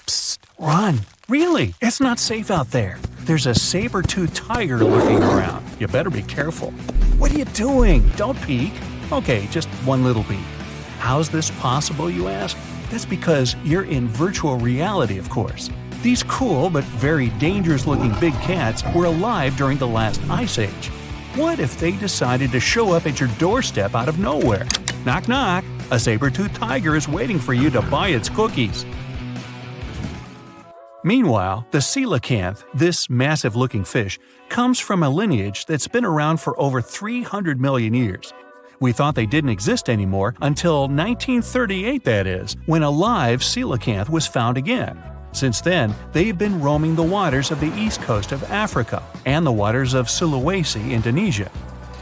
Psst, run! Really, it's not safe out there. There's a saber-toothed tiger lurking around. You better be careful. What are you doing? Don't peek. Okay, just one little peek. How's this possible, you ask? That's because you're in virtual reality, of course. These cool but very dangerous-looking big cats were alive during the last ice age. What if they decided to show up at your doorstep out of nowhere? Knock knock, a saber-toothed tiger is waiting for you to buy its cookies. Meanwhile, the coelacanth, this massive-looking fish, comes from a lineage that's been around for over 300 million years. We thought they didn't exist anymore until 1938, that is, when a live coelacanth was found again. Since then, they've been roaming the waters of the east coast of Africa and the waters of Sulawesi, Indonesia.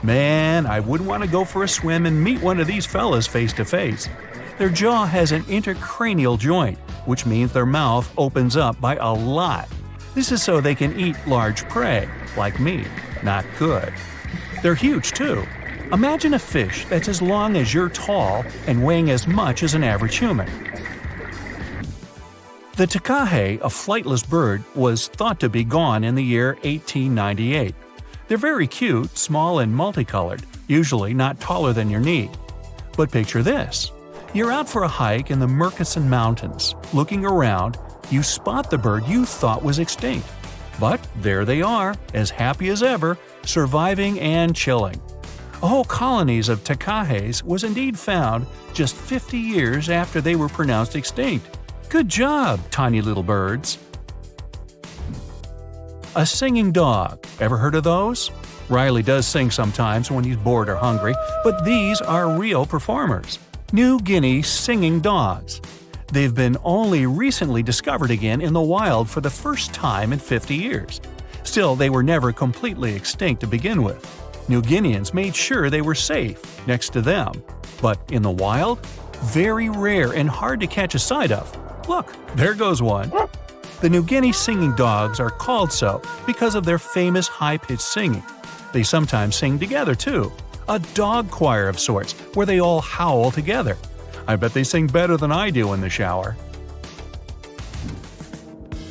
Man, I wouldn't want to go for a swim and meet one of these fellas face to face. Their jaw has an intercranial joint, which means their mouth opens up by a lot. This is so they can eat large prey, like me. Not good. They're huge, too. Imagine a fish that's as long as you're tall and weighing as much as an average human. The Takahes, a flightless bird, was thought to be gone in the year 1898. They're very cute, small and multicolored, usually not taller than your knee. But picture this. You're out for a hike in the Murchison Mountains. Looking around, you spot the bird you thought was extinct. But there they are, as happy as ever, surviving and chilling. Whole colonies of Takahes was indeed found just 50 years after they were pronounced extinct. Good job, tiny little birds. A singing dog. Ever heard of those? Riley does sing sometimes when he's bored or hungry, but these are real performers. New Guinea singing dogs. They've been only recently discovered again in the wild for the first time in 50 years. Still, they were never completely extinct to begin with. New Guineans made sure they were safe next to them. But in the wild? Very rare and hard to catch a sight of. Look, there goes one. The New Guinea singing dogs are called so because of their famous high-pitched singing. They sometimes sing together, too. A dog choir of sorts, where they all howl together. I bet they sing better than I do in the shower.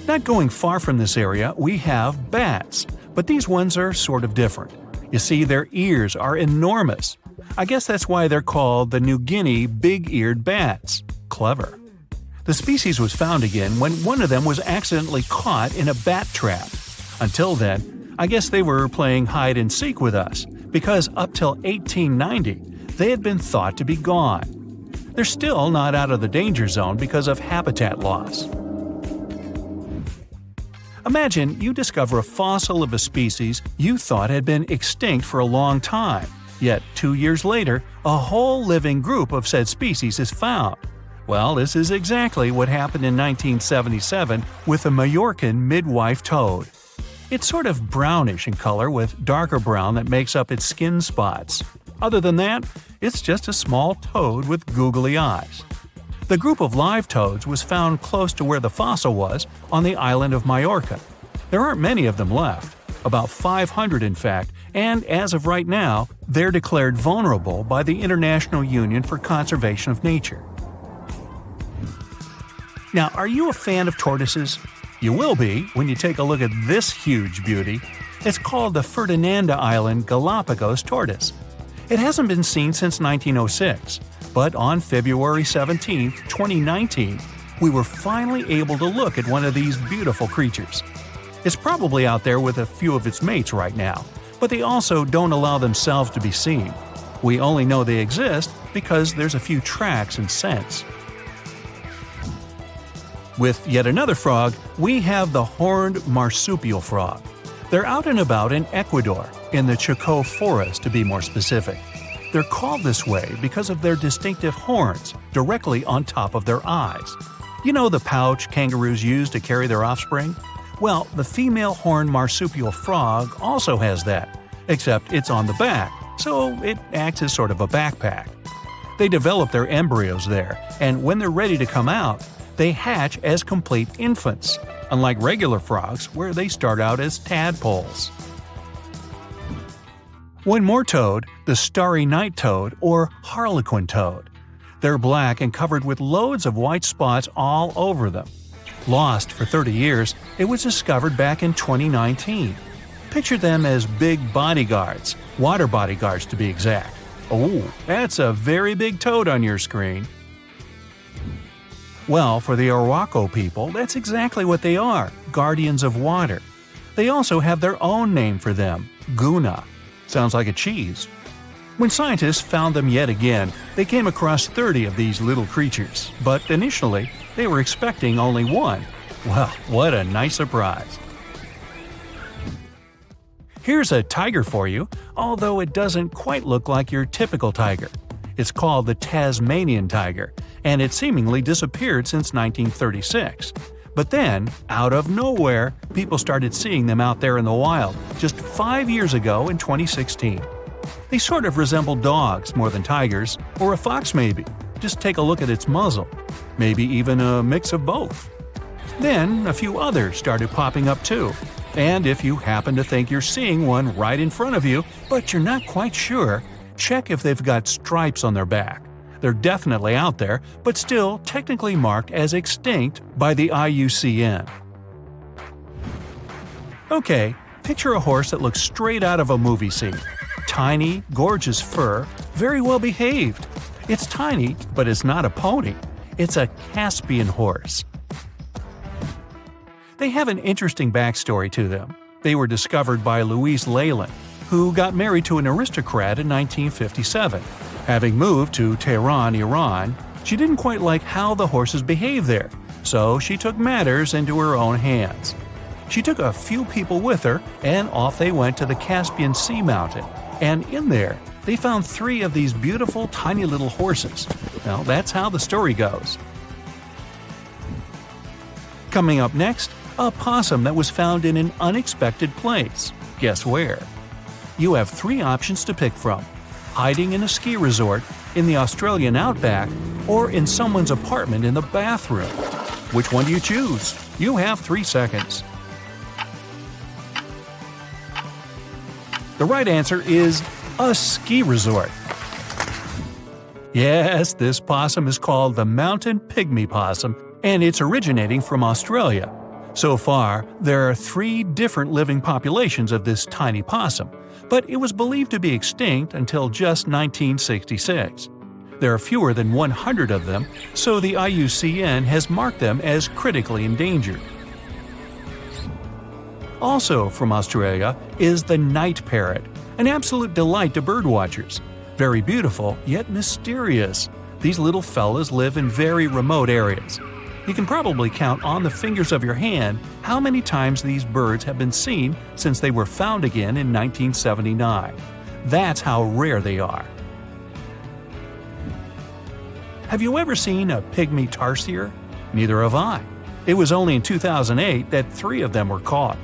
Not going far from this area, we have bats, but these ones are sort of different. You see, their ears are enormous. I guess that's why they're called the New Guinea big-eared bats. Clever. The species was found again when one of them was accidentally caught in a bat trap. Until then, I guess they were playing hide-and-seek with us, because up till 1890, they had been thought to be gone. They're still not out of the danger zone because of habitat loss. Imagine you discover a fossil of a species you thought had been extinct for a long time, yet 2 years later, a whole living group of said species is found. Well, this is exactly what happened in 1977 with the Majorcan midwife toad. It's sort of brownish in color with darker brown that makes up its skin spots. Other than that, it's just a small toad with googly eyes. The group of live toads was found close to where the fossil was, on the island of Majorca. There aren't many of them left, about 500 in fact, and as of right now, they're declared vulnerable by the International Union for Conservation of Nature. Now, are you a fan of tortoises? You will be when you take a look at this huge beauty. It's called the Ferdinanda Island Galapagos tortoise. It hasn't been seen since 1906, but on February 17, 2019, we were finally able to look at one of these beautiful creatures. It's probably out there with a few of its mates right now, but they also don't allow themselves to be seen. We only know they exist because there's a few tracks and scents. With yet another frog, we have the horned marsupial frog. They're out and about in Ecuador, in the Chocó forest to be more specific. They're called this way because of their distinctive horns directly on top of their eyes. You know the pouch kangaroos use to carry their offspring? Well, the female horned marsupial frog also has that, except it's on the back, so it acts as sort of a backpack. They develop their embryos there, and when they're ready to come out, they hatch as complete infants, unlike regular frogs where they start out as tadpoles. One more toad, the starry night toad or harlequin toad. They're black and covered with loads of white spots all over them. Lost for 30 years, it was discovered back in 2019. Picture them as big bodyguards, water bodyguards to be exact. Oh, that's a very big toad on your screen. Well, for the Arhuaco people, that's exactly what they are, guardians of water. They also have their own name for them, Guna. Sounds like a cheese. When scientists found them yet again, they came across 30 of these little creatures, but initially, they were expecting only one. Well, what a nice surprise. Here's a tiger for you, although it doesn't quite look like your typical tiger. It's called the Tasmanian tiger, and it seemingly disappeared since 1936. But then, out of nowhere, people started seeing them out there in the wild just 5 years ago in 2016. They sort of resemble dogs more than tigers, or a fox maybe. Just take a look at its muzzle. Maybe even a mix of both. Then, a few others started popping up too. And if you happen to think you're seeing one right in front of you, but you're not quite sure, check if they've got stripes on their back. They're definitely out there, but still technically marked as extinct by the IUCN. Okay, picture a horse that looks straight out of a movie scene. Tiny, gorgeous fur, very well behaved. It's tiny, but it's not a pony. It's a Caspian horse. They have an interesting backstory to them. They were discovered by Louise Leyland, who got married to an aristocrat in 1957. Having moved to Tehran, Iran, she didn't quite like how the horses behaved there, so she took matters into her own hands. She took a few people with her, and off they went to the Caspian Sea mountain. And in there, they found 3 of these beautiful tiny little horses. Well, that's how the story goes. Coming up next, a possum that was found in an unexpected place. Guess where? You have 3 options to pick from: hiding in a ski resort, in the Australian outback, or in someone's apartment in the bathroom. Which one do you choose? You have 3 seconds. The right answer is a ski resort. Yes, this possum is called the mountain pygmy possum, and it's originating from Australia. So far, there are 3 different living populations of this tiny possum, but it was believed to be extinct until just 1966. There are fewer than 100 of them, so the IUCN has marked them as critically endangered. Also from Australia is the night parrot, an absolute delight to birdwatchers. Very beautiful, yet mysterious. These little fellas live in very remote areas. You can probably count on the fingers of your hand how many times these birds have been seen since they were found again in 1979. That's how rare they are. Have you ever seen a pygmy tarsier? Neither have I. It was only in 2008 that 3 of them were caught.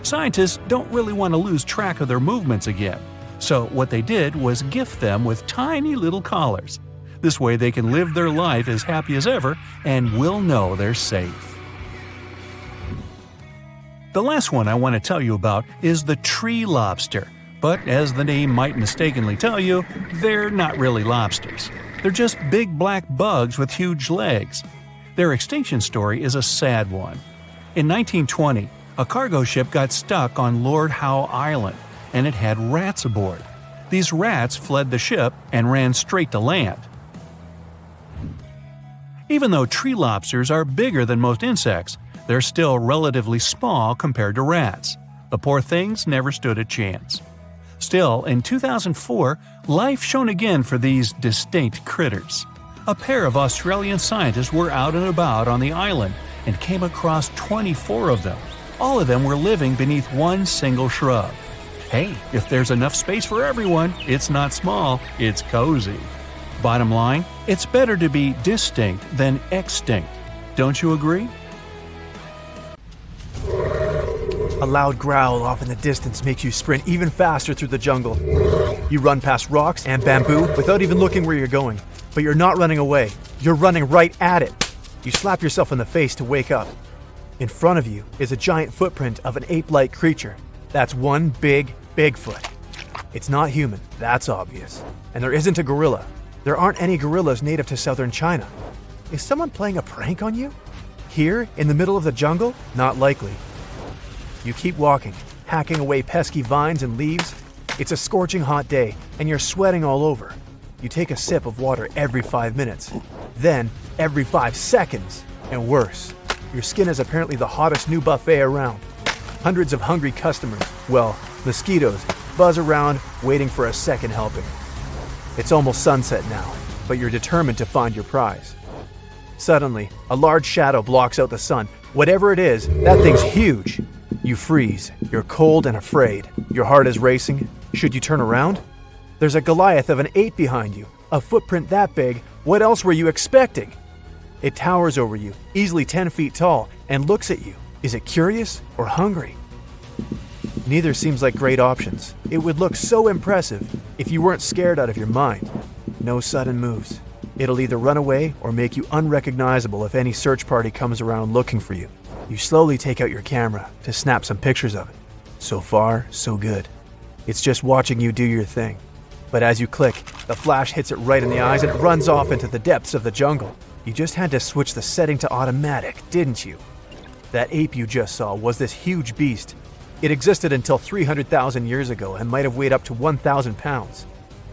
Scientists don't really want to lose track of their movements again, so what they did was gift them with tiny little collars. This way they can live their life as happy as ever and will know they're safe. The last one I want to tell you about is the tree lobster, but as the name might mistakenly tell you, they're not really lobsters. They're just big black bugs with huge legs. Their extinction story is a sad one. In 1920, a cargo ship got stuck on Lord Howe Island, and it had rats aboard. These rats fled the ship and ran straight to land. Even though tree lobsters are bigger than most insects, they're still relatively small compared to rats. The poor things never stood a chance. Still, in 2004, life shone again for these distinct critters. A pair of Australian scientists were out and about on the island and came across 24 of them. All of them were living beneath one single shrub. Hey, if there's enough space for everyone, it's not small, it's cozy. Bottom line, it's better to be distinct than extinct. Don't you agree? A loud growl off in the distance makes you sprint even faster through the jungle. You run past rocks and bamboo without even looking where you're going. But you're not running away. You're running right at it. You slap yourself in the face to wake up. In front of you is a giant footprint of an ape-like creature. That's one big Bigfoot. It's not human, that's obvious. And there isn't a gorilla. There aren't any gorillas native to southern China. Is someone playing a prank on you? Here, in the middle of the jungle? Not likely. You keep walking, hacking away pesky vines and leaves. It's a scorching hot day, and you're sweating all over. You take a sip of water every 5 minutes. Then, every 5 seconds. And worse, your skin is apparently the hottest new buffet around. Hundreds of hungry customers, well, mosquitoes, buzz around, waiting for a second helping. It's almost sunset now, but you're determined to find your prize. Suddenly, a large shadow blocks out the sun. Whatever it is, that thing's huge. You freeze. You're cold and afraid. Your heart is racing. Should you turn around? There's a Goliath of an ape behind you. A footprint that big. What else were you expecting? It towers over you, easily 10 feet tall, and looks at you. Is it curious or hungry? Neither seems like great options. It would look so impressive if you weren't scared out of your mind. No sudden moves. It'll either run away or make you unrecognizable if any search party comes around looking for you. You slowly take out your camera to snap some pictures of it. So far, so good. It's just watching you do your thing. But as you click, the flash hits it right in the eyes and it runs off into the depths of the jungle. You just had to switch the setting to automatic, didn't you? That ape you just saw was this huge beast. It existed until 300,000 years ago and might have weighed up to 1,000 pounds.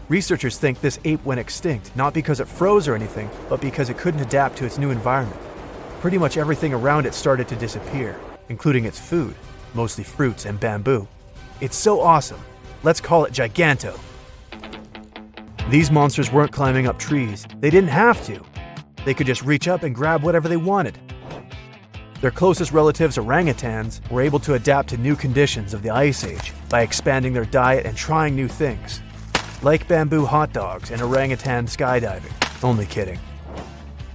Researchers think this ape went extinct, not because it froze or anything, but because it couldn't adapt to its new environment. Pretty much everything around it started to disappear, including its food, mostly fruits and bamboo. It's so awesome. Let's call it Giganto. These monsters weren't climbing up trees. They didn't have to. They could just reach up and grab whatever they wanted. Their closest relatives, orangutans, were able to adapt to new conditions of the Ice Age by expanding their diet and trying new things, like bamboo hot dogs and orangutan skydiving. Only kidding.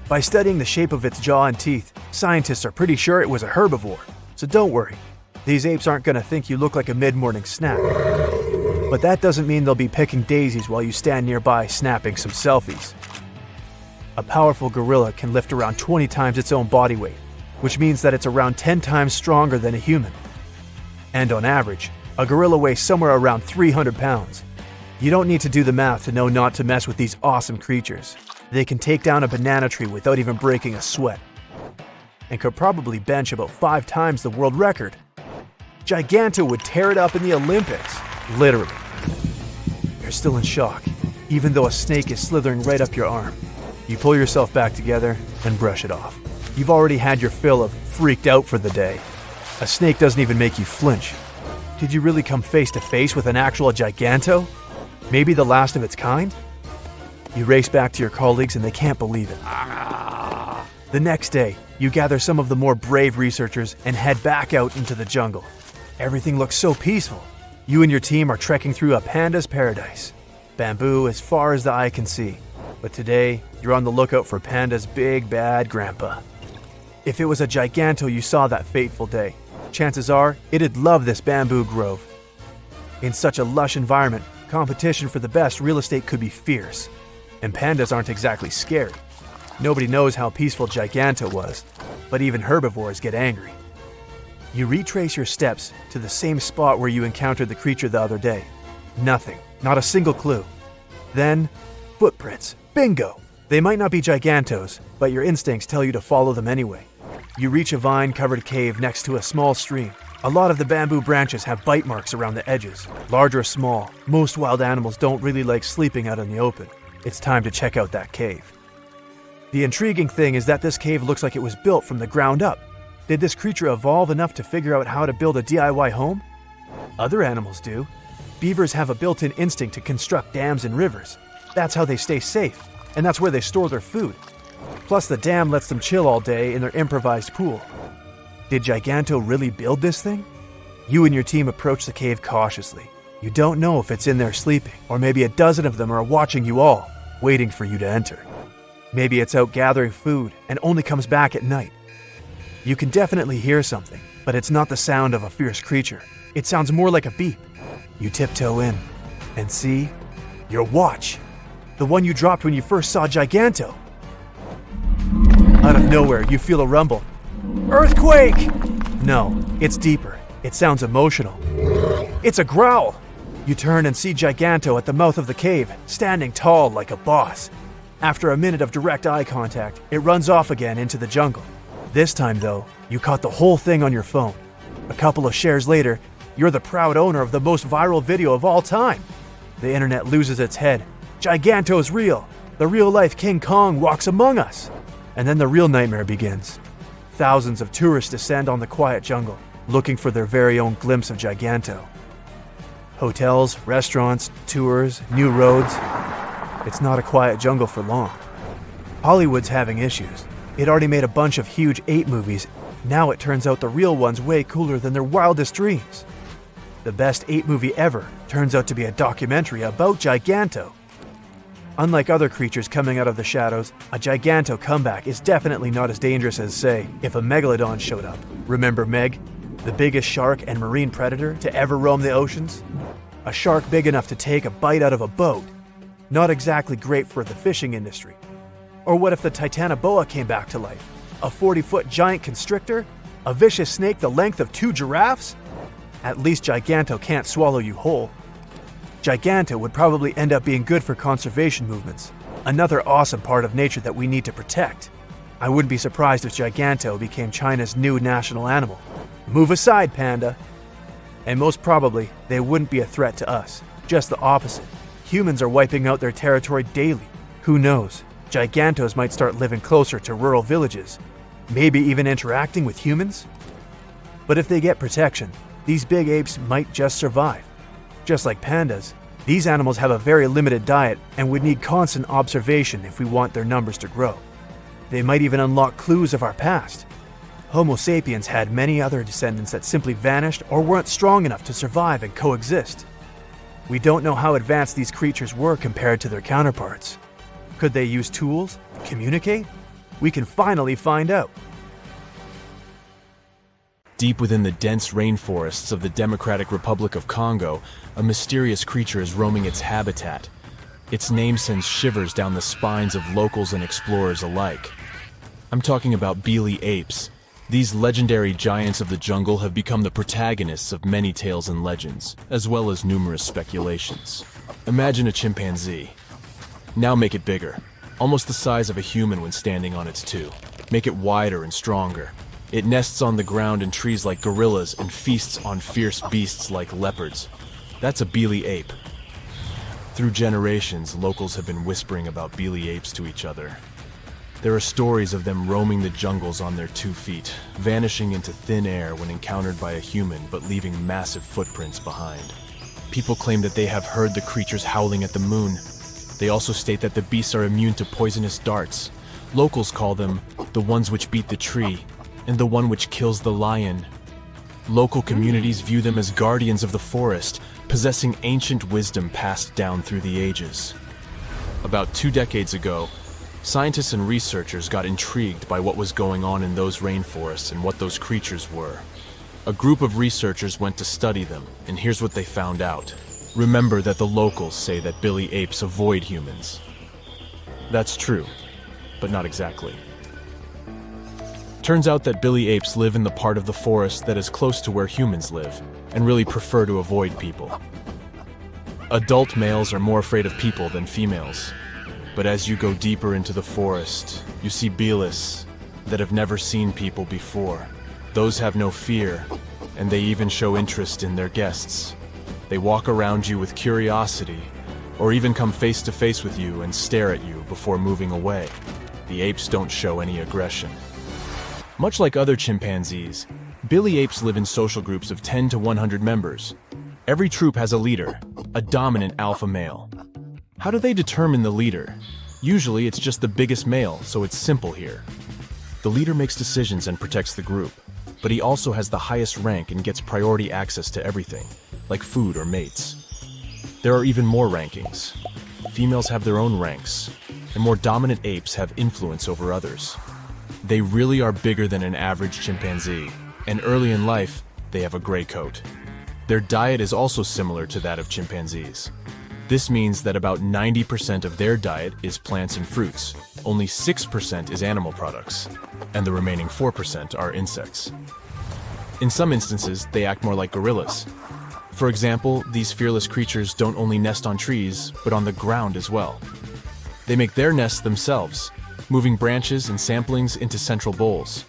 By studying the shape of its jaw and teeth, scientists are pretty sure it was a herbivore. So don't worry, these apes aren't going to think you look like a mid-morning snack. But that doesn't mean they'll be picking daisies while you stand nearby snapping some selfies. A powerful gorilla can lift around 20 times its own body weight, which means that it's around 10 times stronger than a human. And on average, a gorilla weighs somewhere around 300 pounds. You don't need to do the math to know not to mess with these awesome creatures. They can take down a banana tree without even breaking a sweat, and could probably bench about 5 times the world record. Giganto would tear it up in the Olympics, literally. You're still in shock, even though a snake is slithering right up your arm. You pull yourself back together and brush it off. You've already had your fill of freaked out for the day. A snake doesn't even make you flinch. Did you really come face to face with an actual Giganto? Maybe the last of its kind? You race back to your colleagues and they can't believe it. The next day, you gather some of the more brave researchers and head back out into the jungle. Everything looks so peaceful. You and your team are trekking through a panda's paradise. Bamboo as far as the eye can see. But today, you're on the lookout for Panda's big bad grandpa. If it was a Giganto you saw that fateful day, chances are it'd love this bamboo grove. In such a lush environment, competition for the best real estate could be fierce. And pandas aren't exactly scared. Nobody knows how peaceful Giganto was, but even herbivores get angry. You retrace your steps to the same spot where you encountered the creature the other day. Nothing, not a single clue. Then, footprints. Bingo! They might not be Gigantos, but your instincts tell you to follow them anyway. You reach a vine-covered cave next to a small stream. A lot of the bamboo branches have bite marks around the edges, large or small. Most wild animals don't really like sleeping out in the open. It's time to check out that cave. The intriguing thing is that this cave looks like it was built from the ground up. Did this creature evolve enough to figure out how to build a DIY home? Other animals do. Beavers have a built-in instinct to construct dams and rivers. That's how they stay safe, and that's where they store their food. Plus, the dam lets them chill all day in their improvised pool. Did Giganto really build this thing? You and your team approach the cave cautiously. You don't know if it's in there sleeping, or maybe a dozen of them are watching you all, waiting for you to enter. Maybe it's out gathering food and only comes back at night. You can definitely hear something, but it's not the sound of a fierce creature. It sounds more like a beep. You tiptoe in and see your watch. The one you dropped when you first saw Giganto. Out of nowhere, you feel a rumble. Earthquake! No, it's deeper. It sounds emotional. It's a growl. You turn and see Giganto at the mouth of the cave, standing tall like a boss. After a minute of direct eye contact, it runs off again into the jungle. This time, though, you caught the whole thing on your phone. A couple of shares later, you're the proud owner of the most viral video of all time. The internet loses its head. Giganto's real. The real-life King Kong walks among us. And then the real nightmare begins. Thousands of tourists descend on the quiet jungle, looking for their very own glimpse of Giganto. Hotels, restaurants, tours, new roads. It's not a quiet jungle for long. Hollywood's having issues. It already made a bunch of huge ape movies. Now it turns out the real one's way cooler than their wildest dreams. The best ape movie ever turns out to be a documentary about Giganto. Unlike other creatures coming out of the shadows, a Giganto comeback is definitely not as dangerous as, say, if a megalodon showed up. Remember Meg? The biggest shark and marine predator to ever roam the oceans? A shark big enough to take a bite out of a boat. Not exactly great for the fishing industry. Or what if the Titanoboa came back to life? A 40-foot giant constrictor? A vicious snake the length of 2 giraffes? At least Giganto can't swallow you whole. Giganto would probably end up being good for conservation movements, another awesome part of nature that we need to protect. I wouldn't be surprised if Giganto became China's new national animal. Move aside, panda. And most probably, they wouldn't be a threat to us. Just the opposite. Humans are wiping out their territory daily. Who knows? Gigantos might start living closer to rural villages, maybe even interacting with humans. But if they get protection, these big apes might just survive. Just like pandas, these animals have a very limited diet and would need constant observation if we want their numbers to grow. They might even unlock clues of our past. Homo sapiens had many other descendants that simply vanished or weren't strong enough to survive and coexist. We don't know how advanced these creatures were compared to their counterparts. Could they use tools? Communicate? We can finally find out. Deep within the dense rainforests of the Democratic Republic of Congo, a mysterious creature is roaming its habitat. Its name sends shivers down the spines of locals and explorers alike. I'm talking about beely apes. These legendary giants of the jungle have become the protagonists of many tales and legends, as well as numerous speculations. Imagine a chimpanzee. Now make it bigger, almost the size of a human when standing on its two. Make it wider and stronger. It nests on the ground in trees like gorillas and feasts on fierce beasts like leopards. That's a beely ape. Through generations, locals have been whispering about beely apes to each other. There are stories of them roaming the jungles on their 2 feet, vanishing into thin air when encountered by a human but leaving massive footprints behind. People claim that they have heard the creatures howling at the moon. They also state that the beasts are immune to poisonous darts. Locals call them the ones which beat the tree, and the one which kills the lion. Local communities view them as guardians of the forest, possessing ancient wisdom passed down through the ages. About 2 decades ago, scientists and researchers got intrigued by what was going on in those rainforests and what those creatures were. A group of researchers went to study them, and here's what they found out. Remember that the locals say that beely apes avoid humans. That's true, but not exactly. Turns out that beely apes live in the part of the forest that is close to where humans live, and really prefer to avoid people. Adult males are more afraid of people than females. But as you go deeper into the forest, you see belis that have never seen people before. Those have no fear, and they even show interest in their guests. They walk around you with curiosity, or even come face to face with you and stare at you before moving away. The apes don't show any aggression. Much like other chimpanzees, beely apes live in social groups of 10 to 100 members. Every troop has a leader, a dominant alpha male. How do they determine the leader? Usually it's just the biggest male, so it's simple here. The leader makes decisions and protects the group, but he also has the highest rank and gets priority access to everything, like food or mates. There are even more rankings. Females have their own ranks, and more dominant apes have influence over others. They really are bigger than an average chimpanzee, and early in life, they have a gray coat. Their diet is also similar to that of chimpanzees. This means that about 90% of their diet is plants and fruits, only 6% is animal products, and the remaining 4% are insects. In some instances, they act more like gorillas. For example, these fearless creatures don't only nest on trees, but on the ground as well. They make their nests themselves, moving branches and samplings into central bowls.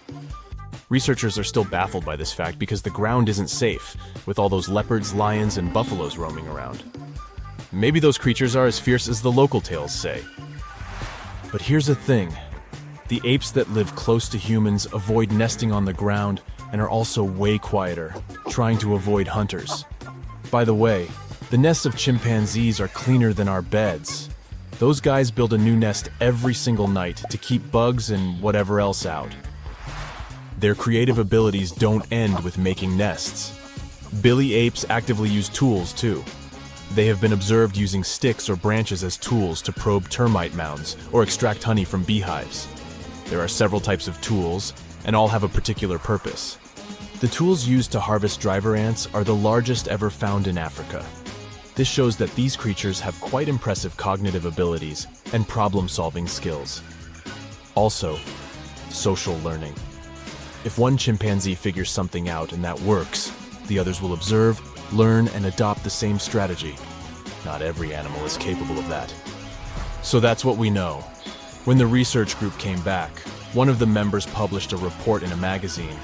Researchers are still baffled by this fact because the ground isn't safe, with all those leopards, lions, and buffaloes roaming around. Maybe those creatures are as fierce as the local tales say. But here's the thing. The apes that live close to humans avoid nesting on the ground and are also way quieter, trying to avoid hunters. By the way, the nests of chimpanzees are cleaner than our beds. Those guys build a new nest every single night to keep bugs and whatever else out. Their creative abilities don't end with making nests. Billy apes actively use tools too. They have been observed using sticks or branches as tools to probe termite mounds or extract honey from beehives. There are several types of tools, and all have a particular purpose. The tools used to harvest driver ants are the largest ever found in Africa. This shows that these creatures have quite impressive cognitive abilities and problem-solving skills. Also, social learning. If one chimpanzee figures something out and that works, the others will observe, learn, and adopt the same strategy. Not every animal is capable of that. So that's what we know. When the research group came back, one of the members published a report in a magazine.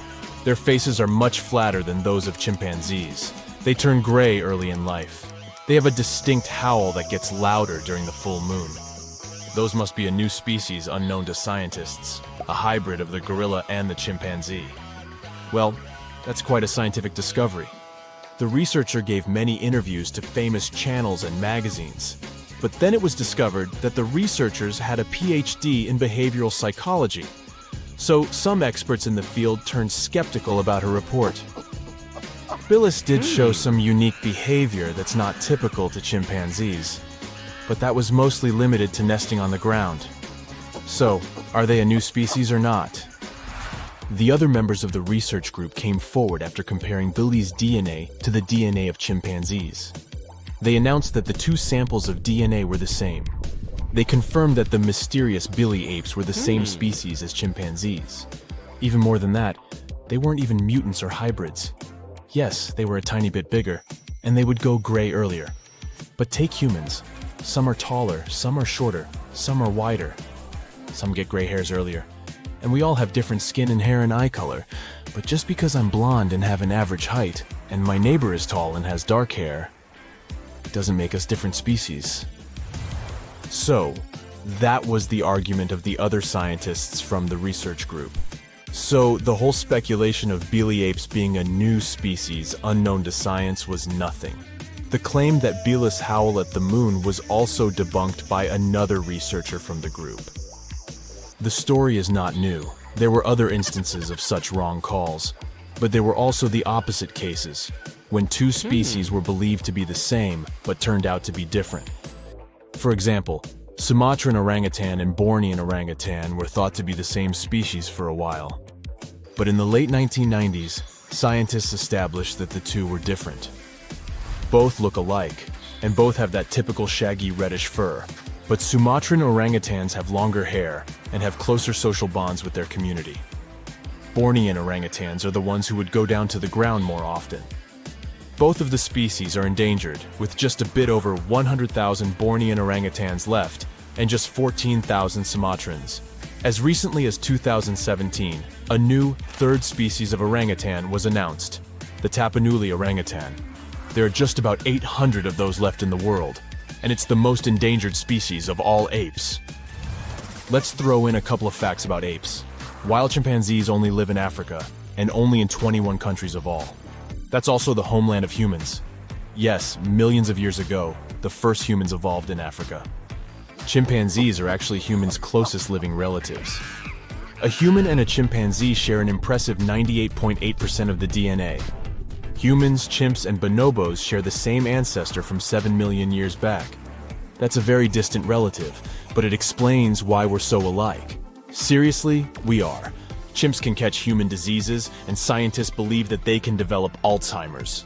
Their faces are much flatter than those of chimpanzees. They turn gray early in life. They have a distinct howl that gets louder during the full moon. Those must be a new species unknown to scientists, a hybrid of the gorilla and the chimpanzee. Well, that's quite a scientific discovery. The researcher gave many interviews to famous channels and magazines. But then it was discovered that the researchers had a PhD in behavioral psychology. So some experts in the field turned skeptical about her report. Billis did show some unique behavior that's not typical to chimpanzees, but that was mostly limited to nesting on the ground. So, are they a new species or not? The other members of the research group came forward after comparing Billy's DNA to the DNA of chimpanzees. They announced that the two samples of DNA were the same. They confirmed that the mysterious Billy apes were the same species as chimpanzees. Even more than that, they weren't even mutants or hybrids. Yes, they were a tiny bit bigger, and they would go gray earlier. But take humans. Some are taller, some are shorter, some are wider. Some get gray hairs earlier. And we all have different skin and hair and eye color. But just because I'm blonde and have an average height, and my neighbor is tall and has dark hair, doesn't make us different species. So, that was the argument of the other scientists from the research group. So, the whole speculation of Billy apes being a new species unknown to science was nothing. The claim that Bilis howl at the moon was also debunked by another researcher from the group. The story is not new. There were other instances of such wrong calls, but there were also the opposite cases, when two species were believed to be the same but turned out to be different. For example, Sumatran orangutan and Bornean orangutan were thought to be the same species for a while. But in the late 1990s, scientists established that the two were different. Both look alike, and both have that typical shaggy reddish fur, but Sumatran orangutans have longer hair and have closer social bonds with their community. Bornean orangutans are the ones who would go down to the ground more often. Both of the species are endangered, with just a bit over 100,000 Bornean orangutans left and just 14,000 Sumatrans. As recently as 2017, a new third species of orangutan was announced, the Tapanuli orangutan. There are just about 800 of those left in the world, and it's the most endangered species of all apes. Let's throw in a couple of facts about apes. Wild chimpanzees only live in Africa, and only in 21 countries of all. That's also the homeland of humans. Yes, millions of years ago, the first humans evolved in Africa. Chimpanzees are actually humans' closest living relatives. A human and a chimpanzee share an impressive 98.8% of the DNA. Humans, chimps, and bonobos share the same ancestor from 7 million years back. That's a very distant relative, but it explains why we're so alike. Seriously, we are. Chimps can catch human diseases, and scientists believe that they can develop Alzheimer's.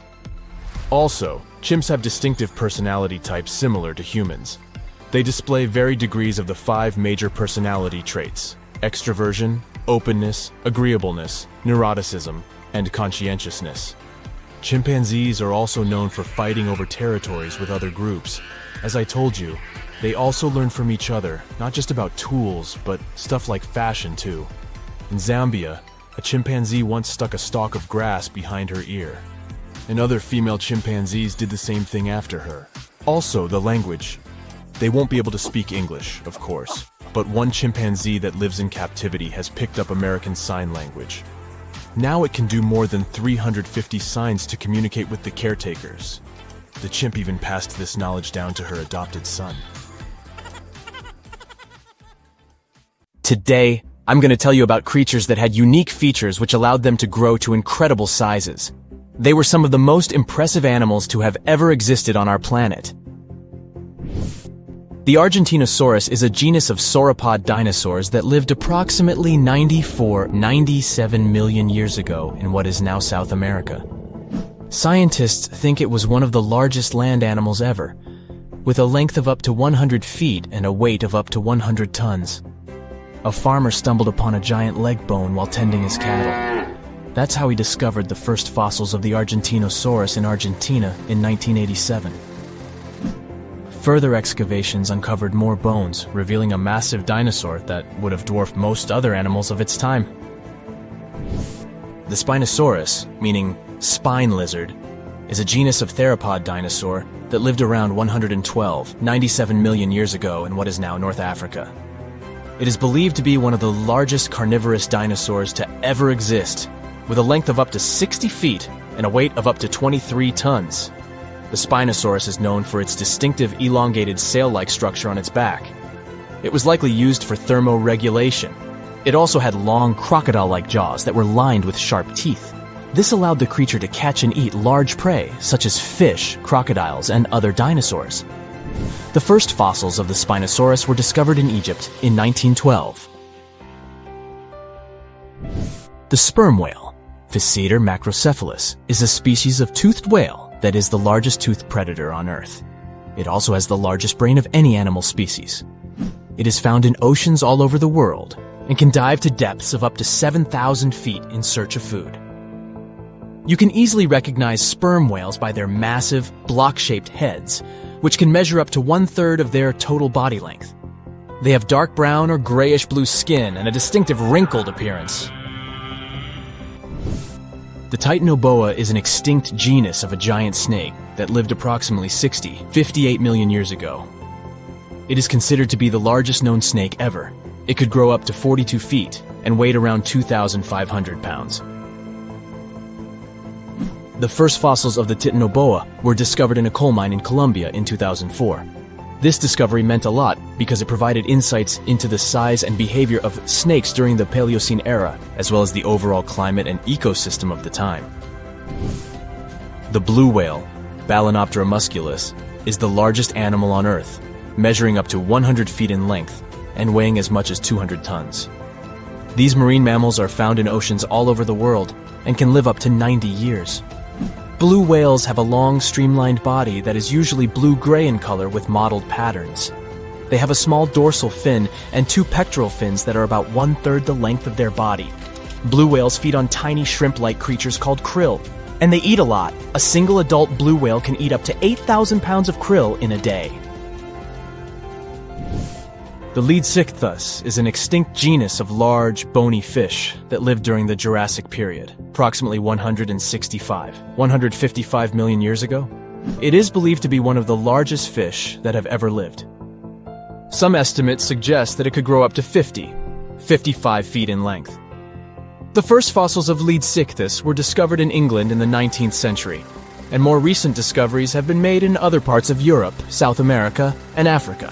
Also, chimps have distinctive personality types similar to humans. They display varied degrees of the 5 major personality traits: extroversion, openness, agreeableness, neuroticism, and conscientiousness. Chimpanzees are also known for fighting over territories with other groups. As I told you, they also learn from each other, not just about tools, but stuff like fashion too. In Zambia, A chimpanzee once stuck a stalk of grass behind her ear, and other female chimpanzees did the same thing after her. Also, the language. They won't be able to speak English, of course, but one chimpanzee that lives in captivity has picked up American Sign Language. Now it can do more than 350 signs to communicate with the caretakers. The chimp even passed this knowledge down to her adopted son. Today, I'm going to tell you about creatures that had unique features which allowed them to grow to incredible sizes. They were some of the most impressive animals to have ever existed on our planet. The Argentinosaurus is a genus of sauropod dinosaurs that lived approximately 97 million years ago in what is now South America. Scientists think it was one of the largest land animals ever, with a length of up to 100 feet and a weight of up to 100 tons. A farmer stumbled upon a giant leg bone while tending his cattle. That's how he discovered the first fossils of the Argentinosaurus in Argentina in 1987. Further excavations uncovered more bones, revealing a massive dinosaur that would have dwarfed most other animals of its time. The Spinosaurus, meaning spine lizard, is a genus of theropod dinosaur that lived around 97 million years ago in what is now North Africa. It is believed to be one of the largest carnivorous dinosaurs to ever exist, with a length of up to 60 feet and a weight of up to 23 tons. The Spinosaurus is known for its distinctive elongated sail-like structure on its back. It was likely used for thermoregulation. It also had long crocodile-like jaws that were lined with sharp teeth. This allowed the creature to catch and eat large prey, such as fish, crocodiles, and other dinosaurs. The first fossils of the Spinosaurus were discovered in Egypt in 1912. The sperm whale, Physeter macrocephalus, is a species of toothed whale that is the largest toothed predator on Earth. It also has the largest brain of any animal species. It is found in oceans all over the world and can dive to depths of up to 7,000 feet in search of food. You can easily recognize sperm whales by their massive, block-shaped heads, which can measure up to 1/3 of their total body length. They have dark brown or grayish-blue skin and a distinctive wrinkled appearance. The Titanoboa is an extinct genus of a giant snake that lived approximately 58 million years ago. It is considered to be the largest known snake ever. It could grow up to 42 feet and weighed around 2,500 pounds. The first fossils of the Titanoboa were discovered in a coal mine in Colombia in 2004. This discovery meant a lot because it provided insights into the size and behavior of snakes during the Paleocene era, as well as the overall climate and ecosystem of the time. The blue whale, Balænoptera musculus, is the largest animal on Earth, measuring up to 100 feet in length and weighing as much as 200 tons. These marine mammals are found in oceans all over the world and can live up to 90 years. Blue whales have a long, streamlined body that is usually blue-gray in color with mottled patterns. They have a small dorsal fin and 2 pectoral fins that are about 1/3 the length of their body. Blue whales feed on tiny shrimp-like creatures called krill, and they eat a lot. A single adult blue whale can eat up to 8,000 pounds of krill in a day. The Leadsichthus is an extinct genus of large, bony fish that lived during the Jurassic period, approximately 155 million years ago. It is believed to be one of the largest fish that have ever lived. Some estimates suggest that it could grow up to 55 feet in length. The first fossils of Leadsichthus were discovered in England in the 19th century, and more recent discoveries have been made in other parts of Europe, South America, and Africa.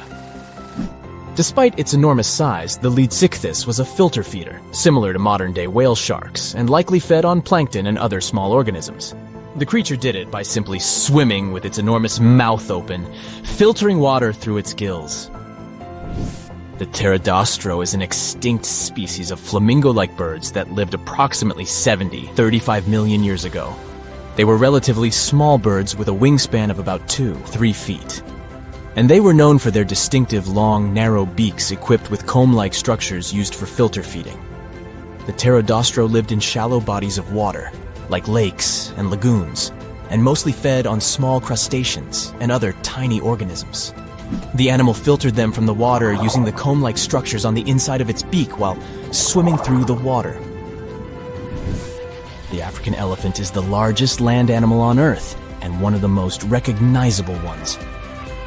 Despite its enormous size, the Leadsichthus was a filter feeder, similar to modern-day whale sharks, and likely fed on plankton and other small organisms. The creature did it by simply swimming with its enormous mouth open, filtering water through its gills. The pterodostro is an extinct species of flamingo-like birds that lived approximately 35 million years ago. They were relatively small birds with a wingspan of about 2-3 feet. And they were known for their distinctive long, narrow beaks equipped with comb-like structures used for filter feeding. The pterodostro lived in shallow bodies of water, like lakes and lagoons, and mostly fed on small crustaceans and other tiny organisms. The animal filtered them from the water using the comb-like structures on the inside of its beak while swimming through the water. The African elephant is the largest land animal on Earth and one of the most recognizable ones.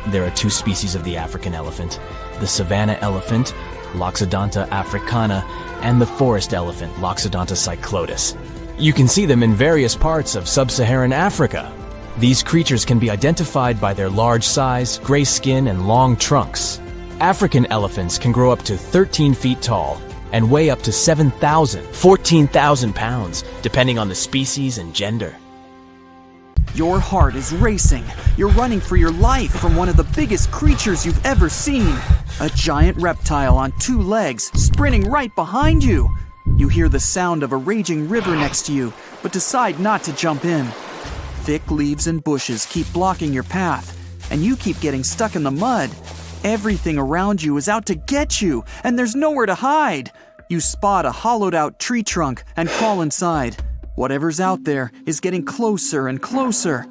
There are two species of the African elephant: the savanna elephant, Loxodonta africana, and the forest elephant, Loxodonta cyclotis. You can see them in various parts of sub-Saharan Africa. These creatures can be identified by their large size, gray skin, and long trunks. African elephants can grow up to 13 feet tall and weigh up to 14,000 pounds, depending on the species and gender. Your heart is racing. You're running for your life from one of the biggest creatures you've ever seen. A giant reptile on two legs, sprinting right behind you. You hear the sound of a raging river next to you, but decide not to jump in. Thick leaves and bushes keep blocking your path, and you keep getting stuck in the mud. Everything around you is out to get you, and there's nowhere to hide. You spot a hollowed-out tree trunk and crawl inside. Whatever's out there is getting closer and closer.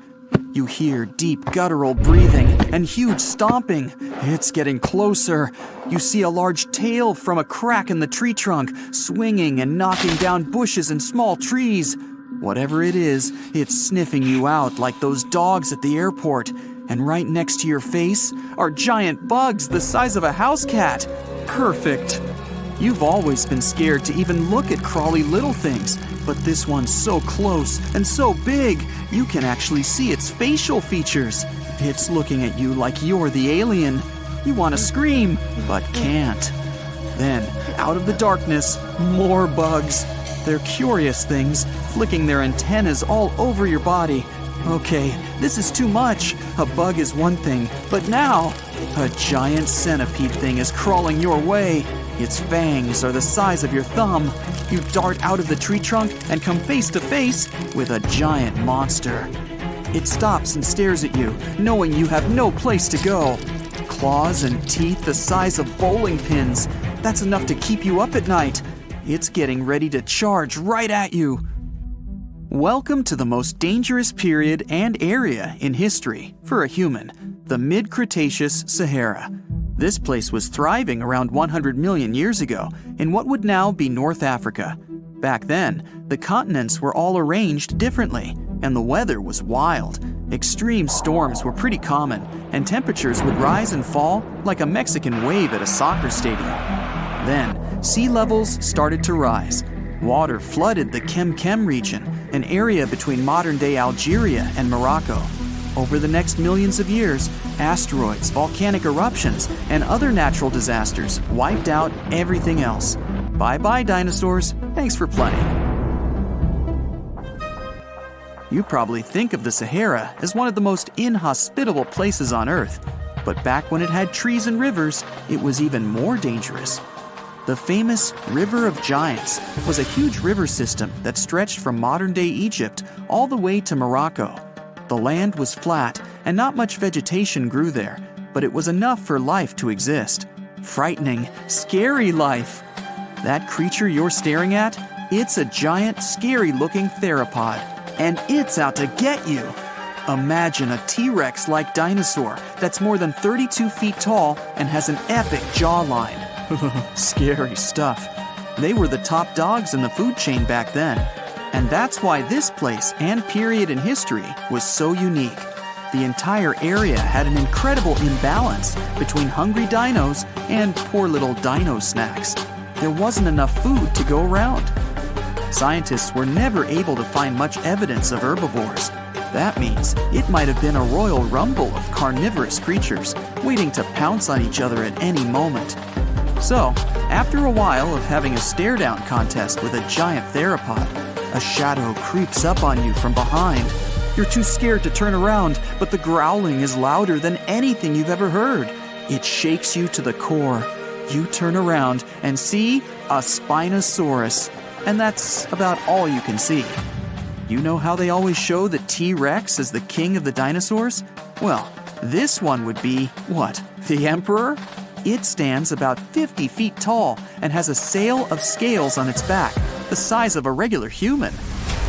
You hear deep guttural breathing and huge stomping. It's getting closer. You see a large tail from a crack in the tree trunk, swinging and knocking down bushes and small trees. Whatever it is, it's sniffing you out like those dogs at the airport. And right next to your face are giant bugs the size of a house cat. Perfect. You've always been scared to even look at crawly little things, but this one's so close and so big, you can actually see its facial features. It's looking at you like you're the alien. You want to scream, but can't. Then, out of the darkness, more bugs. They're curious things, flicking their antennas all over your body. Okay, this is too much. A bug is one thing, but now, a giant centipede thing is crawling your way. Its fangs are the size of your thumb. You dart out of the tree trunk and come face to face with a giant monster. It stops and stares at you, knowing you have no place to go. Claws and teeth the size of bowling pins. That's enough to keep you up at night. It's getting ready to charge right at you. Welcome to the most dangerous period and area in history for a human, the mid-Cretaceous Sahara. This place was thriving around 100 million years ago in what would now be North Africa. Back then, the continents were all arranged differently, and the weather was wild. Extreme storms were pretty common, and temperatures would rise and fall like a Mexican wave at a soccer stadium. Then, sea levels started to rise. Water flooded the Kem region, an area between modern-day Algeria and Morocco. Over the next millions of years, asteroids, volcanic eruptions, and other natural disasters wiped out everything else. Bye-bye, dinosaurs. Thanks for playing. You probably think of the Sahara as one of the most inhospitable places on Earth, but back when it had trees and rivers, it was even more dangerous. The famous River of Giants was a huge river system that stretched from modern-day Egypt all the way to Morocco. The land was flat and not much vegetation grew there, but it was enough for life to exist. Frightening, scary life. That creature you're staring at, it's a giant, scary-looking theropod, and it's out to get you. Imagine a T-Rex-like dinosaur that's more than 32 feet tall and has an epic jawline. Scary stuff. They were the top dogs in the food chain back then. And that's why this place and period in history was so unique. The entire area had an incredible imbalance between hungry dinos and poor little dino snacks. There wasn't enough food to go around. Scientists were never able to find much evidence of herbivores. That means it might have been a royal rumble of carnivorous creatures waiting to pounce on each other at any moment. So, after a while of having a stare-down contest with a giant theropod, a shadow creeps up on you from behind. You're too scared to turn around, but the growling is louder than anything you've ever heard. It shakes you to the core. You turn around and see a Spinosaurus, and that's about all you can see. You know how they always show the T-Rex as the king of the dinosaurs? Well, this one would be, what, the emperor? It stands about 50 feet tall and has a sail of scales on its back, the size of a regular human.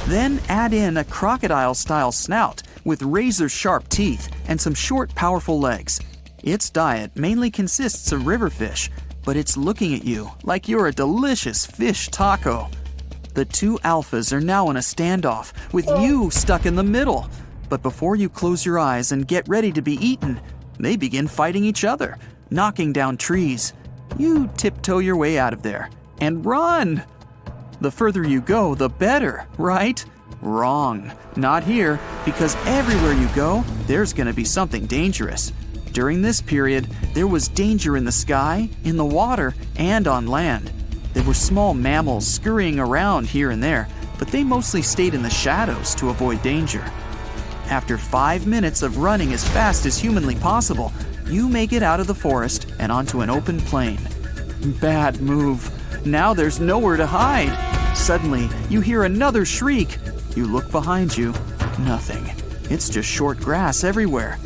Then add in a crocodile-style snout with razor-sharp teeth and some short, powerful legs. Its diet mainly consists of river fish, but it's looking at you like you're a delicious fish taco. The two alphas are now in a standoff, with you stuck in the middle. But before you close your eyes and get ready to be eaten, they begin fighting each other, knocking down trees. You tiptoe your way out of there and run. The further you go, the better, right? Wrong. Not here, because everywhere you go, there's going to be something dangerous. During this period, there was danger in the sky, in the water, and on land. There were small mammals scurrying around here and there, but they mostly stayed in the shadows to avoid danger. After 5 minutes of running as fast as humanly possible, you make it out of the forest and onto an open plain. Bad move. Now there's nowhere to hide. Suddenly, you hear another shriek. You look behind you. Nothing. It's just short grass everywhere.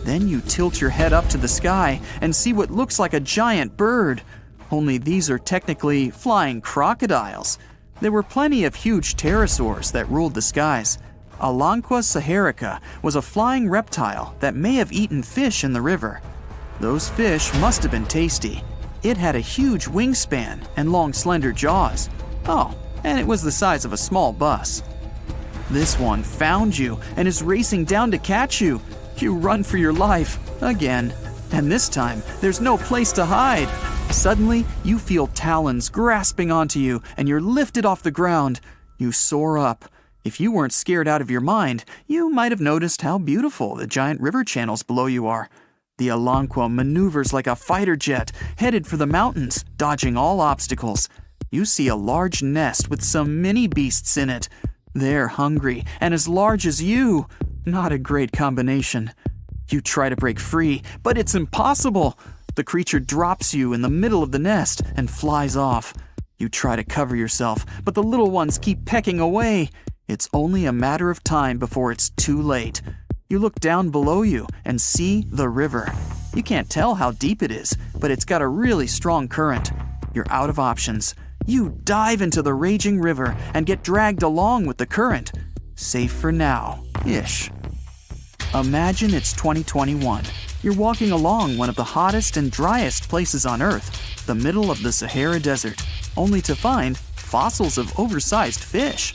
Then you tilt your head up to the sky and see what looks like a giant bird. Only these are technically flying crocodiles. There were plenty of huge pterosaurs that ruled the skies. Coelacanth saharica was a flying reptile that may have eaten fish in the river. Those fish must have been tasty. It had a huge wingspan and long, slender jaws. Oh, and it was the size of a small bus. This one found you and is racing down to catch you. You run for your life, again. And this time, there's no place to hide. Suddenly, you feel talons grasping onto you and you're lifted off the ground. You soar up. If you weren't scared out of your mind, you might have noticed how beautiful the giant river channels below you are. The Coelacanth maneuvers like a fighter jet, headed for the mountains, dodging all obstacles. You see a large nest with some mini beasts in it. They're hungry and as large as you. Not a great combination. You try to break free, but it's impossible. The creature drops you in the middle of the nest and flies off. You try to cover yourself, but the little ones keep pecking away. It's only a matter of time before it's too late. You look down below you and see the river. You can't tell how deep it is, but it's got a really strong current. You're out of options. You dive into the raging river and get dragged along with the current. Safe for now, ish. Imagine it's 2021. You're walking along one of the hottest and driest places on Earth, the middle of the Sahara Desert, only to find fossils of oversized fish.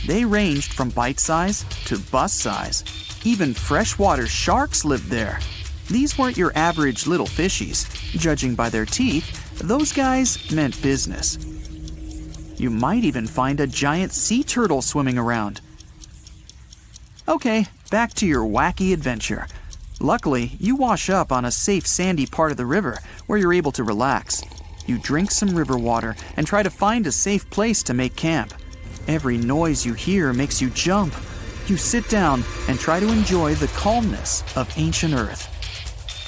They ranged from bite size to bus size. Even freshwater sharks lived there. These weren't your average little fishies. Judging by their teeth, those guys meant business. You might even find a giant sea turtle swimming around. Okay, back to your wacky adventure. Luckily, you wash up on a safe sandy part of the river where you're able to relax. You drink some river water and try to find a safe place to make camp. Every noise you hear makes you jump. You sit down and try to enjoy the calmness of ancient Earth.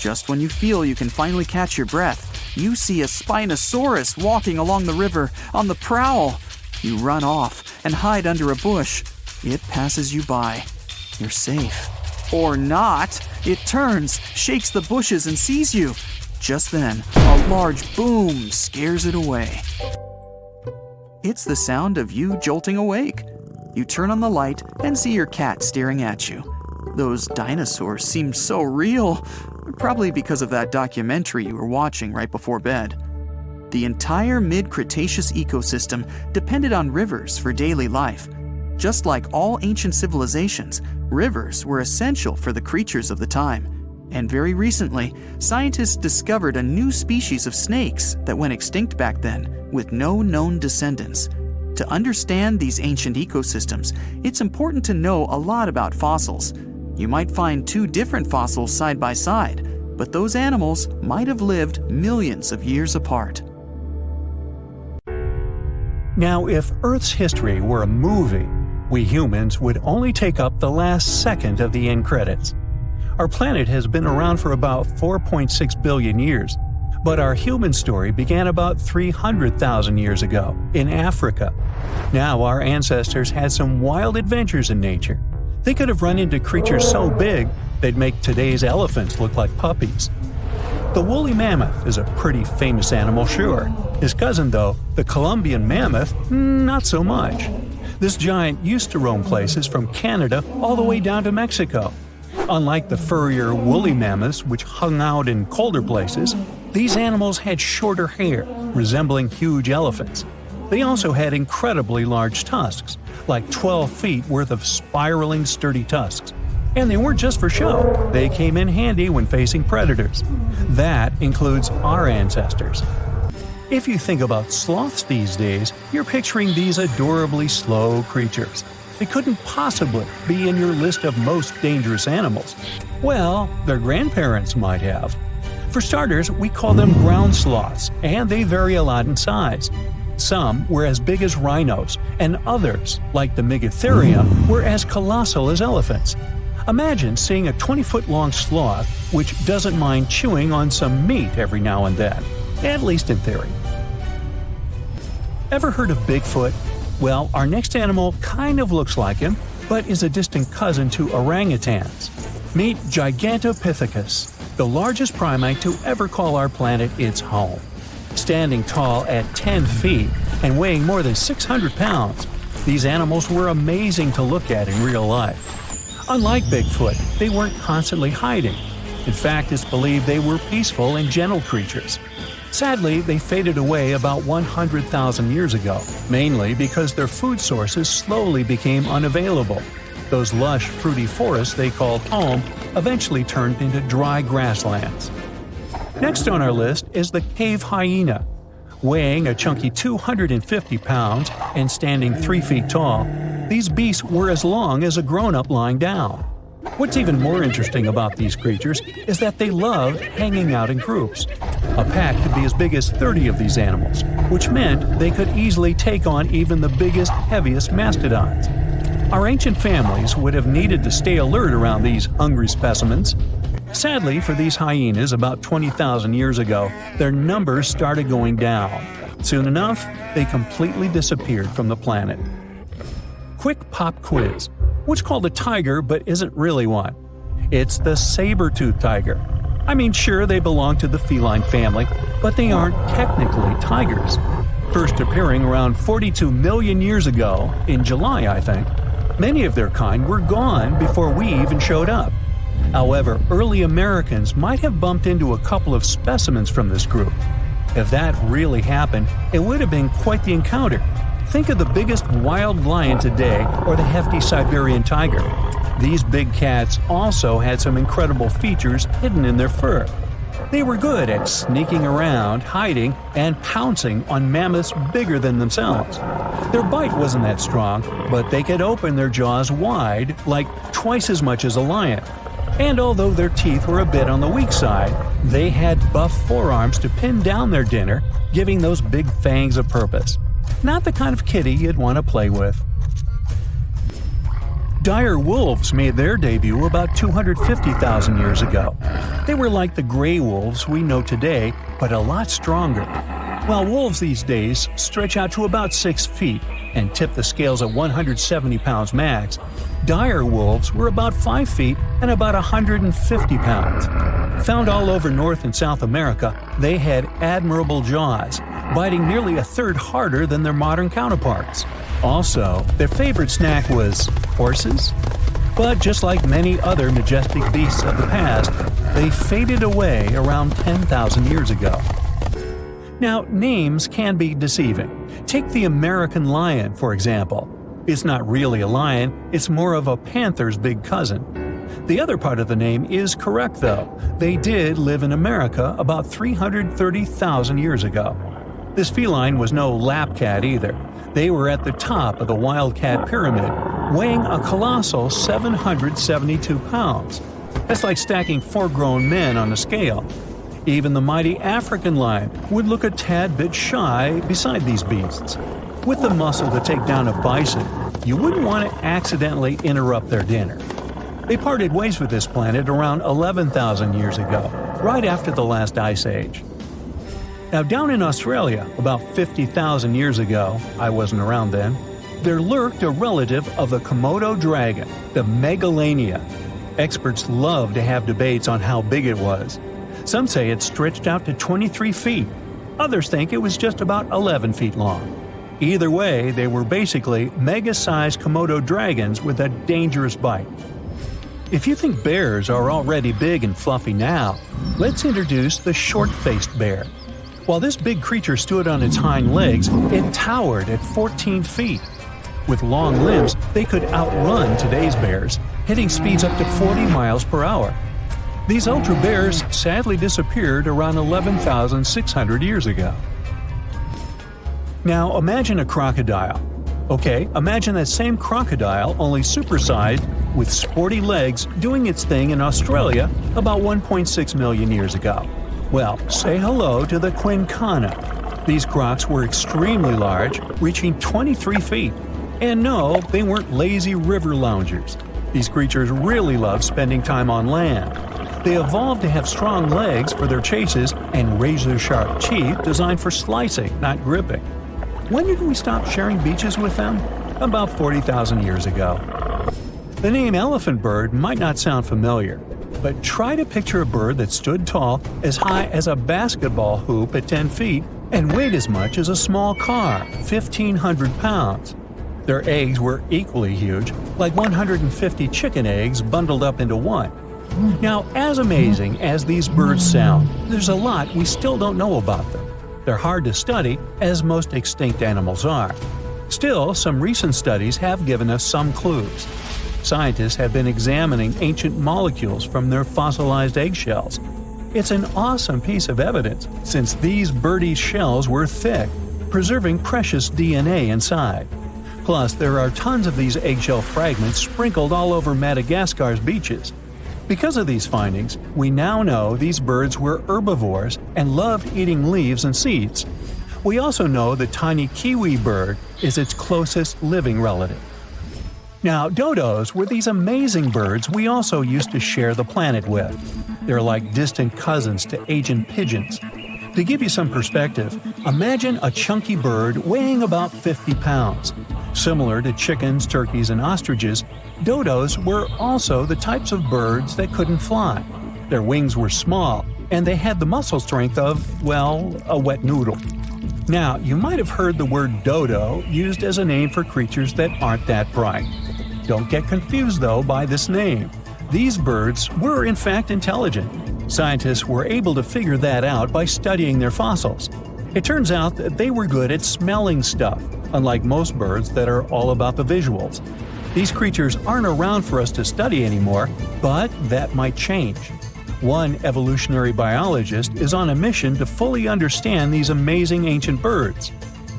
Just when you feel you can finally catch your breath, you see a Spinosaurus walking along the river on the prowl. You run off and hide under a bush. It passes you by. You're safe. Or not. It turns, shakes the bushes, and sees you. Just then, a large boom scares it away. It's the sound of you jolting awake. You turn on the light and see your cat staring at you. Those dinosaurs seem so real, probably because of that documentary you were watching right before bed. The entire mid-Cretaceous ecosystem depended on rivers for daily life. Just like all ancient civilizations, rivers were essential for the creatures of the time. And very recently, scientists discovered a new species of snakes that went extinct back then, with no known descendants. To understand these ancient ecosystems, it's important to know a lot about fossils. You might find two different fossils side by side, but those animals might have lived millions of years apart. Now, if Earth's history were a movie, we humans would only take up the last second of the end credits. Our planet has been around for about 4.6 billion years, but our human story began about 300,000 years ago in Africa. Now our ancestors had some wild adventures in nature. They could have run into creatures so big they'd make today's elephants look like puppies. The woolly mammoth is a pretty famous animal, sure. His cousin, though, the Columbian mammoth, not so much. This giant used to roam places from Canada all the way down to Mexico. Unlike the furrier woolly mammoths, which hung out in colder places, these animals had shorter hair, resembling huge elephants. They also had incredibly large tusks, like 12 feet worth of spiraling sturdy tusks. And they weren't just for show, they came in handy when facing predators. That includes our ancestors. If you think about sloths these days, you're picturing these adorably slow creatures. They couldn't possibly be in your list of most dangerous animals. Well, their grandparents might have. For starters, we call them ground sloths, and they vary a lot in size. Some were as big as rhinos, and others, like the Megatherium, were as colossal as elephants. Imagine seeing a 20-foot-long sloth which doesn't mind chewing on some meat every now and then, at least in theory. Ever heard of Bigfoot? Well, our next animal kind of looks like him, but is a distant cousin to orangutans. Meet Gigantopithecus, the largest primate to ever call our planet its home. Standing tall at 10 feet and weighing more than 600 pounds, these animals were amazing to look at in real life. Unlike Bigfoot, they weren't constantly hiding. In fact, it's believed they were peaceful and gentle creatures. Sadly, they faded away about 100,000 years ago, mainly because their food sources slowly became unavailable. Those lush, fruity forests they called home eventually turned into dry grasslands. Next on our list is the cave hyena. Weighing a chunky 250 pounds and standing 3 feet tall, these beasts were as long as a grown-up lying down. What's even more interesting about these creatures is that they loved hanging out in groups. A pack could be as big as 30 of these animals, which meant they could easily take on even the biggest, heaviest mastodons. Our ancient families would have needed to stay alert around these hungry specimens. Sadly for these hyenas about 20,000 years ago, their numbers started going down. Soon enough, they completely disappeared from the planet. Quick pop quiz. What's called a tiger but isn't really one? It's the saber-toothed tiger. I mean, sure, they belong to the feline family, but they aren't technically tigers. First appearing around 42 million years ago, in July I think, many of their kind were gone before we even showed up. However, early Americans might have bumped into a couple of specimens from this group. If that really happened, it would have been quite the encounter. Think of the biggest wild lion today or the hefty Siberian tiger. These big cats also had some incredible features hidden in their fur. They were good at sneaking around, hiding, and pouncing on mammoths bigger than themselves. Their bite wasn't that strong, but they could open their jaws wide, like twice as much as a lion. And although their teeth were a bit on the weak side, they had buff forearms to pin down their dinner, giving those big fangs a purpose. Not the kind of kitty you'd want to play with. Dire wolves made their debut about 250,000 years ago. They were like the gray wolves we know today, but a lot stronger. While wolves these days stretch out to about 6 feet and tip the scales at 170 pounds max, dire wolves were about 5 feet and about 150 pounds. Found all over North and South America, they had admirable jaws, biting nearly a third harder than their modern counterparts. Also, their favorite snack was horses. But just like many other majestic beasts of the past, they faded away around 10,000 years ago. Now, names can be deceiving. Take the American lion, for example. It's not really a lion, it's more of a panther's big cousin. The other part of the name is correct, though. They did live in America about 330,000 years ago. This feline was no lap cat either. They were at the top of the wildcat pyramid, weighing a colossal 772 pounds. That's like stacking 4 grown men on a scale. Even the mighty African lion would look a tad bit shy beside these beasts. With the muscle to take down a bison, you wouldn't want to accidentally interrupt their dinner. They parted ways with this planet around 11,000 years ago, right after the last ice age. Now, down in Australia, about 50,000 years ago, I wasn't around then, there lurked a relative of the Komodo dragon, the Megalania. Experts love to have debates on how big it was. Some say it stretched out to 23 feet. Others think it was just about 11 feet long. Either way, they were basically mega-sized Komodo dragons with a dangerous bite. If you think bears are already big and fluffy now, let's introduce the short-faced bear. While this big creature stood on its hind legs, it towered at 14 feet. With long limbs, they could outrun today's bears, hitting speeds up to 40 miles per hour. These ultra bears sadly disappeared around 11,600 years ago. Now imagine a crocodile. Okay, imagine that same crocodile, only supersized, with sporty legs, doing its thing in Australia about 1.6 million years ago. Well, say hello to the quincana. These crocs were extremely large, reaching 23 feet. And no, they weren't lazy river loungers. These creatures really love spending time on land. They evolved to have strong legs for their chases and razor-sharp teeth designed for slicing, not gripping. When did we stop sharing beaches with them? About 40,000 years ago. The name elephant bird might not sound familiar, but try to picture a bird that stood tall, as high as a basketball hoop at 10 feet, and weighed as much as a small car, 1,500 pounds. Their eggs were equally huge, like 150 chicken eggs bundled up into one. Now, as amazing as these birds sound, there's a lot we still don't know about them. They're hard to study, as most extinct animals are. Still, some recent studies have given us some clues. Scientists have been examining ancient molecules from their fossilized eggshells. It's an awesome piece of evidence, since these birdie shells were thick, preserving precious DNA inside. Plus, there are tons of these eggshell fragments sprinkled all over Madagascar's beaches. Because of these findings, we now know these birds were herbivores and loved eating leaves and seeds. We also know the tiny kiwi bird is its closest living relative. Now, dodos were these amazing birds we also used to share the planet with. They're like distant cousins to ancient pigeons. To give you some perspective, imagine a chunky bird weighing about 50 pounds. Similar to chickens, turkeys, and ostriches, dodos were also the types of birds that couldn't fly. Their wings were small, and they had the muscle strength of, well, a wet noodle. Now, you might have heard the word dodo used as a name for creatures that aren't that bright. Don't get confused, though, by this name. These birds were, in fact, intelligent. Scientists were able to figure that out by studying their fossils. It turns out that they were good at smelling stuff, unlike most birds that are all about the visuals. These creatures aren't around for us to study anymore, but that might change. One evolutionary biologist is on a mission to fully understand these amazing ancient birds.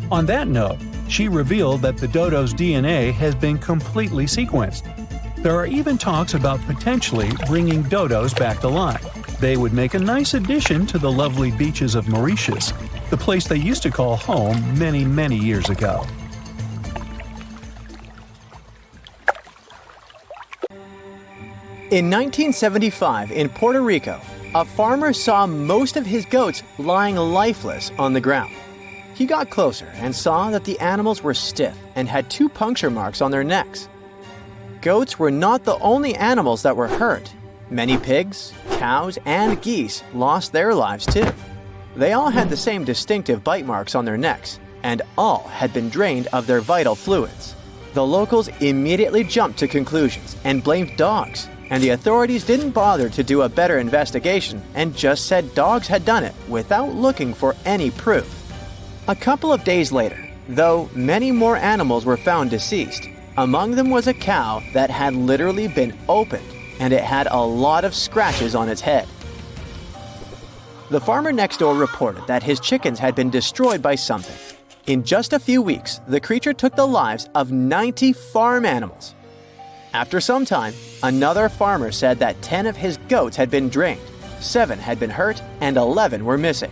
On that note, she revealed that the dodo's DNA has been completely sequenced. There are even talks about potentially bringing dodos back to life. They would make a nice addition to the lovely beaches of Mauritius, the place they used to call home many, many years ago. In 1975, in Puerto Rico, a farmer saw most of his goats lying lifeless on the ground. He got closer and saw that the animals were stiff and had 2 puncture marks on their necks. Goats were not the only animals that were hurt. Many pigs, cows, and geese lost their lives too. They all had the same distinctive bite marks on their necks, and all had been drained of their vital fluids. The locals immediately jumped to conclusions and blamed dogs, and the authorities didn't bother to do a better investigation and just said dogs had done it without looking for any proof. A couple of days later, though, many more animals were found deceased. Among them was a cow that had literally been opened, and it had a lot of scratches on its head. The farmer next door reported that his chickens had been destroyed by something. In just a few weeks, the creature took the lives of 90 farm animals. After some time, another farmer said that 10 of his goats had been drained, 7 had been hurt, and 11 were missing.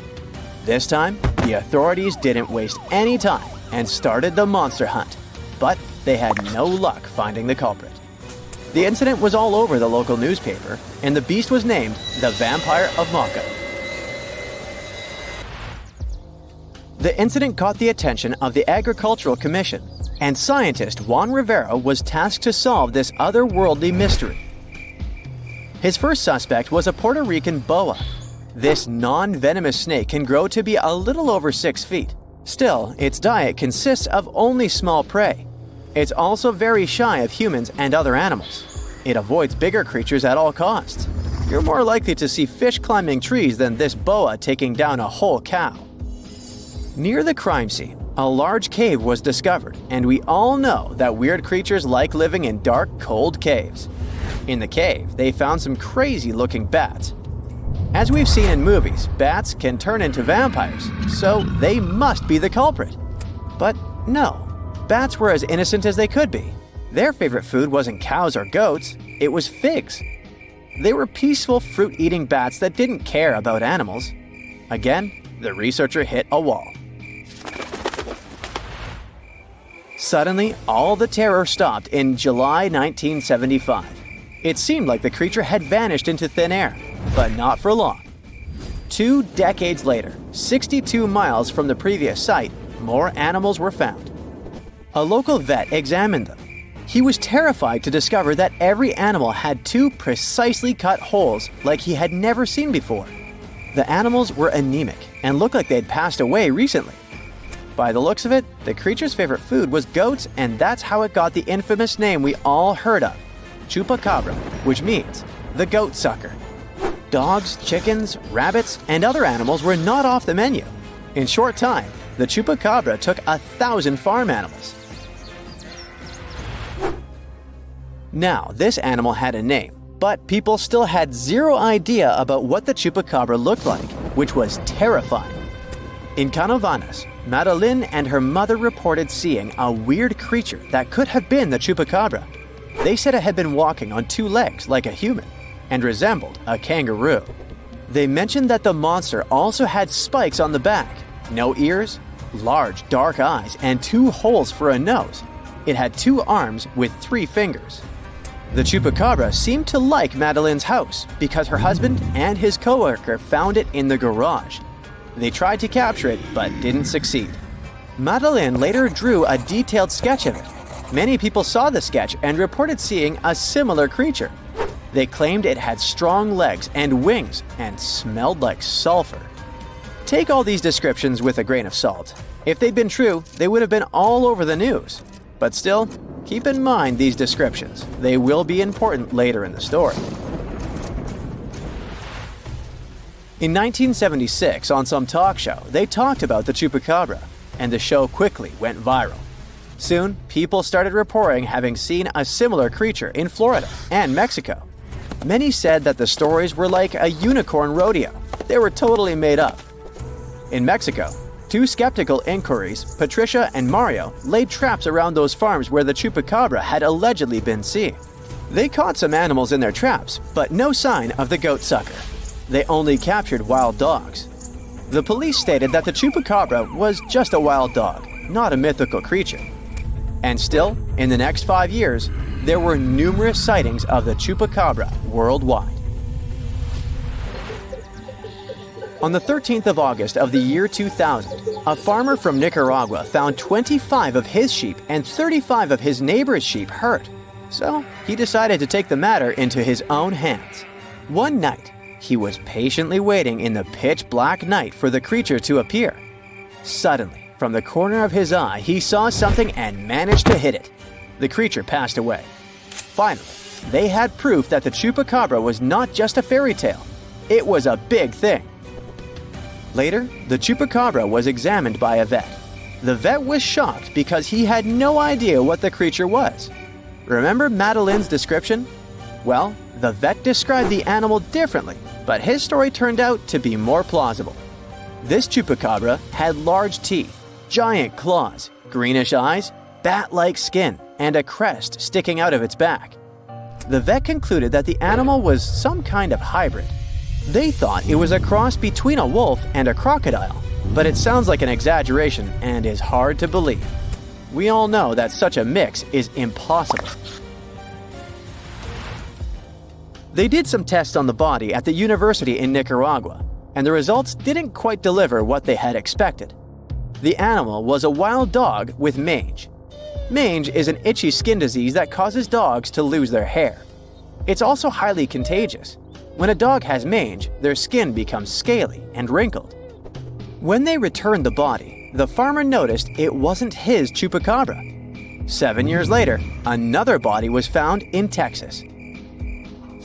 This time, the authorities didn't waste any time and started the monster hunt, but they had no luck finding the culprit. The incident was all over the local newspaper, and the beast was named the Vampire of Maka. The incident caught the attention of the Agricultural Commission, and scientist Juan Rivera was tasked to solve this otherworldly mystery. His first suspect was a Puerto Rican boa. This non-venomous snake can grow to be a little over 6 feet. Still, its diet consists of only small prey. It's also very shy of humans and other animals. It avoids bigger creatures at all costs. You're more likely to see fish climbing trees than this boa taking down a whole cow. Near the crime scene, a large cave was discovered, and we all know that weird creatures like living in dark, cold caves. In the cave, they found some crazy-looking bats. As we've seen in movies, bats can turn into vampires, so they must be the culprit. But no, bats were as innocent as they could be. Their favorite food wasn't cows or goats, it was figs. They were peaceful fruit-eating bats that didn't care about animals. Again, the researcher hit a wall. Suddenly, all the terror stopped in July 1975. It seemed like the creature had vanished into thin air, but not for long. 2 decades later, 62 miles from the previous site, more animals were found. A local vet examined them. He was terrified to discover that every animal had 2 precisely cut holes like he had never seen before. The animals were anemic and looked like they'd passed away recently. By the looks of it, the creature's favorite food was goats, and that's how it got the infamous name we all heard of, chupacabra, which means the goat sucker. Dogs, chickens, rabbits, and other animals were not off the menu. In short time, the chupacabra took 1,000 farm animals. Now, this animal had a name, but people still had zero idea about what the chupacabra looked like, which was terrifying. In Canovanas, Madeline and her mother reported seeing a weird creature that could have been the chupacabra. They said it had been walking on 2 legs like a human and resembled a kangaroo. They mentioned that the monster also had spikes on the back, no ears, large dark eyes, and 2 holes for a nose. It had 2 arms with 3 fingers. The chupacabra seemed to like Madeline's house because her husband and his coworker found it in the garage. They tried to capture it, but didn't succeed. Madeline later drew a detailed sketch of it. Many people saw the sketch and reported seeing a similar creature. They claimed it had strong legs and wings and smelled like sulfur. Take all these descriptions with a grain of salt. If they'd been true, they would have been all over the news. But still, keep in mind these descriptions. They will be important later in the story. In 1976, on some talk show, they talked about the chupacabra, and the show quickly went viral. Soon, people started reporting having seen a similar creature in Florida and Mexico. Many said that the stories were like a unicorn rodeo. They were totally made up. In Mexico, 2 skeptical inquiries, Patricia and Mario, laid traps around those farms where the chupacabra had allegedly been seen. They caught some animals in their traps, but no sign of the goat sucker. They only captured wild dogs. The police stated that the chupacabra was just a wild dog, not a mythical creature. And still, in the next 5 years, there were numerous sightings of the chupacabra worldwide. On the 13th of August of the year 2000, a farmer from Nicaragua found 25 of his sheep and 35 of his neighbor's sheep hurt. So he decided to take the matter into his own hands. One night, he was patiently waiting in the pitch-black night for the creature to appear. Suddenly, from the corner of his eye, he saw something and managed to hit it. The creature passed away. Finally, they had proof that the chupacabra was not just a fairy tale. It was a big thing. Later, the chupacabra was examined by a vet. The vet was shocked because he had no idea what the creature was. Remember Madeline's description? Well, the vet described the animal differently, but his story turned out to be more plausible. This chupacabra had large teeth, giant claws, greenish eyes, bat-like skin, and a crest sticking out of its back. The vet concluded that the animal was some kind of hybrid. They thought it was a cross between a wolf and a crocodile, but it sounds like an exaggeration and is hard to believe. We all know that such a mix is impossible. They did some tests on the body at the university in Nicaragua, and the results didn't quite deliver what they had expected. The animal was a wild dog with mange. Mange is an itchy skin disease that causes dogs to lose their hair. It's also highly contagious. When a dog has mange, their skin becomes scaly and wrinkled. When they returned the body, the farmer noticed it wasn't his chupacabra. 7 years later, another body was found in Texas.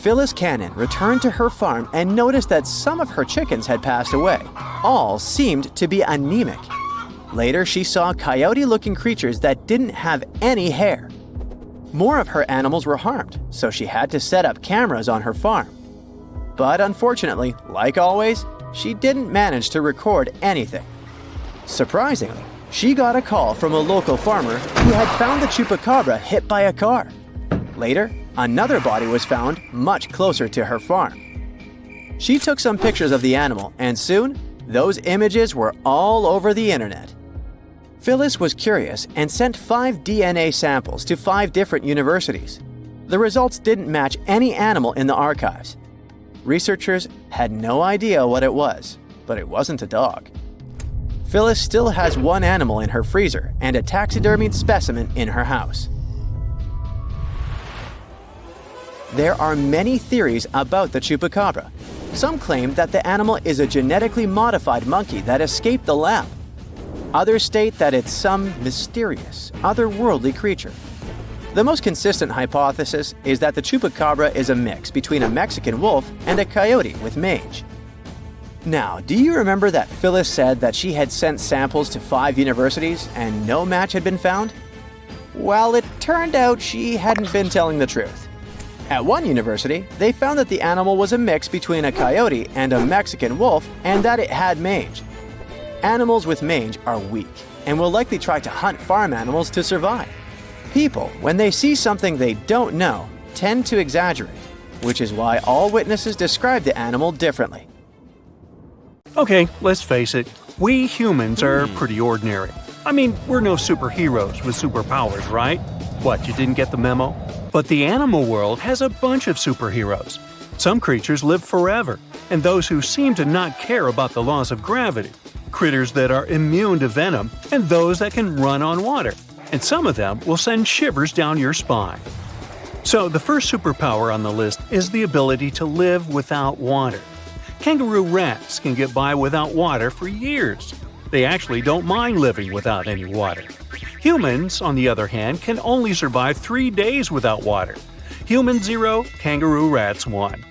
Phyllis Cannon returned to her farm and noticed that some of her chickens had passed away. All seemed to be anemic. Later, she saw coyote-looking creatures that didn't have any hair. More of her animals were harmed, so she had to set up cameras on her farm. But unfortunately, like always, she didn't manage to record anything. Surprisingly, she got a call from a local farmer who had found the chupacabra hit by a car. Later, another body was found much closer to her farm. She took some pictures of the animal, and soon, those images were all over the internet. Phyllis was curious and sent 5 DNA samples to 5 different universities. The results didn't match any animal in the archives. Researchers had no idea what it was, but it wasn't a dog. Phyllis still has one animal in her freezer and a taxidermied specimen in her house. There are many theories about the chupacabra. Some claim that the animal is a genetically modified monkey that escaped the lab. Others state that it's some mysterious, otherworldly creature. The most consistent hypothesis is that the chupacabra is a mix between a Mexican wolf and a coyote with mange. Now, do you remember that Phyllis said that she had sent samples to 5 universities and no match had been found? Well, it turned out she hadn't been telling the truth. At one university, they found that the animal was a mix between a coyote and a Mexican wolf and that it had mange. Animals with mange are weak and will likely try to hunt farm animals to survive. People, when they see something they don't know, tend to exaggerate, which is why all witnesses describe the animal differently. Okay, let's face it, we humans are pretty ordinary. I mean, we're no superheroes with superpowers, right? What, you didn't get the memo? But the animal world has a bunch of superheroes. Some creatures live forever, and those who seem to not care about the laws of gravity. Critters that are immune to venom, and those that can run on water. And some of them will send shivers down your spine. So the first superpower on the list is the ability to live without water. Kangaroo rats can get by without water for years. They actually don't mind living without any water. Humans, on the other hand, can only survive 3 days without water. Humans 0, kangaroo rats 1.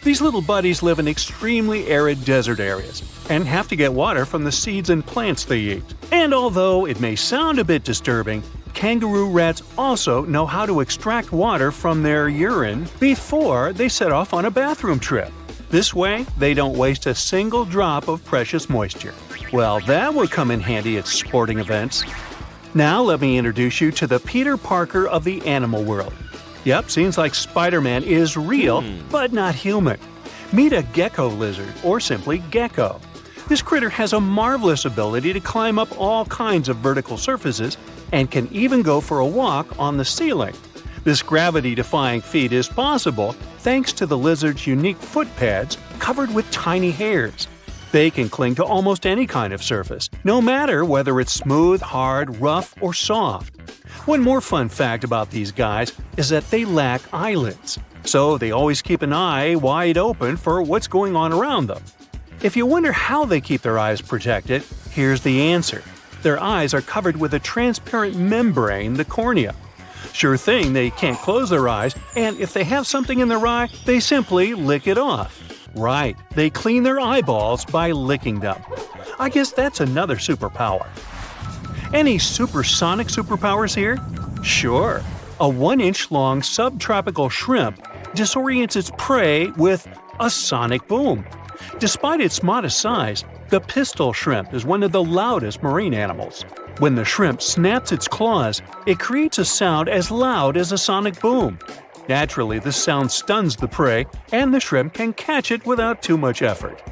These little buddies live in extremely arid desert areas and have to get water from the seeds and plants they eat. And although it may sound a bit disturbing, kangaroo rats also know how to extract water from their urine before they set off on a bathroom trip. This way, they don't waste a single drop of precious moisture. Well, that would come in handy at sporting events. Now let me introduce you to the Peter Parker of the animal world. Yep, seems like Spider-Man is real, but not human. Meet a gecko lizard, or simply gecko. This critter has a marvelous ability to climb up all kinds of vertical surfaces and can even go for a walk on the ceiling. This gravity-defying feat is possible thanks to the lizard's unique foot pads covered with tiny hairs. They can cling to almost any kind of surface, no matter whether it's smooth, hard, rough, or soft. One more fun fact about these guys is that they lack eyelids, so they always keep an eye wide open for what's going on around them. If you wonder how they keep their eyes protected, here's the answer. Their eyes are covered with a transparent membrane, the cornea. Sure thing, they can't close their eyes, and if they have something in their eye, they simply lick it off. Right, they clean their eyeballs by licking them. I guess that's another superpower. Any supersonic superpowers here? Sure. A 1-inch long subtropical shrimp disorients its prey with a sonic boom. Despite its modest size, the pistol shrimp is one of the loudest marine animals. When the shrimp snaps its claws, it creates a sound as loud as a sonic boom. Naturally, this sound stuns the prey, and the shrimp can catch it without too much effort.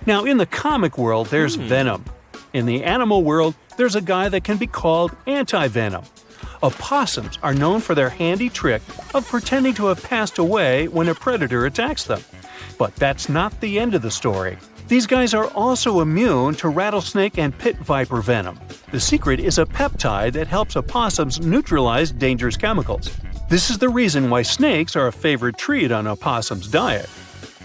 Now, in the comic world, there's venom. In the animal world, there's a guy that can be called anti-venom. Opossums are known for their handy trick of pretending to have passed away when a predator attacks them. But that's not the end of the story. These guys are also immune to rattlesnake and pit viper venom. The secret is a peptide that helps opossums neutralize dangerous chemicals. This is the reason why snakes are a favorite treat on opossums' diet.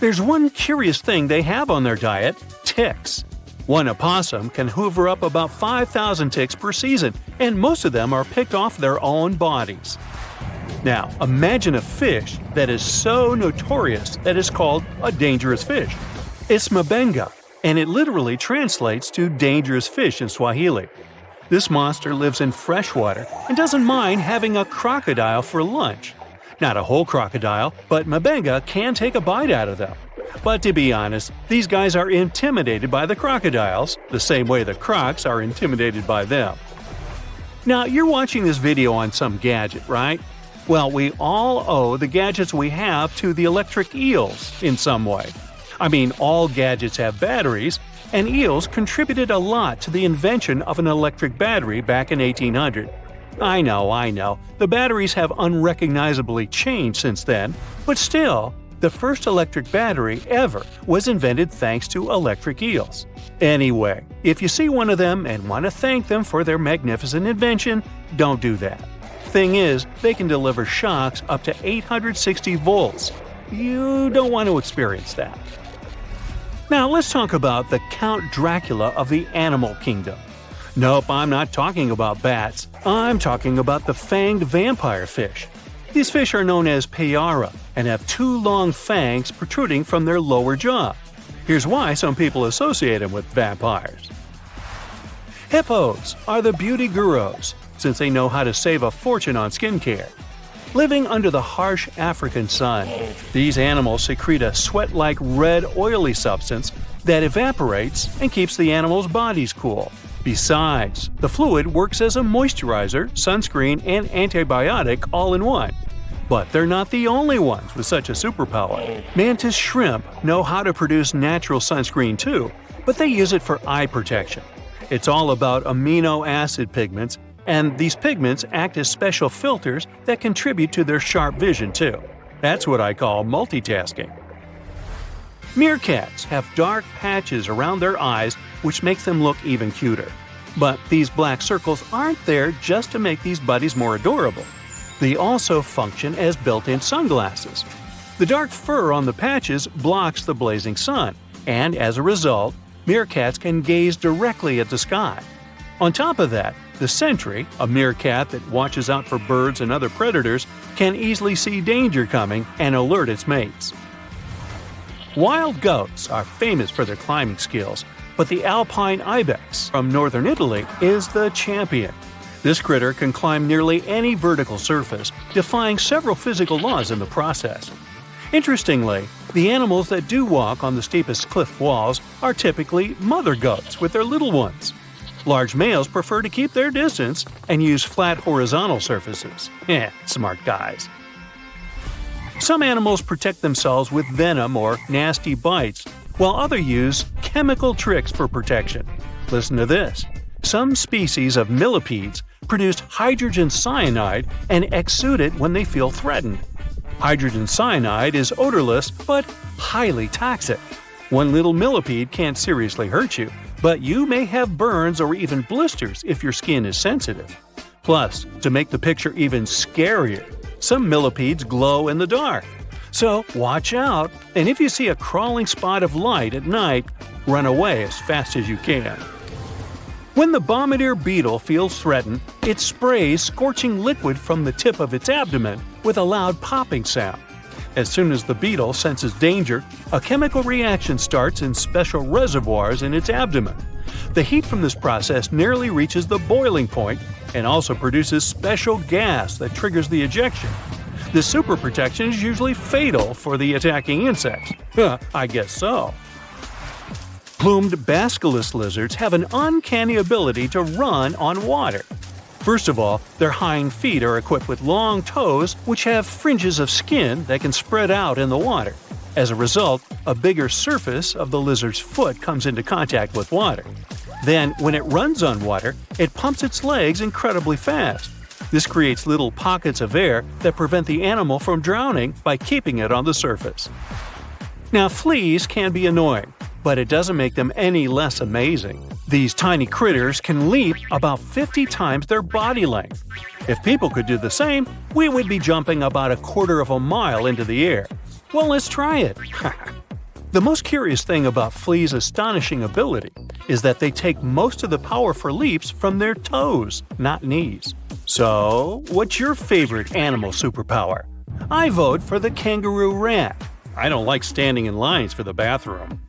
There's one curious thing they have on their diet: ticks. One opossum can hoover up about 5,000 ticks per season, and most of them are picked off their own bodies. Now, imagine a fish that is so notorious that it's called a dangerous fish. It's mabenga. and it literally translates to dangerous fish in Swahili. This monster lives in freshwater and doesn't mind having a crocodile for lunch. Not a whole crocodile, but Mabenga can take a bite out of them. But to be honest, these guys are intimidated by the crocodiles, the same way the crocs are intimidated by them. Now, you're watching this video on some gadget, right? Well, we all owe the gadgets we have to the electric eels in some way. I mean, all gadgets have batteries, and eels contributed a lot to the invention of an electric battery back in 1800. I know, the batteries have unrecognizably changed since then, but still, the first electric battery ever was invented thanks to electric eels. Anyway, if you see one of them and want to thank them for their magnificent invention, don't do that. Thing is, they can deliver shocks up to 860 volts. You don't want to experience that. Now let's talk about the Count Dracula of the animal kingdom. Nope, I'm not talking about bats. I'm talking about the fanged vampire fish. These fish are known as payara and have two long fangs protruding from their lower jaw. Here's why some people associate them with vampires. Hippos are the beauty gurus, since they know how to save a fortune on skincare. Living under the harsh African sun, these animals secrete a sweat-like red oily substance that evaporates and keeps the animals' bodies cool. Besides, the fluid works as a moisturizer, sunscreen, and antibiotic all in one. But they're not the only ones with such a superpower. Mantis shrimp know how to produce natural sunscreen too, but they use it for eye protection. It's all about amino acid pigments, and these pigments act as special filters that contribute to their sharp vision too. That's what I call multitasking. Meerkats have dark patches around their eyes which makes them look even cuter. But these black circles aren't there just to make these buddies more adorable. They also function as built-in sunglasses. The dark fur on the patches blocks the blazing sun, and as a result, meerkats can gaze directly at the sky. On top of that, the sentry, a meerkat that watches out for birds and other predators, can easily see danger coming and alert its mates. Wild goats are famous for their climbing skills, but the alpine ibex from northern Italy is the champion. This critter can climb nearly any vertical surface, defying several physical laws in the process. Interestingly, the animals that do walk on the steepest cliff walls are typically mother goats with their little ones. Large males prefer to keep their distance and use flat horizontal surfaces. Smart guys. Some animals protect themselves with venom or nasty bites, while others use chemical tricks for protection. Listen to this. Some species of millipedes produce hydrogen cyanide and exude it when they feel threatened. Hydrogen cyanide is odorless but highly toxic. One little millipede can't seriously hurt you, but you may have burns or even blisters if your skin is sensitive. Plus, to make the picture even scarier, some millipedes glow in the dark. So watch out, and if you see a crawling spot of light at night, run away as fast as you can. When the bombardier beetle feels threatened, it sprays scorching liquid from the tip of its abdomen with a loud popping sound. As soon as the beetle senses danger, a chemical reaction starts in special reservoirs in its abdomen. The heat from this process nearly reaches the boiling point and also produces special gas that triggers the ejection. This super protection is usually fatal for the attacking insects. I guess so. Plumed basilisk lizards have an uncanny ability to run on water. First of all, their hind feet are equipped with long toes which have fringes of skin that can spread out in the water. As a result, a bigger surface of the lizard's foot comes into contact with water. Then, when it runs on water, it pumps its legs incredibly fast. This creates little pockets of air that prevent the animal from drowning by keeping it on the surface. Now, fleas can be annoying, but it doesn't make them any less amazing. These tiny critters can leap about 50 times their body length. If people could do the same, we would be jumping about a quarter of a mile into the air. Well, let's try it. The most curious thing about fleas' astonishing ability is that they take most of the power for leaps from their toes, not knees. So, what's your favorite animal superpower? I vote for the kangaroo rat. I don't like standing in lines for the bathroom.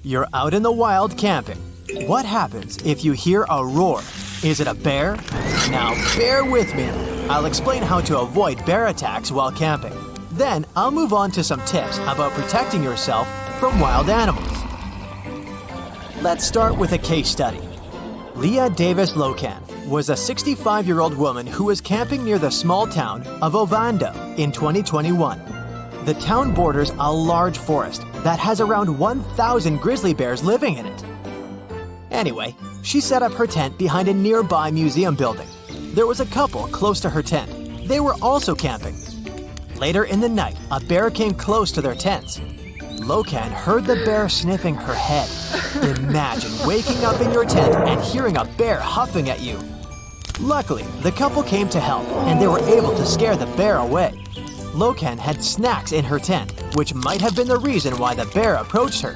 You're out in the wild camping. What happens if you hear a roar? Is it a bear? Now bear with me. I'll explain how to avoid bear attacks while camping. Then I'll move on to some tips about protecting yourself from wild animals. Let's start with a case study. Leah Davis Locanth was a 65-year-old woman who was camping near the small town of Ovando in 2021. The town borders a large forest that has around 1,000 grizzly bears living in it. Anyway, she set up her tent behind a nearby museum building. There was a couple close to her tent. They were also camping. Later in the night, a bear came close to their tents. Locan heard the bear sniffing her head. Imagine waking up in your tent and hearing a bear huffing at you. Luckily, the couple came to help and they were able to scare the bear away. Locan had snacks in her tent, which might have been the reason why the bear approached her.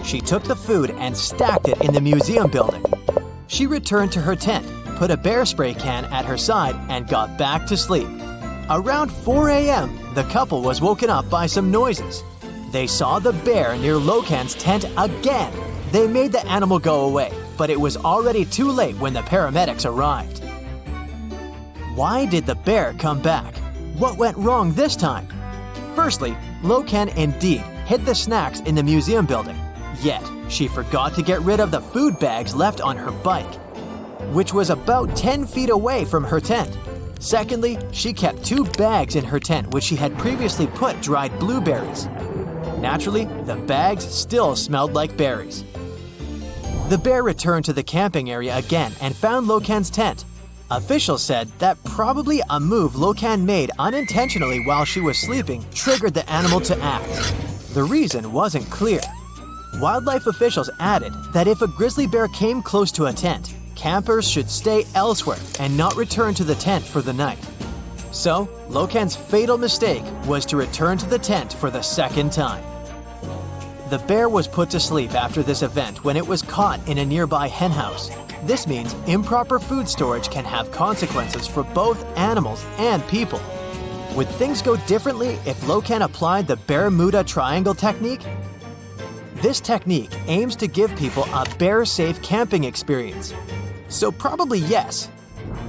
She took the food and stacked it in the museum building. She returned to her tent, put a bear spray can at her side, and got back to sleep. Around 4 a.m., the couple was woken up by some noises. They saw the bear near Locan's tent again. They made the animal go away, but it was already too late when the paramedics arrived. Why did the bear come back? What went wrong this time? Firstly, Locan indeed hid the snacks in the museum building. Yet, she forgot to get rid of the food bags left on her bike, which was about 10 feet away from her tent. Secondly, she kept 2 bags in her tent which she had previously put dried blueberries. Naturally, the bags still smelled like berries. The bear returned to the camping area again and found Locan's tent. Officials said that probably a move Locan made unintentionally while she was sleeping triggered the animal to act. The reason wasn't clear. Wildlife officials added that if a grizzly bear came close to a tent, campers should stay elsewhere and not return to the tent for the night. So, Locan's fatal mistake was to return to the tent for the second time. The bear was put to sleep after this event when it was caught in a nearby henhouse. This means improper food storage can have consequences for both animals and people. Would things go differently if Locan applied the Bermuda Triangle technique? This technique aims to give people a bear-safe camping experience. So probably yes.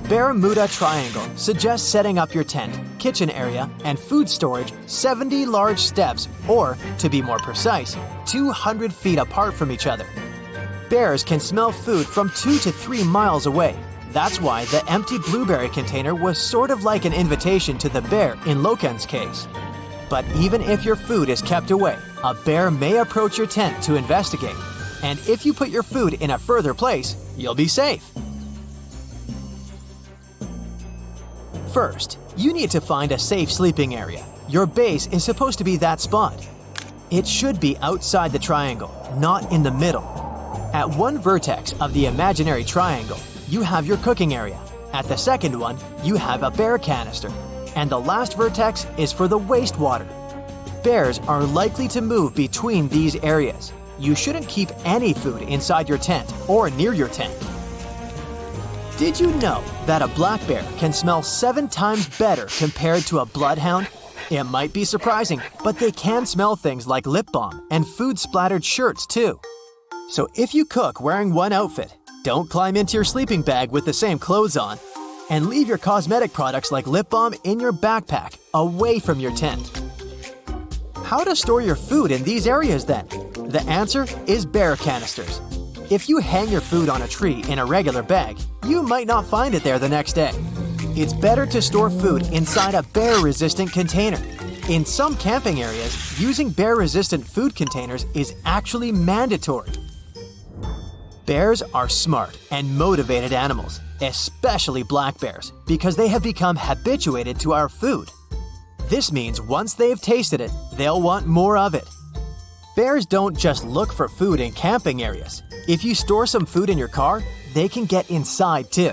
Bermuda Triangle suggests setting up your tent, kitchen area, and food storage 70 large steps, or, to be more precise, 200 feet apart from each other. Bears can smell food from 2 to 3 miles away. That's why the empty blueberry container was sort of like an invitation to the bear in Locan's case. But even if your food is kept away, a bear may approach your tent to investigate. And if you put your food in a further place, you'll be safe. First, you need to find a safe sleeping area. Your base is supposed to be that spot. It should be outside the triangle, not in the middle. At one vertex of the imaginary triangle, you have your cooking area. At the second one, you have a bear canister. And the last vertex is for the wastewater. Bears are likely to move between these areas. You shouldn't keep any food inside your tent or near your tent. Did you know that a black bear can smell 7 times better compared to a bloodhound? It might be surprising, but they can smell things like lip balm and food-splattered shirts too. So if you cook wearing one outfit, don't climb into your sleeping bag with the same clothes on. And leave your cosmetic products like lip balm in your backpack, away from your tent. How to store your food in these areas then? The answer is bear canisters. If you hang your food on a tree in a regular bag, you might not find it there the next day. It's better to store food inside a bear-resistant container. In some camping areas, using bear-resistant food containers is actually mandatory. Bears are smart and motivated animals, especially black bears, because they have become habituated to our food. This means once they've tasted it, they'll want more of it. Bears don't just look for food in camping areas. If you store some food in your car, they can get inside too.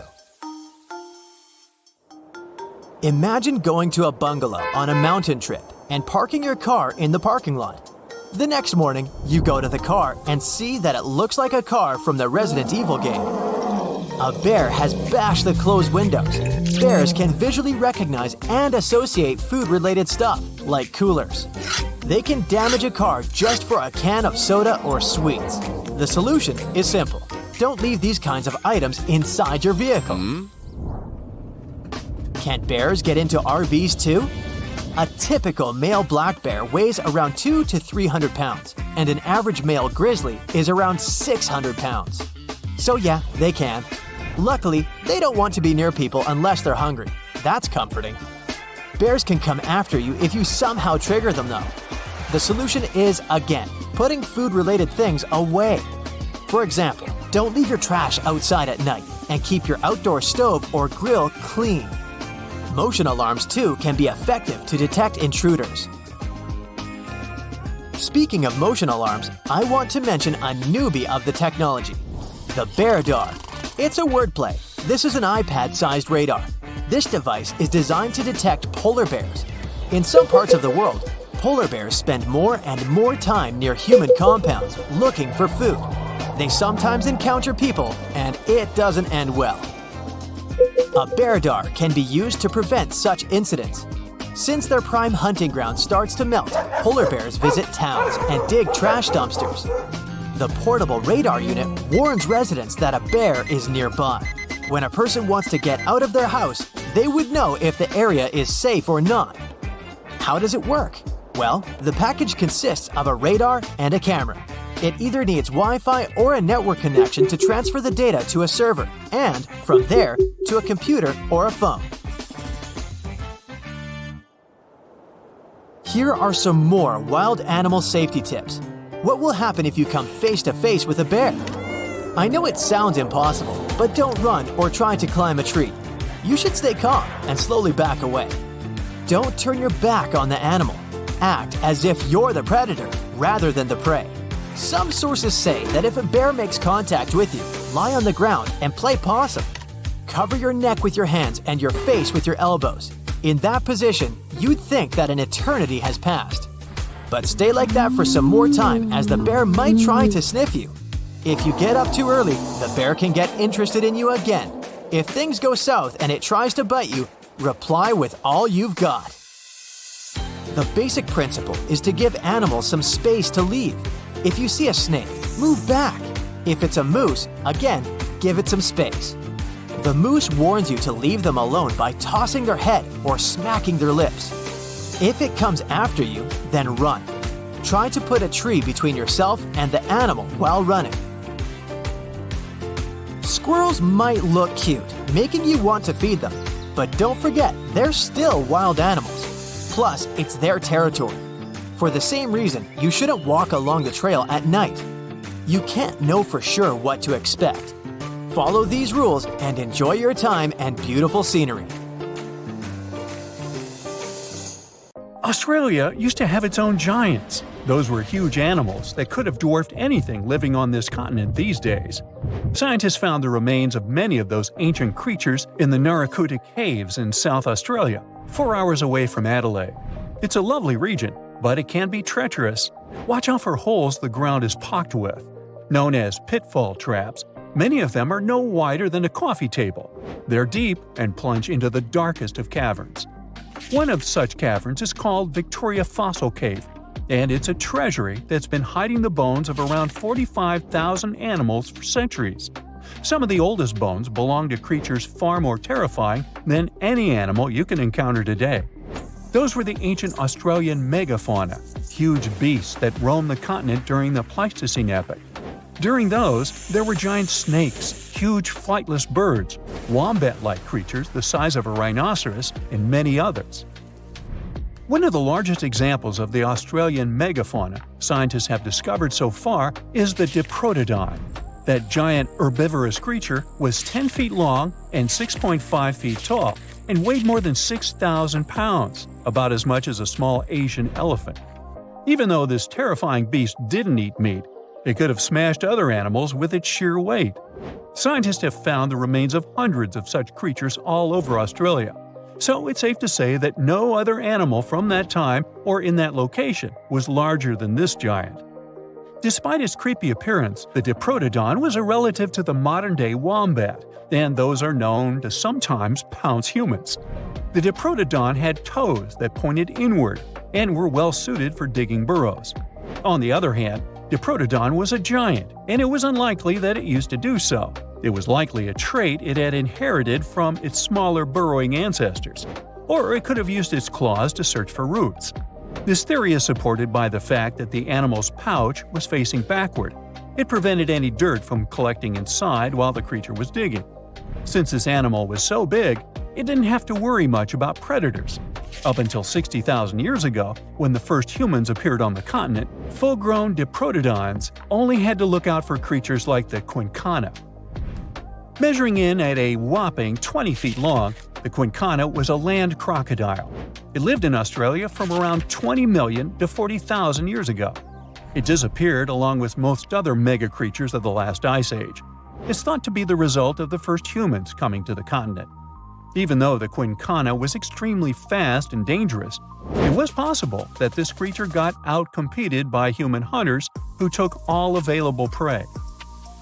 Imagine going to a bungalow on a mountain trip and parking your car in the parking lot. The next morning, you go to the car and see that it looks like a car from the Resident Evil game. A bear has bashed the closed windows. Bears can visually recognize and associate food-related stuff, like coolers. They can damage a car just for a can of soda or sweets. The solution is simple. Don't leave these kinds of items inside your vehicle. Can bears get into RVs too? A typical male black bear weighs around 200 to 300 pounds, and an average male grizzly is around 600 pounds. So yeah, they can. Luckily, they don't want to be near people unless they're hungry. That's comforting. Bears can come after you if you somehow trigger them though. The solution is, again, putting food-related things away. For example, don't leave your trash outside at night, and keep your outdoor stove or grill clean. Motion alarms too can be effective to detect intruders. Speaking of motion alarms, I want to mention a newbie of the technology, the BearDar. It's a wordplay. This is an iPad-sized radar. This device is designed to detect polar bears. In some parts of the world, polar bears spend more and more time near human compounds looking for food. They sometimes encounter people, and it doesn't end well. A BearDar can be used to prevent such incidents. Since their prime hunting ground starts to melt, polar bears visit towns and dig trash dumpsters. The portable radar unit warns residents that a bear is nearby. When a person wants to get out of their house, they would know if the area is safe or not. How does it work? Well, the package consists of a radar and a camera. It either needs Wi-Fi or a network connection to transfer the data to a server, and, from there, to a computer or a phone. Here are some more wild animal safety tips. What will happen if you come face to face with a bear? I know it sounds impossible, but don't run or try to climb a tree. You should stay calm and slowly back away. Don't turn your back on the animal. Act as if you're the predator rather than the prey. Some sources say that if a bear makes contact with you, lie on the ground and play possum. Cover your neck with your hands and your face with your elbows. In that position, you'd think that an eternity has passed. But stay like that for some more time, as the bear might try to sniff you. If you get up too early, the bear can get interested in you again. If things go south and it tries to bite you, reply with all you've got. The basic principle is to give animals some space to leave. If you see a snake, move back. If it's a moose, again, give it some space. The moose warns you to leave them alone by tossing their head or smacking their lips. If it comes after you, then run. Try to put a tree between yourself and the animal while running. Squirrels might look cute, making you want to feed them. But don't forget, they're still wild animals. Plus, it's their territory. For the same reason, you shouldn't walk along the trail at night. You can't know for sure what to expect. Follow these rules and enjoy your time and beautiful scenery. Australia used to have its own giants. Those were huge animals that could have dwarfed anything living on this continent these days. Scientists found the remains of many of those ancient creatures in the Narracuta Caves in South Australia, 4 hours away from Adelaide. It's a lovely region, but it can be treacherous. Watch out for holes the ground is pocked with. Known as pitfall traps, many of them are no wider than a coffee table. They're deep and plunge into the darkest of caverns. One of such caverns is called Victoria Fossil Cave, and it's a treasury that's been hiding the bones of around 45,000 animals for centuries. Some of the oldest bones belong to creatures far more terrifying than any animal you can encounter today. Those were the ancient Australian megafauna, huge beasts that roamed the continent during the Pleistocene epoch. During those, there were giant snakes, huge flightless birds, wombat-like creatures the size of a rhinoceros, and many others. One of the largest examples of the Australian megafauna scientists have discovered so far is the Diprotodon. That giant herbivorous creature was 10 feet long and 6.5 feet tall, and weighed more than 6,000 pounds, about as much as a small Asian elephant. Even though this terrifying beast didn't eat meat, it could have smashed other animals with its sheer weight. Scientists have found the remains of hundreds of such creatures all over Australia, so it's safe to say that no other animal from that time or in that location was larger than this giant. Despite its creepy appearance, the Diprotodon was a relative to the modern-day wombat, and those are known to sometimes pounce humans. The Diprotodon had toes that pointed inward, and were well suited for digging burrows. On the other hand, Diprotodon was a giant, and it was unlikely that it used to do so. It was likely a trait it had inherited from its smaller burrowing ancestors, or it could have used its claws to search for roots. This theory is supported by the fact that the animal's pouch was facing backward. It prevented any dirt from collecting inside while the creature was digging. Since this animal was so big, it didn't have to worry much about predators. Up until 60,000 years ago, when the first humans appeared on the continent, full-grown Diprotodons only had to look out for creatures like the Quincana. Measuring in at a whopping 20 feet long, the Quincana was a land crocodile. It lived in Australia from around 20 million to 40,000 years ago. It disappeared along with most other mega creatures of the last ice age. It's thought to be the result of the first humans coming to the continent. Even though the Quincana was extremely fast and dangerous, it was possible that this creature got out-competed by human hunters who took all available prey.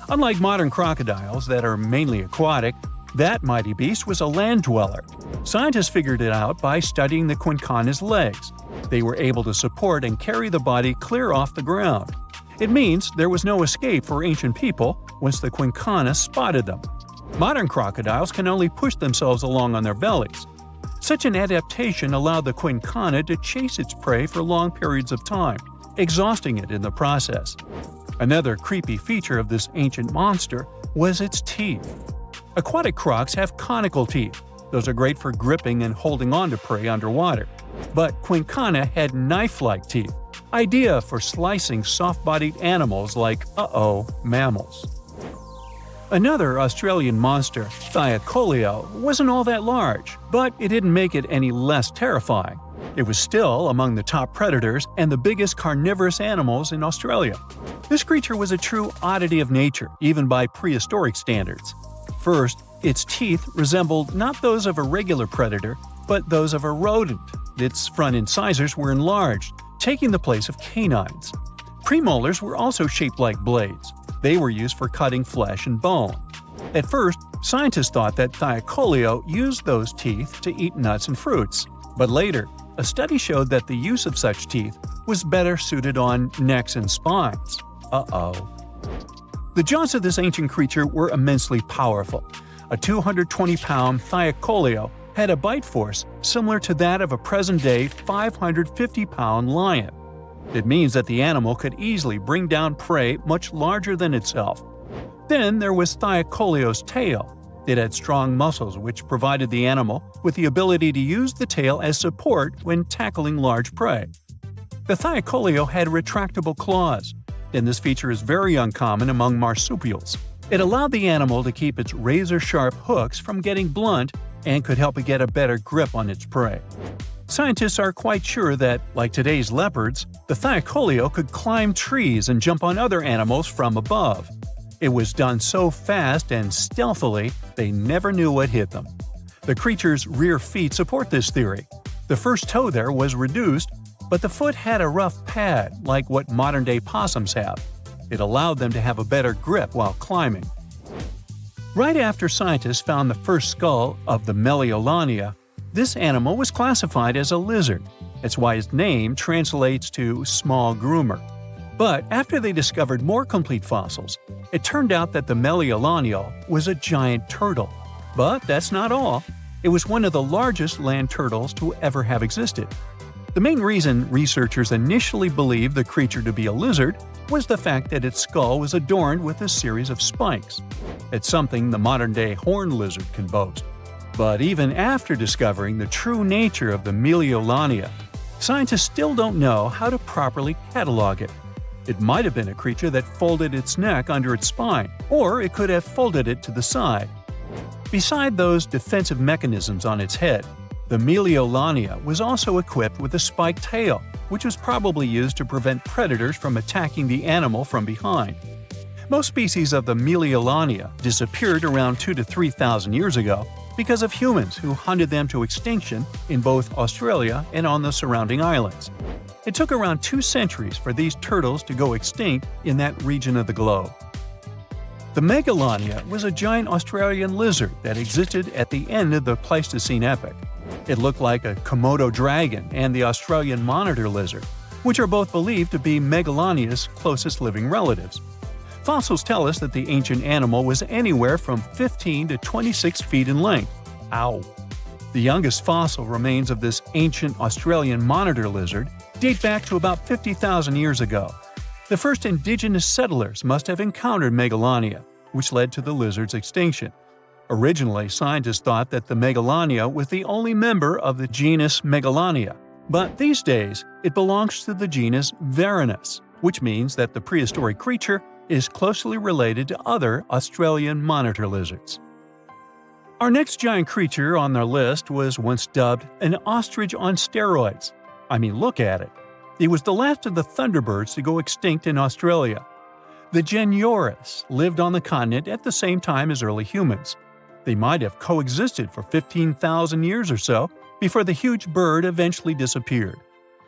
Unlike modern crocodiles that are mainly aquatic, that mighty beast was a land dweller. Scientists figured it out by studying the Quincana's legs. They were able to support and carry the body clear off the ground. It means there was no escape for ancient people once the Quincana spotted them. Modern crocodiles can only push themselves along on their bellies. Such an adaptation allowed the Quincana to chase its prey for long periods of time, exhausting it in the process. Another creepy feature of this ancient monster was its teeth. Aquatic crocs have conical teeth. Those are great for gripping and holding on to prey underwater. But Quincana had knife-like teeth, ideal for slicing soft-bodied animals like, mammals. Another Australian monster, Takahes, wasn't all that large, but it didn't make it any less terrifying. It was still among the top predators and the biggest carnivorous animals in Australia. This creature was a true oddity of nature, even by prehistoric standards. First, its teeth resembled not those of a regular predator, but those of a rodent. Its front incisors were enlarged, taking the place of canines. Premolars were also shaped like blades. They were used for cutting flesh and bone. At first, scientists thought that Takahes used those teeth to eat nuts and fruits. But later, a study showed that the use of such teeth was better suited on necks and spines. The jaws of this ancient creature were immensely powerful. A 220-pound Takahes had a bite force similar to that of a present-day 550-pound lion. It means that the animal could easily bring down prey much larger than itself. Then there was Takahes' tail. It had strong muscles which provided the animal with the ability to use the tail as support when tackling large prey. The Takahes had retractable claws, and this feature is very uncommon among marsupials. It allowed the animal to keep its razor-sharp hooks from getting blunt and could help it get a better grip on its prey. Scientists are quite sure that, like today's leopards, the Takahes could climb trees and jump on other animals from above. It was done so fast and stealthily, they never knew what hit them. The creature's rear feet support this theory. The first toe there was reduced, but the foot had a rough pad like what modern-day possums have. It allowed them to have a better grip while climbing. Right after scientists found the first skull of the Meliolania, this animal was classified as a lizard. That's why its name translates to small groomer. But after they discovered more complete fossils, it turned out that the Meliolania was a giant turtle. But that's not all. It was one of the largest land turtles to ever have existed. The main reason researchers initially believed the creature to be a lizard was the fact that its skull was adorned with a series of spikes. It's something the modern-day horned lizard can boast. But even after discovering the true nature of the Meliolania, scientists still don't know how to properly catalog it. It might have been a creature that folded its neck under its spine, or it could have folded it to the side. Beside those defensive mechanisms on its head, the Meliolania was also equipped with a spiked tail, which was probably used to prevent predators from attacking the animal from behind. Most species of the Meliolania disappeared around 2,000 to 3,000 years ago because of humans who hunted them to extinction in both Australia and on the surrounding islands. It took around 2 centuries for these turtles to go extinct in that region of the globe. The Megalania was a giant Australian lizard that existed at the end of the Pleistocene epoch. It looked like a Komodo dragon and the Australian monitor lizard, which are both believed to be Megalania's closest living relatives. Fossils tell us that the ancient animal was anywhere from 15 to 26 feet in length. Ow! The youngest fossil remains of this ancient Australian monitor lizard date back to about 50,000 years ago. The first indigenous settlers must have encountered Megalania, which led to the lizard's extinction. Originally, scientists thought that the Megalania was the only member of the genus Megalania, but these days it belongs to the genus Varanus, which means that the prehistoric creature is closely related to other Australian monitor lizards. Our next giant creature on their list was once dubbed an ostrich on steroids. I mean, look at it. It was the last of the thunderbirds to go extinct in Australia. The Genyorus lived on the continent at the same time as early humans. They might have coexisted for 15,000 years or so before the huge bird eventually disappeared.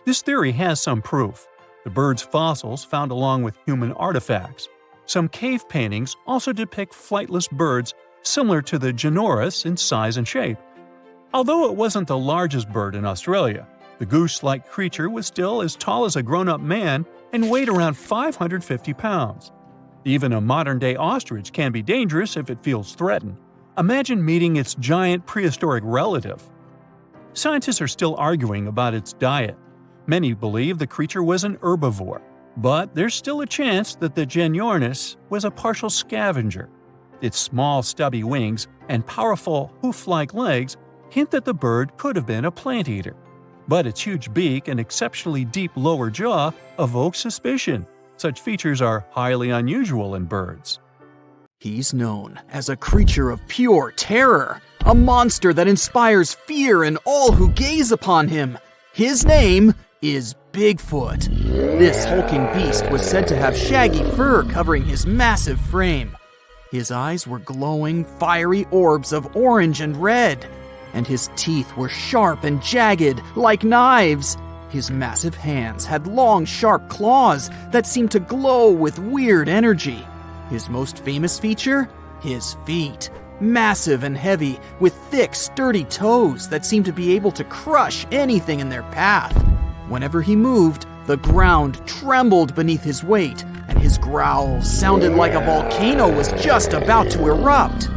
This theory has some proof. The bird's fossils found along with human artifacts. Some cave paintings also depict flightless birds similar to the Genyorus in size and shape. Although it wasn't the largest bird in Australia, the goose-like creature was still as tall as a grown-up man and weighed around 550 pounds. Even a modern-day ostrich can be dangerous if it feels threatened. Imagine meeting its giant prehistoric relative. Scientists are still arguing about its diet. Many believe the creature was an herbivore, but there's still a chance that the Genyornis was a partial scavenger. Its small, stubby wings and powerful hoof-like legs hint that the bird could have been a plant eater. But its huge beak and exceptionally deep lower jaw evoke suspicion. Such features are highly unusual in birds. He's known as a creature of pure terror, a monster that inspires fear in all who gaze upon him. His name is Bigfoot. This hulking beast was said to have shaggy fur covering his massive frame. His eyes were glowing, fiery orbs of orange and red, and his teeth were sharp and jagged like knives. His massive hands had long, sharp claws that seemed to glow with weird energy. His most famous feature? His feet. Massive and heavy, with thick, sturdy toes that seemed to be able to crush anything in their path. Whenever he moved, the ground trembled beneath his weight, and his growls sounded like a volcano was just about to erupt.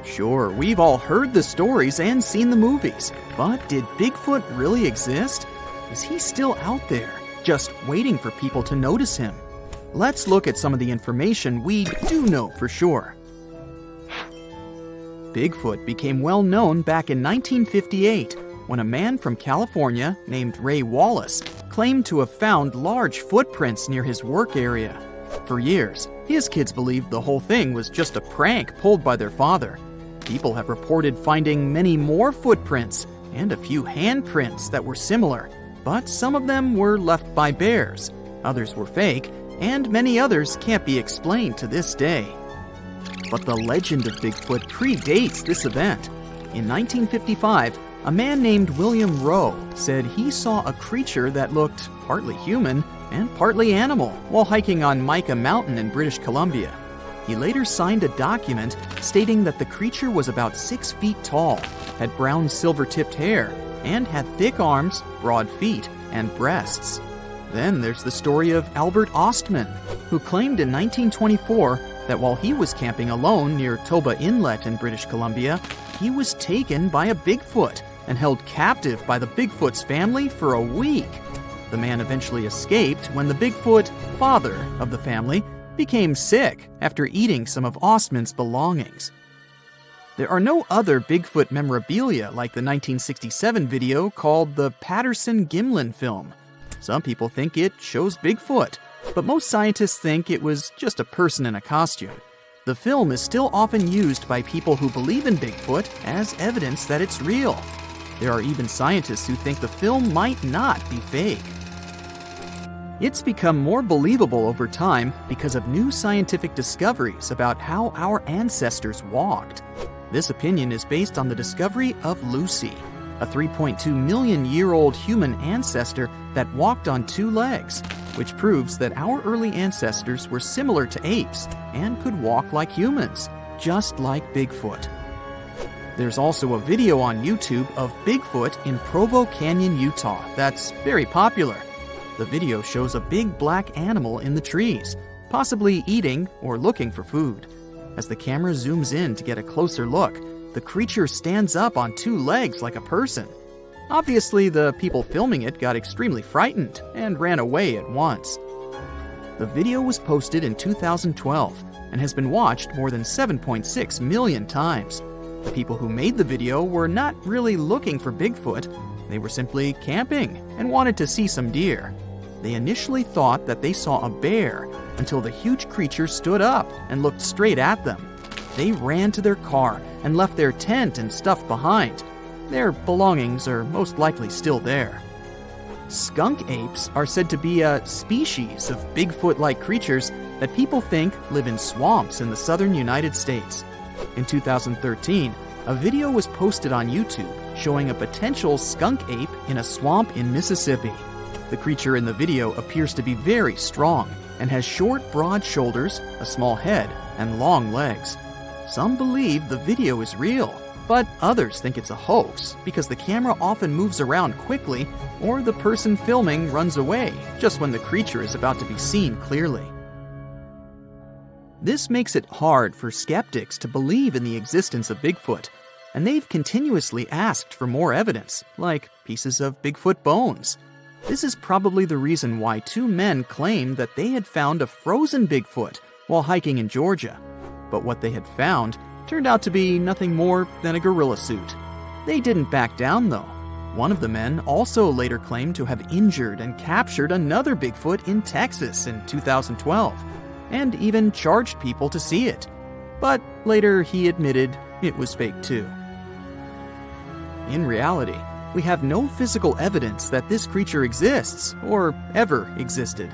Sure, we've all heard the stories and seen the movies, but did Bigfoot really exist? Is he still out there, just waiting for people to notice him? Let's look at some of the information we do know for sure. Bigfoot became well known back in 1958 when a man from California named Ray Wallace claimed to have found large footprints near his work area. For years, his kids believed the whole thing was just a prank pulled by their father. People have reported finding many more footprints and a few handprints that were similar, but some of them were left by bears, others were fake, and many others can't be explained to this day. But the legend of Bigfoot predates this event. In 1955, a man named William Rowe said he saw a creature that looked partly human and partly animal while hiking on Mica Mountain in British Columbia. He later signed a document stating that the creature was about 6 feet tall, had brown silver-tipped hair, and had thick arms, broad feet, and breasts. Then there's the story of Albert Ostman, who claimed in 1924 that while he was camping alone near Toba Inlet in British Columbia, he was taken by a Bigfoot and held captive by the Bigfoot's family for a week. The man eventually escaped when the Bigfoot, father of the family, became sick after eating some of Ostman's belongings. There are no other Bigfoot memorabilia like the 1967 video called the Patterson-Gimlin film. Some people think it shows Bigfoot, but most scientists think it was just a person in a costume. The film is still often used by people who believe in Bigfoot as evidence that it's real. There are even scientists who think the film might not be fake. It's become more believable over time because of new scientific discoveries about how our ancestors walked. This opinion is based on the discovery of Lucy, a 3.2 million year old human ancestor that walked on 2 legs, which proves that our early ancestors were similar to apes and could walk like humans, just like Bigfoot. There's also a video on YouTube of Bigfoot in Provo Canyon, Utah that's very popular. The video shows a big black animal in the trees, possibly eating or looking for food. As the camera zooms in to get a closer look, the creature stands up on two legs like a person. Obviously, the people filming it got extremely frightened and ran away at once. The video was posted in 2012 and has been watched more than 7.6 million times. The people who made the video were not really looking for Bigfoot. They were simply camping and wanted to see some deer. They initially thought that they saw a bear until the huge creature stood up and looked straight at them. They ran to their car and left their tent and stuff behind. Their belongings are most likely still there. Skunk apes are said to be a species of Bigfoot-like creatures that people think live in swamps in the southern United States. In 2013, a video was posted on YouTube showing a potential skunk ape in a swamp in Mississippi. The creature in the video appears to be very strong and has short, broad shoulders, a small head, and long legs. Some believe the video is real, but others think it's a hoax because the camera often moves around quickly or the person filming runs away just when the creature is about to be seen clearly. This makes it hard for skeptics to believe in the existence of Bigfoot, and they've continuously asked for more evidence, like pieces of Bigfoot bones. This is probably the reason why two men claimed that they had found a frozen Bigfoot while hiking in Georgia. But what they had found turned out to be nothing more than a gorilla suit. They didn't back down, though. One of the men also later claimed to have injured and captured another Bigfoot in Texas in 2012. And even charged people to see it. But later he admitted it was fake too. In reality, we have no physical evidence that this creature exists or ever existed.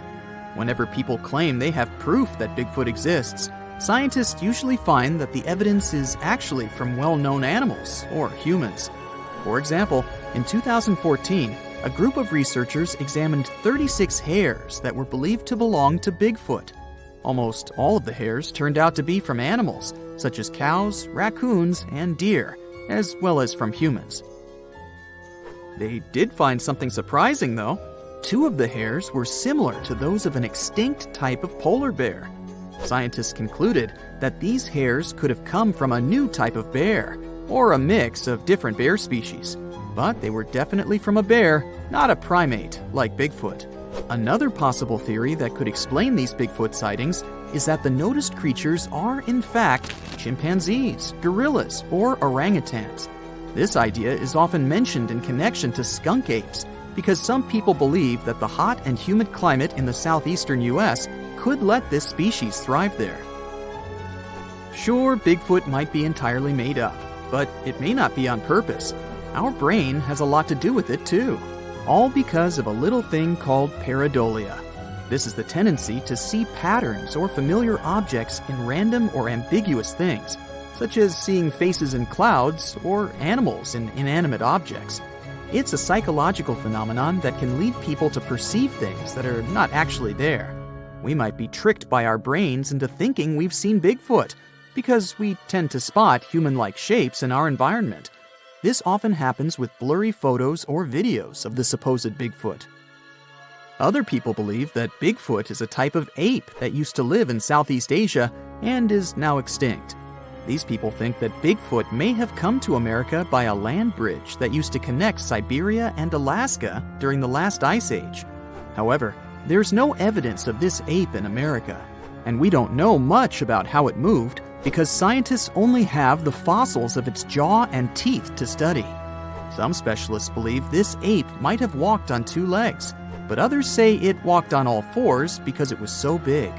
Whenever people claim they have proof that Bigfoot exists, scientists usually find that the evidence is actually from well-known animals or humans. For example, in 2014, a group of researchers examined 36 hares that were believed to belong to Bigfoot. Almost all of the hairs turned out to be from animals, such as cows, raccoons, and deer, as well as from humans. They did find something surprising, though. Two of the hairs were similar to those of an extinct type of polar bear. Scientists concluded that these hairs could have come from a new type of bear, or a mix of different bear species. But they were definitely from a bear, not a primate like Bigfoot. Another possible theory that could explain these Bigfoot sightings is that the noticed creatures are, in fact, chimpanzees, gorillas, or orangutans. This idea is often mentioned in connection to skunk apes because some people believe that the hot and humid climate in the southeastern U.S. could let this species thrive there. Sure, Bigfoot might be entirely made up, but it may not be on purpose. Our brain has a lot to do with it, too. All because of a little thing called pareidolia. This is the tendency to see patterns or familiar objects in random or ambiguous things, such as seeing faces in clouds or animals in inanimate objects. It's a psychological phenomenon that can lead people to perceive things that are not actually there. We might be tricked by our brains into thinking we've seen Bigfoot, because we tend to spot human-like shapes in our environment. This often happens with blurry photos or videos of the supposed Bigfoot. Other people believe that Bigfoot is a type of ape that used to live in Southeast Asia and is now extinct. These people think that Bigfoot may have come to America by a land bridge that used to connect Siberia and Alaska during the last ice age. However, there's no evidence of this ape in America, and we don't know much about how it moved because scientists only have the fossils of its jaw and teeth to study. Some specialists believe this ape might have walked on two legs, but others say it walked on all fours because it was so big.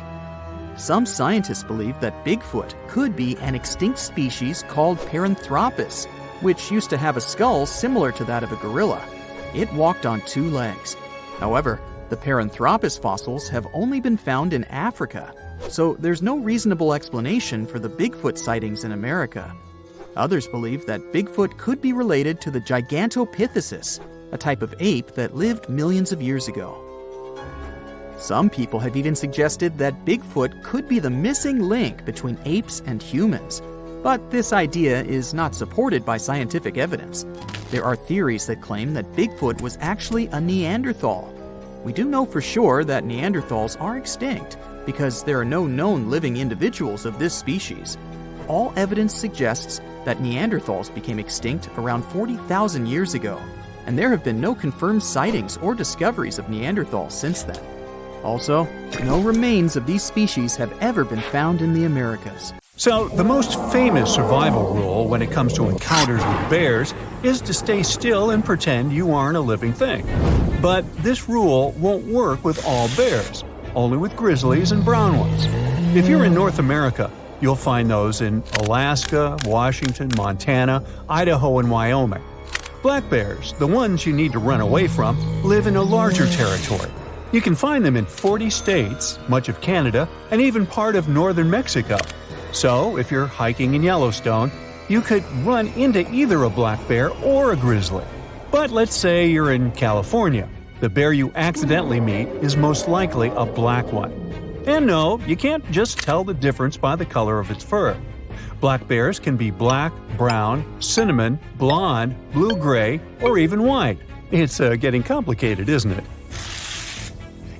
Some scientists believe that Bigfoot could be an extinct species called Paranthropus, which used to have a skull similar to that of a gorilla. It walked on two legs. However, the Paranthropus fossils have only been found in Africa, so there's no reasonable explanation for the Bigfoot sightings in America. Others believe that Bigfoot could be related to the Gigantopithecus, a type of ape that lived millions of years ago. Some people have even suggested that Bigfoot could be the missing link between apes and humans, But this idea is not supported by scientific evidence. There are theories that claim that Bigfoot was actually a Neanderthal. We do know for sure that Neanderthals are extinct because there are no known living individuals of this species. All evidence suggests that Neanderthals became extinct around 40,000 years ago, and there have been no confirmed sightings or discoveries of Neanderthals since then. Also, no remains of these species have ever been found in the Americas. So, the most famous survival rule when it comes to encounters with bears is to stay still and pretend you aren't a living thing. But this rule won't work with all bears, only with grizzlies and brown ones. If you're in North America, you'll find those in Alaska, Washington, Montana, Idaho, and Wyoming. Black bears, the ones you need to run away from, live in a larger territory. You can find them in 40 states, much of Canada, and even part of northern Mexico. So, if you're hiking in Yellowstone, you could run into either a black bear or a grizzly. But let's say you're in California. The bear you accidentally meet is most likely a black one. And no, you can't just tell the difference by the color of its fur. Black bears can be black, brown, cinnamon, blonde, blue-gray, or even white. It's getting complicated, isn't it?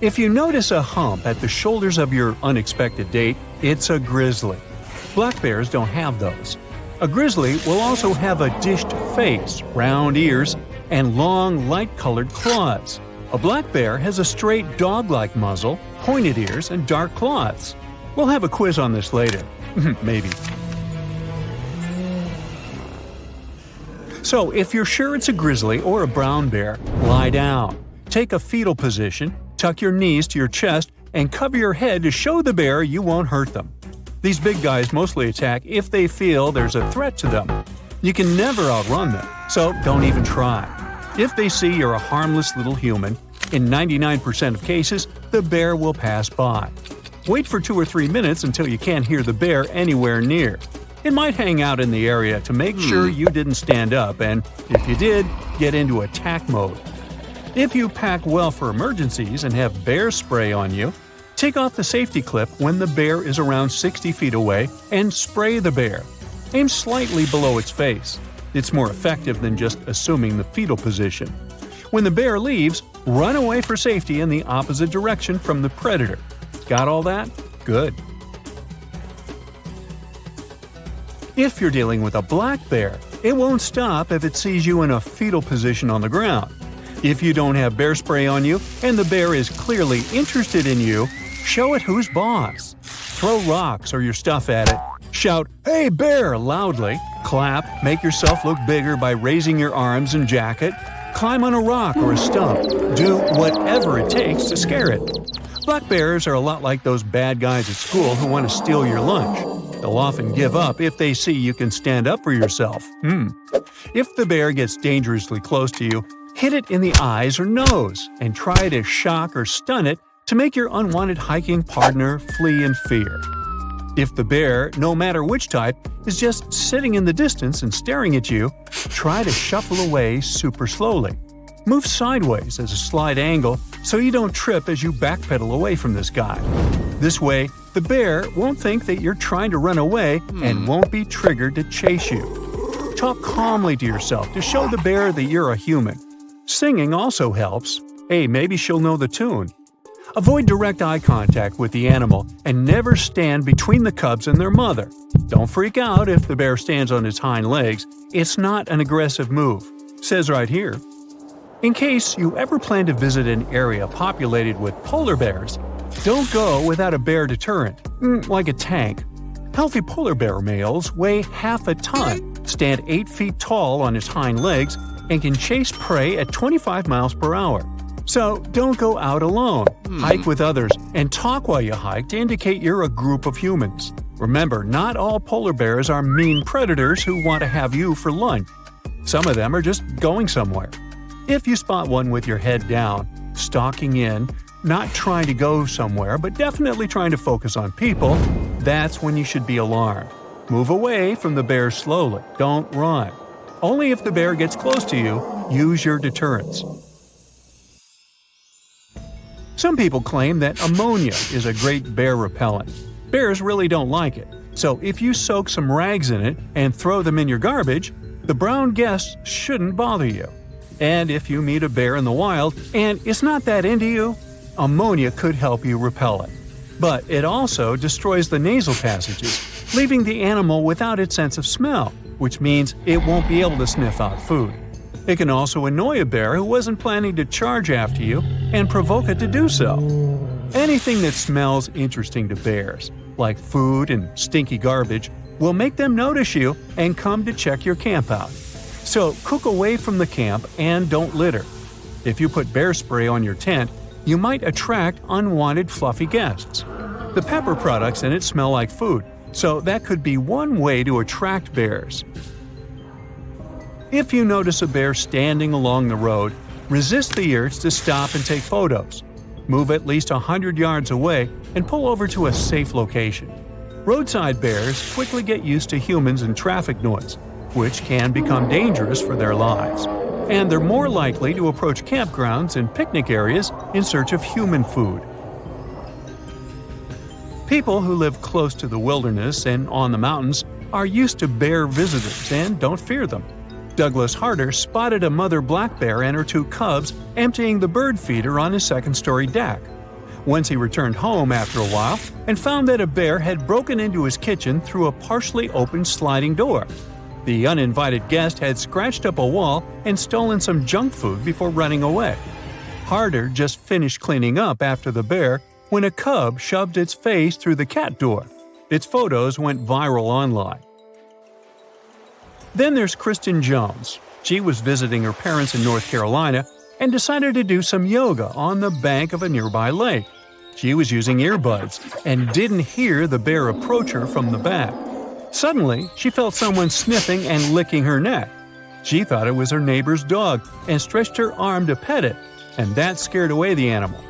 If you notice a hump at the shoulders of your unexpected date, it's a grizzly. Black bears don't have those. A grizzly will also have a dished face, round ears, and long, light-colored claws. A black bear has a straight dog-like muzzle, pointed ears, and dark claws. We'll have a quiz on this later. Maybe. So, if you're sure it's a grizzly or a brown bear, lie down. Take a fetal position, tuck your knees to your chest, and cover your head to show the bear you won't hurt them. These big guys mostly attack if they feel there's a threat to them. You can never outrun them, so don't even try. If they see you're a harmless little human, in 99% of cases, the bear will pass by. Wait for 2 or 3 minutes until you can't hear the bear anywhere near. It might hang out in the area to make sure you didn't stand up, and if you did, get into attack mode. If you pack well for emergencies and have bear spray on you, take off the safety clip when the bear is around 60 feet away and spray the bear. Aim slightly below its face. It's more effective than just assuming the fetal position. When the bear leaves, run away for safety in the opposite direction from the predator. Got all that? Good. If you're dealing with a black bear, it won't stop if it sees you in a fetal position on the ground. If you don't have bear spray on you and the bear is clearly interested in you, show it who's boss. Throw rocks or your stuff at it. Shout, "Hey bear!" loudly. Clap, make yourself look bigger by raising your arms and jacket. Climb on a rock or a stump. Do whatever it takes to scare it. Black bears are a lot like those bad guys at school who want to steal your lunch. They'll often give up if they see you can stand up for yourself. If the bear gets dangerously close to you, hit it in the eyes or nose and try to shock or stun it to make your unwanted hiking partner flee in fear. If the bear, no matter which type, is just sitting in the distance and staring at you, try to shuffle away super slowly. Move sideways as a slight angle so you don't trip as you backpedal away from this guy. This way, the bear won't think that you're trying to run away and won't be triggered to chase you. Talk calmly to yourself to show the bear that you're a human. Singing also helps. Hey, maybe she'll know the tune. Avoid direct eye contact with the animal and never stand between the cubs and their mother. Don't freak out if the bear stands on its hind legs. It's not an aggressive move. Says right here. In case you ever plan to visit an area populated with polar bears, don't go without a bear deterrent, like a tank. Healthy polar bear males weigh half a ton, stand 8 feet tall on its hind legs, and can chase prey at 25 miles per hour. So don't go out alone. Hike with others and talk while you hike to indicate you're a group of humans. Remember, not all polar bears are mean predators who want to have you for lunch. Some of them are just going somewhere. If you spot one with your head down, stalking in, not trying to go somewhere but definitely trying to focus on people, that's when you should be alarmed. Move away from the bear slowly. Don't run. Only if the bear gets close to you, use your deterrents. Some people claim that ammonia is a great bear repellent. Bears really don't like it. So if you soak some rags in it and throw them in your garbage, the brown guests shouldn't bother you. And if you meet a bear in the wild and it's not that into you, ammonia could help you repel it. But it also destroys the nasal passages, leaving the animal without its sense of smell, which means it won't be able to sniff out food. It can also annoy a bear who wasn't planning to charge after you and provoke it to do so. Anything that smells interesting to bears, like food and stinky garbage, will make them notice you and come to check your camp out. So cook away from the camp and don't litter. If you put bear spray on your tent, you might attract unwanted fluffy guests. The pepper products in it smell like food, so that could be one way to attract bears. If you notice a bear standing along the road, resist the urge to stop and take photos. Move at least 100 yards away and pull over to a safe location. Roadside bears quickly get used to humans and traffic noise, which can become dangerous for their lives. And they're more likely to approach campgrounds and picnic areas in search of human food. People who live close to the wilderness and on the mountains are used to bear visitors and don't fear them. Douglas Harder spotted a mother black bear and her 2 cubs emptying the bird feeder on his second-story deck. Once he returned home after a while and found that a bear had broken into his kitchen through a partially open sliding door. The uninvited guest had scratched up a wall and stolen some junk food before running away. Harder just finished cleaning up after the bear when a cub shoved its face through the cat door. Its photos went viral online. Then there's Kristen Jones. She was visiting her parents in North Carolina and decided to do some yoga on the bank of a nearby lake. She was using earbuds and didn't hear the bear approach her from the back. Suddenly, she felt someone sniffing and licking her neck. She thought it was her neighbor's dog and stretched her arm to pet it, and that scared away the animal.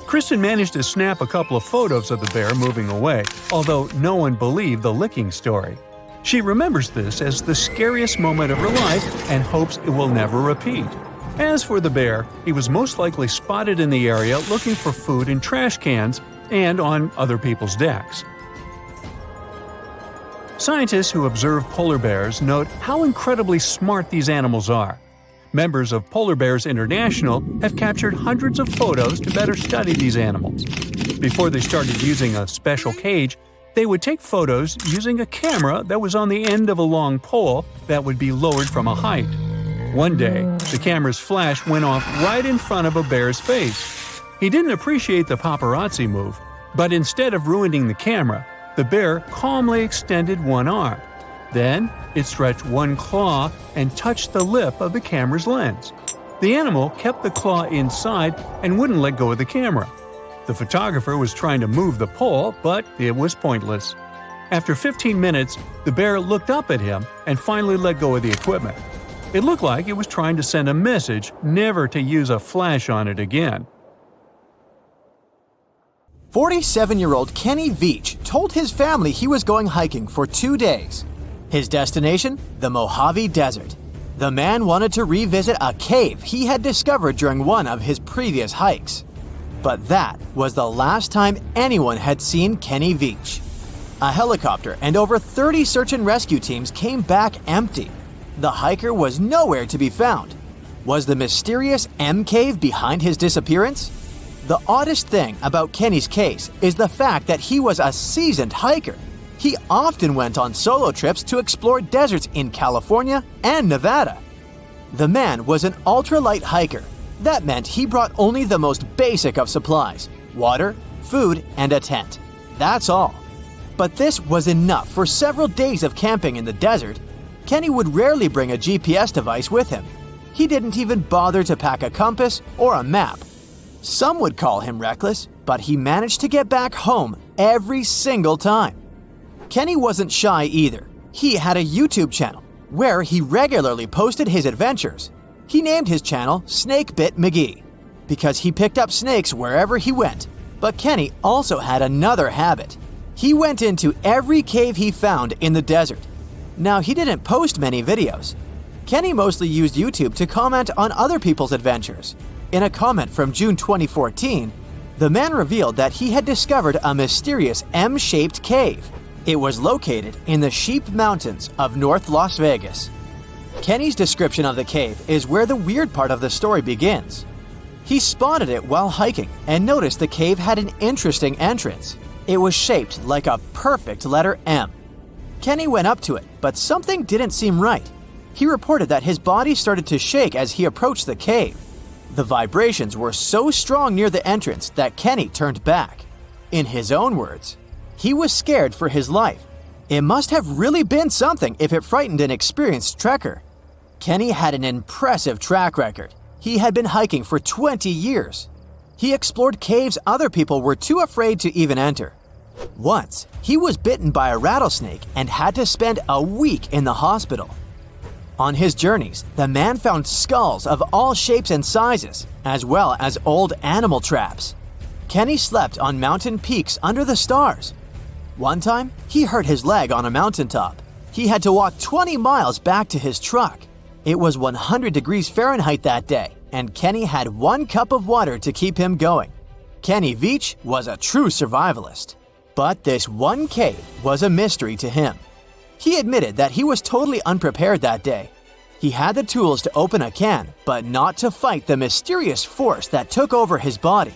Kristen managed to snap a couple of photos of the bear moving away, although no one believed the licking story. She remembers this as the scariest moment of her life and hopes it will never repeat. As for the bear, he was most likely spotted in the area looking for food in trash cans and on other people's decks. Scientists who observe polar bears note how incredibly smart these animals are. Members of Polar Bears International have captured hundreds of photos to better study these animals. Before they started using a special cage, they would take photos using a camera that was on the end of a long pole that would be lowered from a height. One day, the camera's flash went off right in front of a bear's face. He didn't appreciate the paparazzi move, but instead of ruining the camera, the bear calmly extended one arm. Then, it stretched one claw and touched the lip of the camera's lens. The animal kept the claw inside and wouldn't let go of the camera. The photographer was trying to move the pole, but it was pointless. After 15 minutes, the bear looked up at him and finally let go of the equipment. It looked like it was trying to send a message never to use a flash on it again. 47-year-old Kenny Veach told his family he was going hiking for 2 days. His destination? The Mojave Desert. The man wanted to revisit a cave he had discovered during one of his previous hikes. But that was the last time anyone had seen Kenny Veach. A helicopter and over 30 search and rescue teams came back empty. The hiker was nowhere to be found. Was the mysterious M Cave behind his disappearance? The oddest thing about Kenny's case is the fact that he was a seasoned hiker. He often went on solo trips to explore deserts in California and Nevada. The man was an ultralight hiker. That meant he brought only the most basic of supplies: water, food, and a tent. That's all. But this was enough for several days of camping in the desert. Kenny would rarely bring a GPS device with him. He didn't even bother to pack a compass or a map. Some would call him reckless, but he managed to get back home every single time. Kenny wasn't shy either. He had a YouTube channel where he regularly posted his adventures. He named his channel Snakebit McGee because he picked up snakes wherever he went. But Kenny also had another habit. He went into every cave he found in the desert. Now, he didn't post many videos. Kenny mostly used YouTube to comment on other people's adventures. In a comment from June 2014, the man revealed that he had discovered a mysterious M-shaped cave. It was located in the Sheep Mountains of North Las Vegas. Kenny's description of the cave is where the weird part of the story begins. He spotted it while hiking and noticed the cave had an interesting entrance. It was shaped like a perfect letter M. Kenny went up to it, but something didn't seem right. He reported that his body started to shake as he approached the cave. The vibrations were so strong near the entrance that Kenny turned back. In his own words, he was scared for his life. It must have really been something if it frightened an experienced trekker. Kenny had an impressive track record. He had been hiking for 20 years. He explored caves other people were too afraid to even enter. Once, he was bitten by a rattlesnake and had to spend a week in the hospital. On his journeys, the man found skulls of all shapes and sizes, as well as old animal traps. Kenny slept on mountain peaks under the stars. One time, he hurt his leg on a mountaintop. He had to walk 20 miles back to his truck. It was 100 degrees Fahrenheit that day, and Kenny had 1 cup of water to keep him going. Kenny Veach was a true survivalist. But this one cave was a mystery to him. He admitted that he was totally unprepared that day. He had the tools to open a can, but not to fight the mysterious force that took over his body.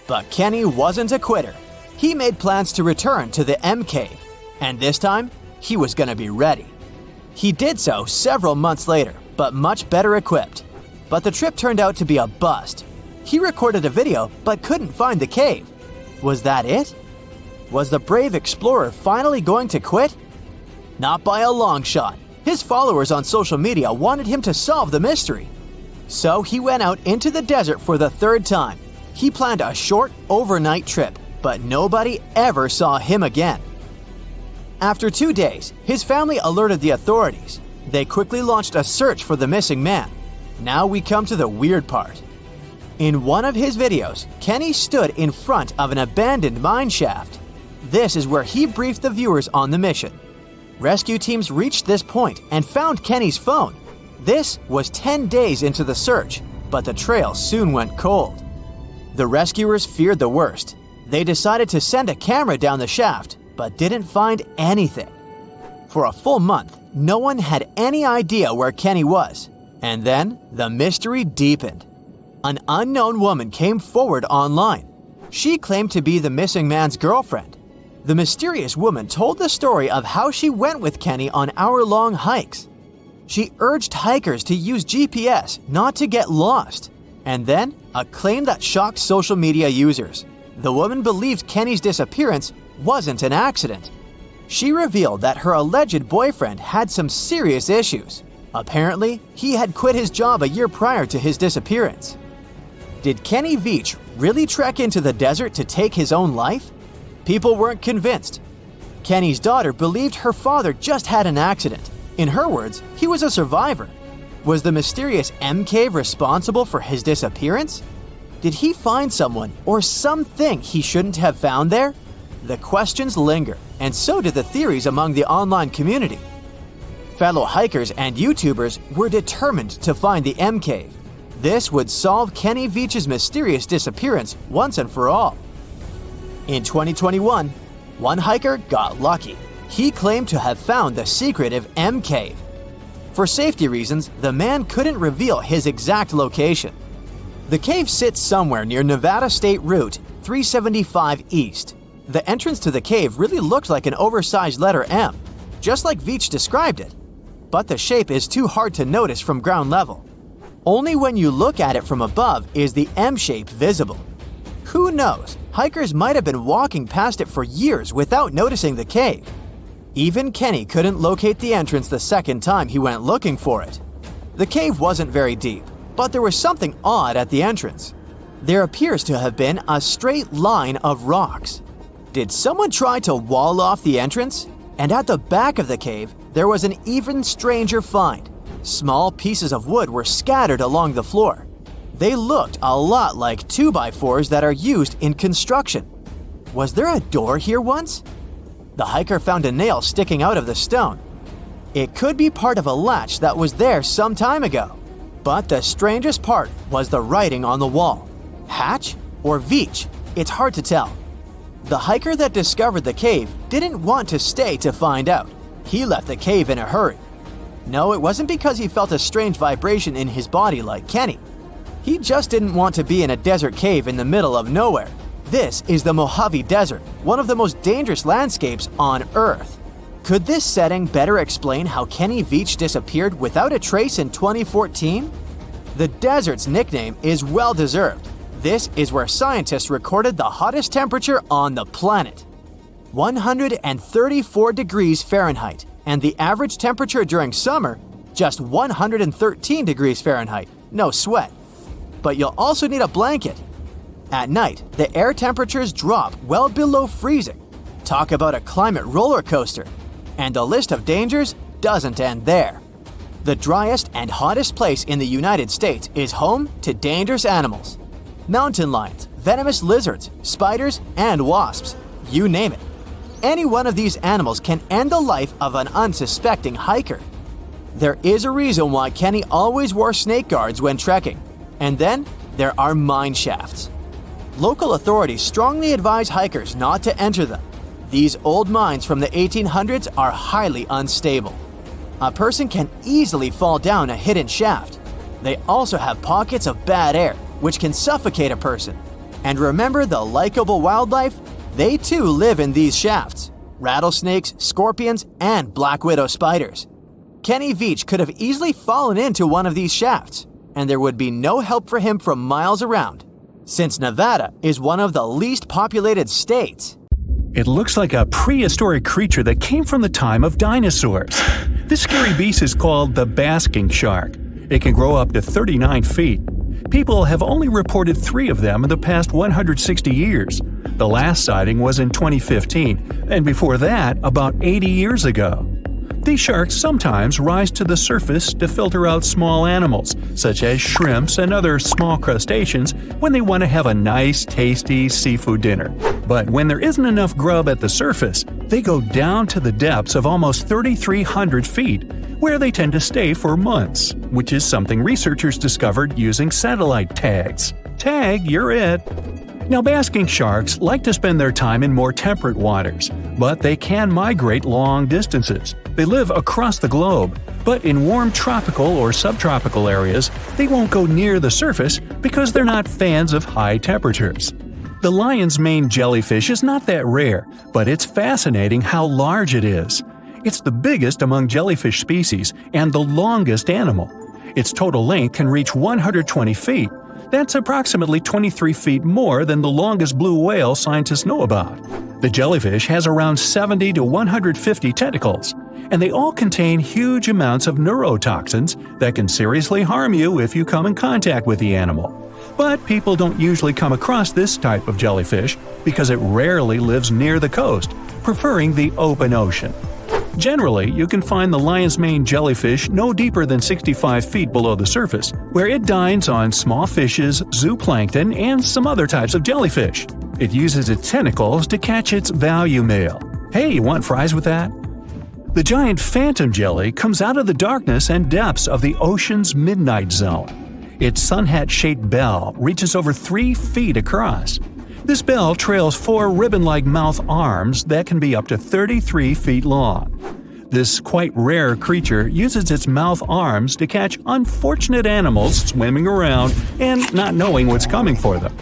But Kenny wasn't a quitter. He made plans to return to the M Cave, and this time, he was going to be ready. He did so several months later, but much better equipped. But the trip turned out to be a bust. He recorded a video, but couldn't find the cave. Was that it? Was the brave explorer finally going to quit? Not by a long shot. His followers on social media wanted him to solve the mystery. So he went out into the desert for the 3rd time. He planned a short, overnight trip, but nobody ever saw him again. After 2 days, his family alerted the authorities. They quickly launched a search for the missing man. Now we come to the weird part. In one of his videos, Kenny stood in front of an abandoned mine shaft. This is where he briefed the viewers on the mission. Rescue teams reached this point and found Kenny's phone. This was 10 days into the search, but the trail soon went cold. The rescuers feared the worst. They decided to send a camera down the shaft, but didn't find anything. For a full month, no one had any idea where Kenny was. And then, the mystery deepened. An unknown woman came forward online. She claimed to be the missing man's girlfriend. The mysterious woman told the story of how she went with Kenny on hour-long hikes. She urged hikers to use GPS not to get lost. And then, a claim that shocked social media users. The woman believed Kenny's disappearance wasn't an accident. She revealed that her alleged boyfriend had some serious issues. Apparently, he had quit his job a year prior to his disappearance. Did Kenny Veach really trek into the desert to take his own life? People weren't convinced. Kenny's daughter believed her father just had an accident. In her words, he was a survivor. Was the mysterious M Cave responsible for his disappearance? Did he find someone or something he shouldn't have found there? The questions linger, and so did the theories among the online community. Fellow hikers and YouTubers were determined to find the M Cave. This would solve Kenny Veach's mysterious disappearance once and for all. In 2021, one hiker got lucky. He claimed to have found the secretive M Cave. For safety reasons, the man couldn't reveal his exact location. The cave sits somewhere near Nevada State Route 375 East. The entrance to the cave really looked like an oversized letter M, just like Veach described it. But the shape is too hard to notice from ground level. Only when you look at it from above is the M shape visible. Who knows, hikers might have been walking past it for years without noticing the cave. Even Kenny couldn't locate the entrance the second time he went looking for it. The cave wasn't very deep, but there was something odd at the entrance. There appears to have been a straight line of rocks. Did someone try to wall off the entrance? And at the back of the cave, there was an even stranger find. Small pieces of wood were scattered along the floor. They looked a lot like 2x4s that are used in construction. Was there a door here once? The hiker found a nail sticking out of the stone. It could be part of a latch that was there some time ago. But the strangest part was the writing on the wall. Hatch or Veach? It's hard to tell. The hiker that discovered the cave didn't want to stay to find out. He left the cave in a hurry. No, it wasn't because he felt a strange vibration in his body like Kenny. He just didn't want to be in a desert cave in the middle of nowhere. This is the Mojave Desert, one of the most dangerous landscapes on Earth. Could this setting better explain how Kenny Veach disappeared without a trace in 2014? The desert's nickname is well-deserved. This is where scientists recorded the hottest temperature on the planet. 134 degrees Fahrenheit, and the average temperature during summer, just 113 degrees Fahrenheit, no sweat. But you'll also need a blanket. At night, the air temperatures drop well below freezing. Talk about a climate roller coaster. And the list of dangers doesn't end there. The driest and hottest place in the United States is home to dangerous animals. Mountain lions, venomous lizards, spiders, and wasps. You name it. Any one of these animals can end the life of an unsuspecting hiker. There is a reason why Kenny always wore snake guards when trekking. And then there are mine shafts. Local authorities strongly advise hikers not to enter them. These old mines from the 1800s are highly unstable. A person can easily fall down a hidden shaft. They also have pockets of bad air, which can suffocate a person. And remember the likable wildlife? They too live in these shafts. Rattlesnakes, scorpions, and black widow spiders. Kenny Veach could have easily fallen into one of these shafts, and there would be no help for him from miles around, since Nevada is one of the least populated states. It looks like a prehistoric creature that came from the time of dinosaurs. This scary beast is called the basking shark. It can grow up to 39 feet. People have only reported 3 of them in the past 160 years. The last sighting was in 2015, and before that, about 80 years ago. These sharks sometimes rise to the surface to filter out small animals, such as shrimps and other small crustaceans, when they want to have a nice, tasty seafood dinner. But when there isn't enough grub at the surface, they go down to the depths of almost 3,300 feet, where they tend to stay for months, which is something researchers discovered using satellite tags. Tag, you're it! Now, basking sharks like to spend their time in more temperate waters, but they can migrate long distances. They live across the globe, but in warm tropical or subtropical areas, they won't go near the surface because they're not fans of high temperatures. The lion's mane jellyfish is not that rare, but it's fascinating how large it is. It's the biggest among jellyfish species and the longest animal. Its total length can reach 120 feet. That's approximately 23 feet more than the longest blue whale scientists know about. The jellyfish has around 70 to 150 tentacles, and they all contain huge amounts of neurotoxins that can seriously harm you if you come in contact with the animal. But people don't usually come across this type of jellyfish because it rarely lives near the coast, preferring the open ocean. Generally, you can find the lion's mane jellyfish no deeper than 65 feet below the surface, where it dines on small fishes, zooplankton, and some other types of jellyfish. It uses its tentacles to catch its value meal. Hey, you want fries with that? The giant phantom jelly comes out of the darkness and depths of the ocean's midnight zone. Its sun hat-shaped bell reaches over 3 feet across. This bell trails 4 ribbon-like mouth arms that can be up to 33 feet long. This quite rare creature uses its mouth arms to catch unfortunate animals swimming around and not knowing what's coming for them.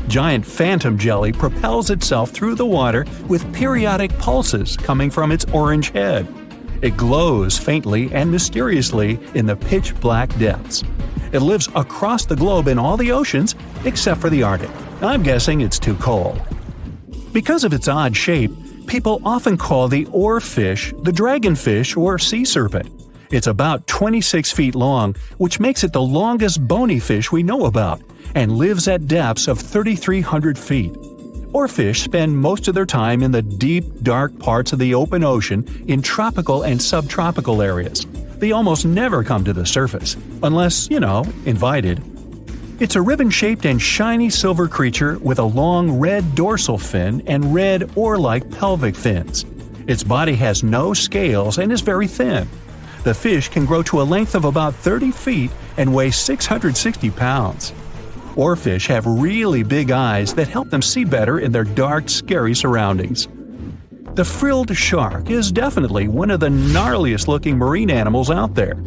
Giant phantom jelly propels itself through the water with periodic pulses coming from its orange head. It glows faintly and mysteriously in the pitch-black depths. It lives across the globe in all the oceans except for the Arctic. I'm guessing it's too cold. Because of its odd shape, people often call the oarfish the dragonfish or sea serpent. It's about 26 feet long, which makes it the longest bony fish we know about, and lives at depths of 3,300 feet. Oarfish spend most of their time in the deep, dark parts of the open ocean in tropical and subtropical areas. They almost never come to the surface, unless, invited. It's a ribbon-shaped and shiny silver creature with a long red dorsal fin and red oar-like pelvic fins. Its body has no scales and is very thin. The fish can grow to a length of about 30 feet and weigh 660 pounds. Oarfish have really big eyes that help them see better in their dark, scary surroundings. The frilled shark is definitely one of the gnarliest-looking marine animals out there.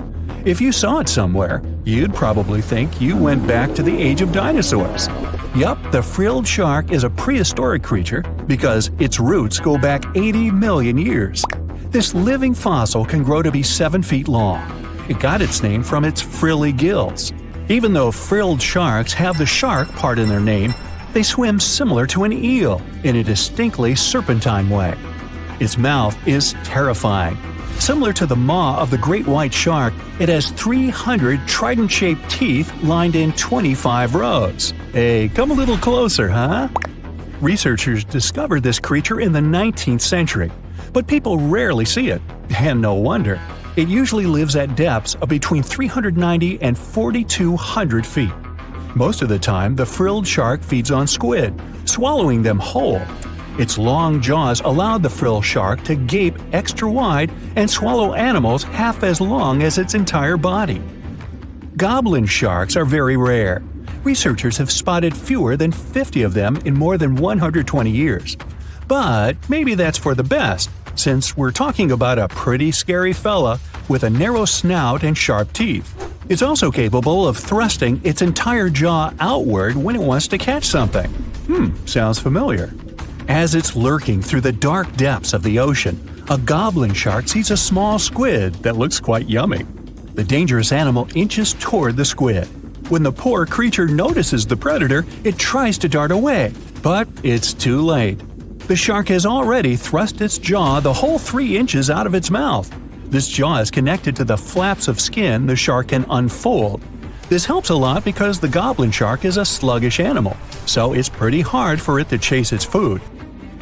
If you saw it somewhere, you'd probably think you went back to the age of dinosaurs. Yup, the frilled shark is a prehistoric creature because its roots go back 80 million years. This living fossil can grow to be 7 feet long. It got its name from its frilly gills. Even though frilled sharks have the shark part in their name, they swim similar to an eel in a distinctly serpentine way. Its mouth is terrifying. Similar to the maw of the great white shark, it has 300 trident-shaped teeth lined in 25 rows. Hey, come a little closer, huh? Researchers discovered this creature in the 19th century, but people rarely see it, and no wonder. It usually lives at depths of between 390 and 4,200 feet. Most of the time, the frilled shark feeds on squid, swallowing them whole. Its long jaws allowed the frilled shark to gape extra wide and swallow animals half as long as its entire body. Goblin sharks are very rare. Researchers have spotted fewer than 50 of them in more than 120 years. But maybe that's for the best, since we're talking about a pretty scary fella with a narrow snout and sharp teeth. It's also capable of thrusting its entire jaw outward when it wants to catch something. Sounds familiar. As it's lurking through the dark depths of the ocean, a goblin shark sees a small squid that looks quite yummy. The dangerous animal inches toward the squid. When the poor creature notices the predator, it tries to dart away, but it's too late. The shark has already thrust its jaw the whole 3 inches out of its mouth. This jaw is connected to the flaps of skin the shark can unfold. This helps a lot because the goblin shark is a sluggish animal, so it's pretty hard for it to chase its food.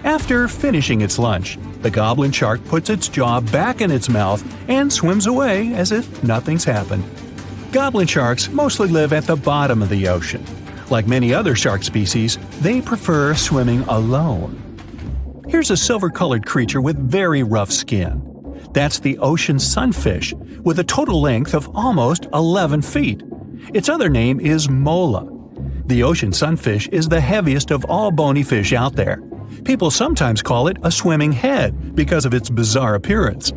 After finishing its lunch, the goblin shark puts its jaw back in its mouth and swims away as if nothing's happened. Goblin sharks mostly live at the bottom of the ocean. Like many other shark species, they prefer swimming alone. Here's a silver-colored creature with very rough skin. That's the ocean sunfish, with a total length of almost 11 feet. Its other name is mola. The ocean sunfish is the heaviest of all bony fish out there. People sometimes call it a swimming head because of its bizarre appearance.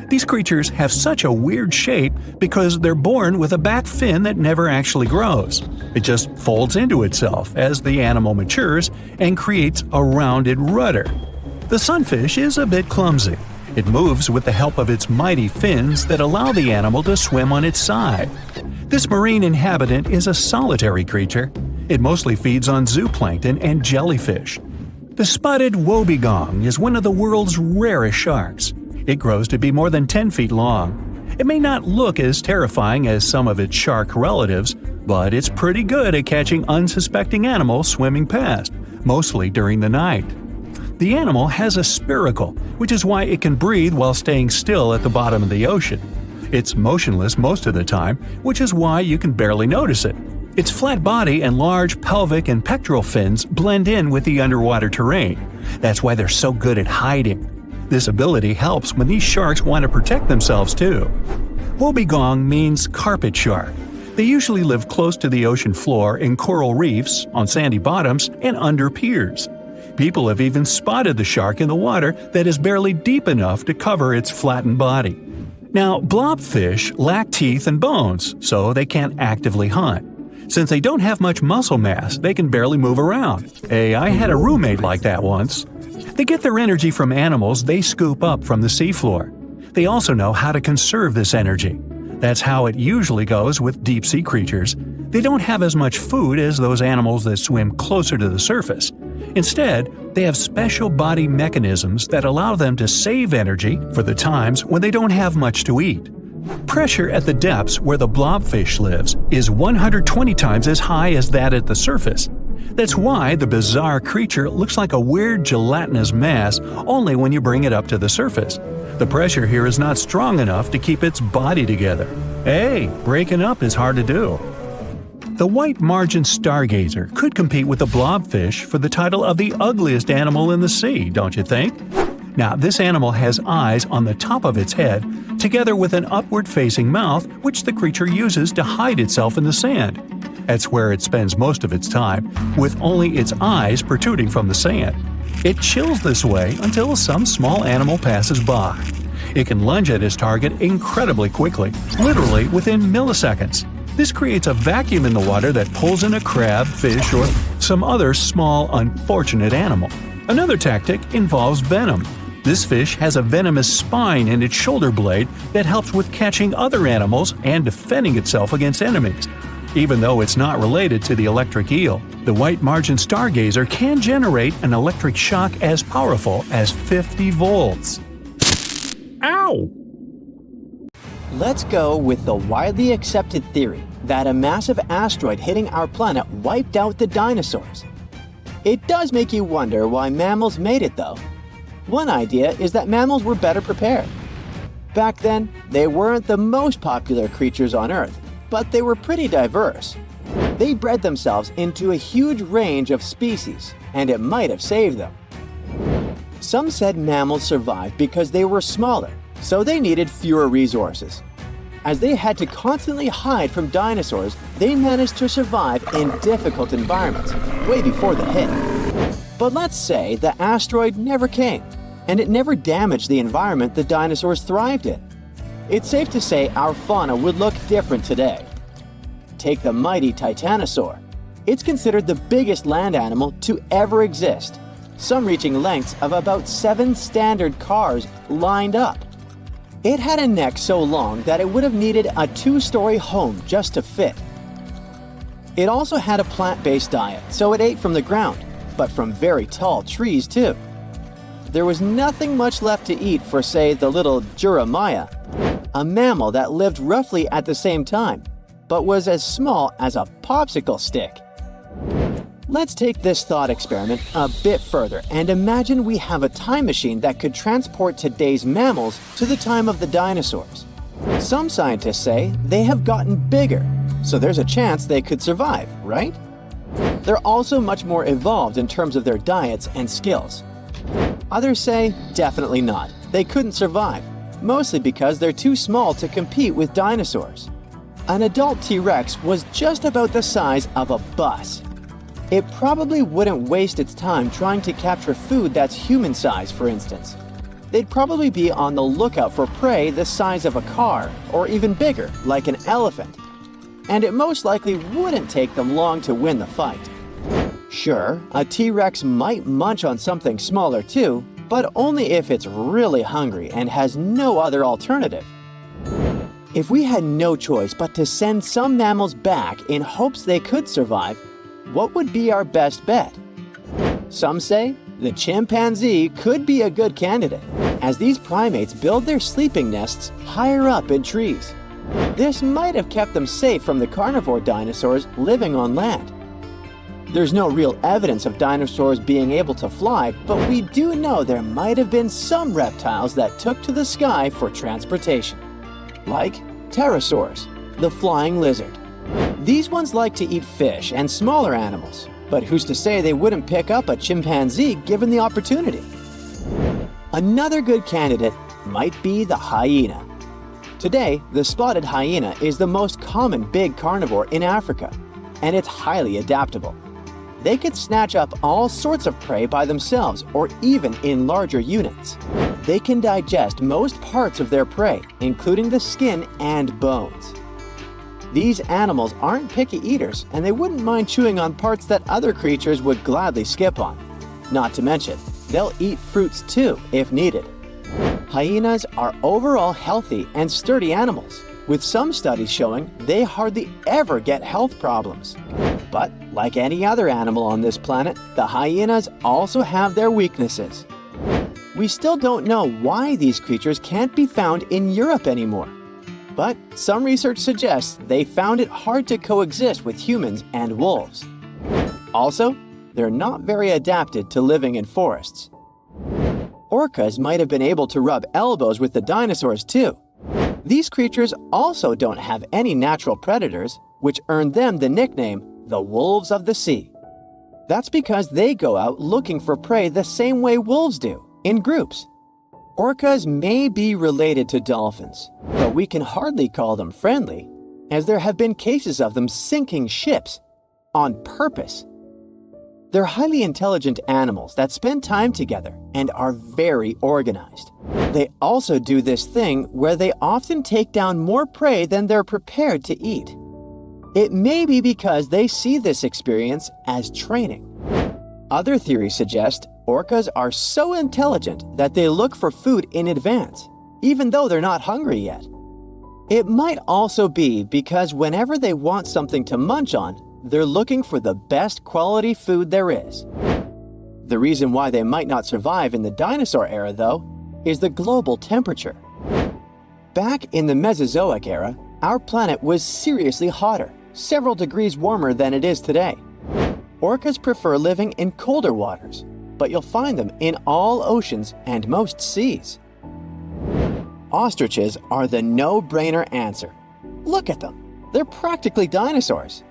These creatures have such a weird shape because they're born with a back fin that never actually grows. It just folds into itself as the animal matures and creates a rounded rudder. The sunfish is a bit clumsy. It moves with the help of its mighty fins that allow the animal to swim on its side. This marine inhabitant is a solitary creature. It mostly feeds on zooplankton and jellyfish. The spotted wobbegong is one of the world's rarest sharks. It grows to be more than 10 feet long. It may not look as terrifying as some of its shark relatives, but it's pretty good at catching unsuspecting animals swimming past, mostly during the night. The animal has a spiracle, which is why it can breathe while staying still at the bottom of the ocean. It's motionless most of the time, which is why you can barely notice it. Its flat body and large pelvic and pectoral fins blend in with the underwater terrain. That's why they're so good at hiding. This ability helps when these sharks want to protect themselves too. Wobbegong means carpet shark. They usually live close to the ocean floor in coral reefs, on sandy bottoms, and under piers. People have even spotted the shark in the water that is barely deep enough to cover its flattened body. Now, blobfish lack teeth and bones, so they can't actively hunt. Since they don't have much muscle mass, they can barely move around. Hey, I had a roommate like that once. They get their energy from animals they scoop up from the seafloor. They also know how to conserve this energy. That's how it usually goes with deep-sea creatures. They don't have as much food as those animals that swim closer to the surface. Instead, they have special body mechanisms that allow them to save energy for the times when they don't have much to eat. Pressure at the depths where the blobfish lives is 120 times as high as that at the surface. That's why the bizarre creature looks like a weird gelatinous mass only when you bring it up to the surface. The pressure here is not strong enough to keep its body together. Hey, breaking up is hard to do. The white margin stargazer could compete with the blobfish for the title of the ugliest animal in the sea, don't you think? Now, this animal has eyes on the top of its head, together with an upward-facing mouth which the creature uses to hide itself in the sand. That's where it spends most of its time, with only its eyes protruding from the sand. It chills this way until some small animal passes by. It can lunge at its target incredibly quickly, literally within milliseconds. This creates a vacuum in the water that pulls in a crab, fish, or some other small, unfortunate animal. Another tactic involves venom. This fish has a venomous spine in its shoulder blade that helps with catching other animals and defending itself against enemies. Even though it's not related to the electric eel, the white margin stargazer can generate an electric shock as powerful as 50 volts. Ow! Let's go with the widely accepted theory that a massive asteroid hitting our planet wiped out the dinosaurs. It does make you wonder why mammals made it though. One idea is that mammals were better prepared. Back then, they weren't the most popular creatures on Earth, but they were pretty diverse. They bred themselves into a huge range of species, and it might have saved them. Some said mammals survived because they were smaller, so they needed fewer resources. As they had to constantly hide from dinosaurs, they managed to survive in difficult environments, way before the hit. But let's say the asteroid never came, and it never damaged the environment the dinosaurs thrived in. It's safe to say our fauna would look different today. Take the mighty titanosaur. It's considered the biggest land animal to ever exist, some reaching lengths of about 7 standard cars lined up. It had a neck so long that it would have needed a 2-story home just to fit. It also had a plant-based diet, so it ate from the ground, but from very tall trees too. There was nothing much left to eat for, say, the little Jeremiah, a mammal that lived roughly at the same time, but was as small as a popsicle stick. Let's take this thought experiment a bit further and imagine we have a time machine that could transport today's mammals to the time of the dinosaurs. Some scientists say they have gotten bigger, so there's a chance they could survive, right? They're also much more evolved in terms of their diets and skills. Others say definitely not. They couldn't survive, mostly because they're too small to compete with dinosaurs. An adult T-Rex was just about the size of a bus. It probably wouldn't waste its time trying to capture food that's human-sized, for instance. They'd probably be on the lookout for prey the size of a car, or even bigger, like an elephant. And it most likely wouldn't take them long to win the fight. Sure, a T-Rex might munch on something smaller too, but only if it's really hungry and has no other alternative. If we had no choice but to send some mammals back in hopes they could survive, what would be our best bet? Some say the chimpanzee could be a good candidate, as these primates build their sleeping nests higher up in trees. This might have kept them safe from the carnivore dinosaurs living on land. There's no real evidence of dinosaurs being able to fly, but we do know there might have been some reptiles that took to the sky for transportation, like pterosaurs, the flying lizard. These ones like to eat fish and smaller animals, but who's to say they wouldn't pick up a chimpanzee given the opportunity? Another good candidate might be the hyena. Today, the spotted hyena is the most common big carnivore in Africa, and it's highly adaptable. They could snatch up all sorts of prey by themselves or even in larger units. They can digest most parts of their prey, including the skin and bones. These animals aren't picky eaters, and they wouldn't mind chewing on parts that other creatures would gladly skip on. Not to mention, they'll eat fruits too if needed. Hyenas are overall healthy and sturdy animals, with some studies showing they hardly ever get health problems. But like any other animal on this planet, the hyenas also have their weaknesses. We still don't know why these creatures can't be found in Europe anymore. But some research suggests they found it hard to coexist with humans and wolves. Also, they're not very adapted to living in forests. Orcas might have been able to rub elbows with the dinosaurs too. These creatures also don't have any natural predators, which earned them the nickname the wolves of the sea. That's because they go out looking for prey the same way wolves do, in groups. Orcas may be related to dolphins, but we can hardly call them friendly. as there have been cases of them sinking ships on purpose. They're highly intelligent animals that spend time together and are very organized. They also do this thing where they often take down more prey than they're prepared to eat. It may be because they see this experience as training. Other theories suggest orcas are so intelligent that they look for food in advance, even though they're not hungry yet. It might also be because whenever they want something to munch on, they're looking for the best quality food there is. The reason why they might not survive in the dinosaur era, though, is the global temperature. Back in the Mesozoic era, our planet was seriously hotter, several degrees warmer than it is today. Orcas prefer living in colder waters, but you'll find them in all oceans and most seas. Ostriches are the no-brainer answer. Look at them. They're practically dinosaurs.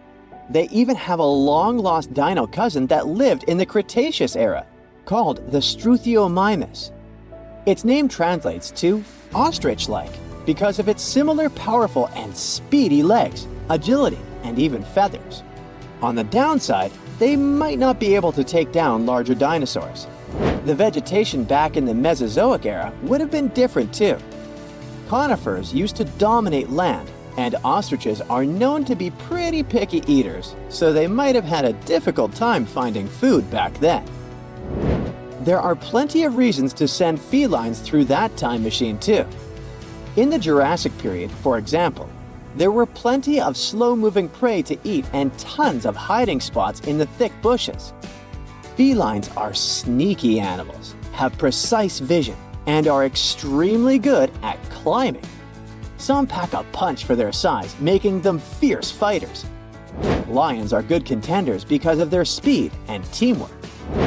They even have a long-lost dino cousin that lived in the Cretaceous era, called the Struthiomimus. Its name translates to ostrich-like because of its similar powerful and speedy legs, agility, and even feathers. On the downside, they might not be able to take down larger dinosaurs. The vegetation back in the Mesozoic era would have been different too. Conifers used to dominate land, and ostriches are known to be pretty picky eaters, so they might have had a difficult time finding food back then. There are plenty of reasons to send felines through that time machine too. In the Jurassic period, for example, there were plenty of slow-moving prey to eat and tons of hiding spots in the thick bushes. Felines are sneaky animals, have precise vision, and are extremely good at climbing. Some pack a punch for their size, making them fierce fighters. Lions are good contenders because of their speed and teamwork.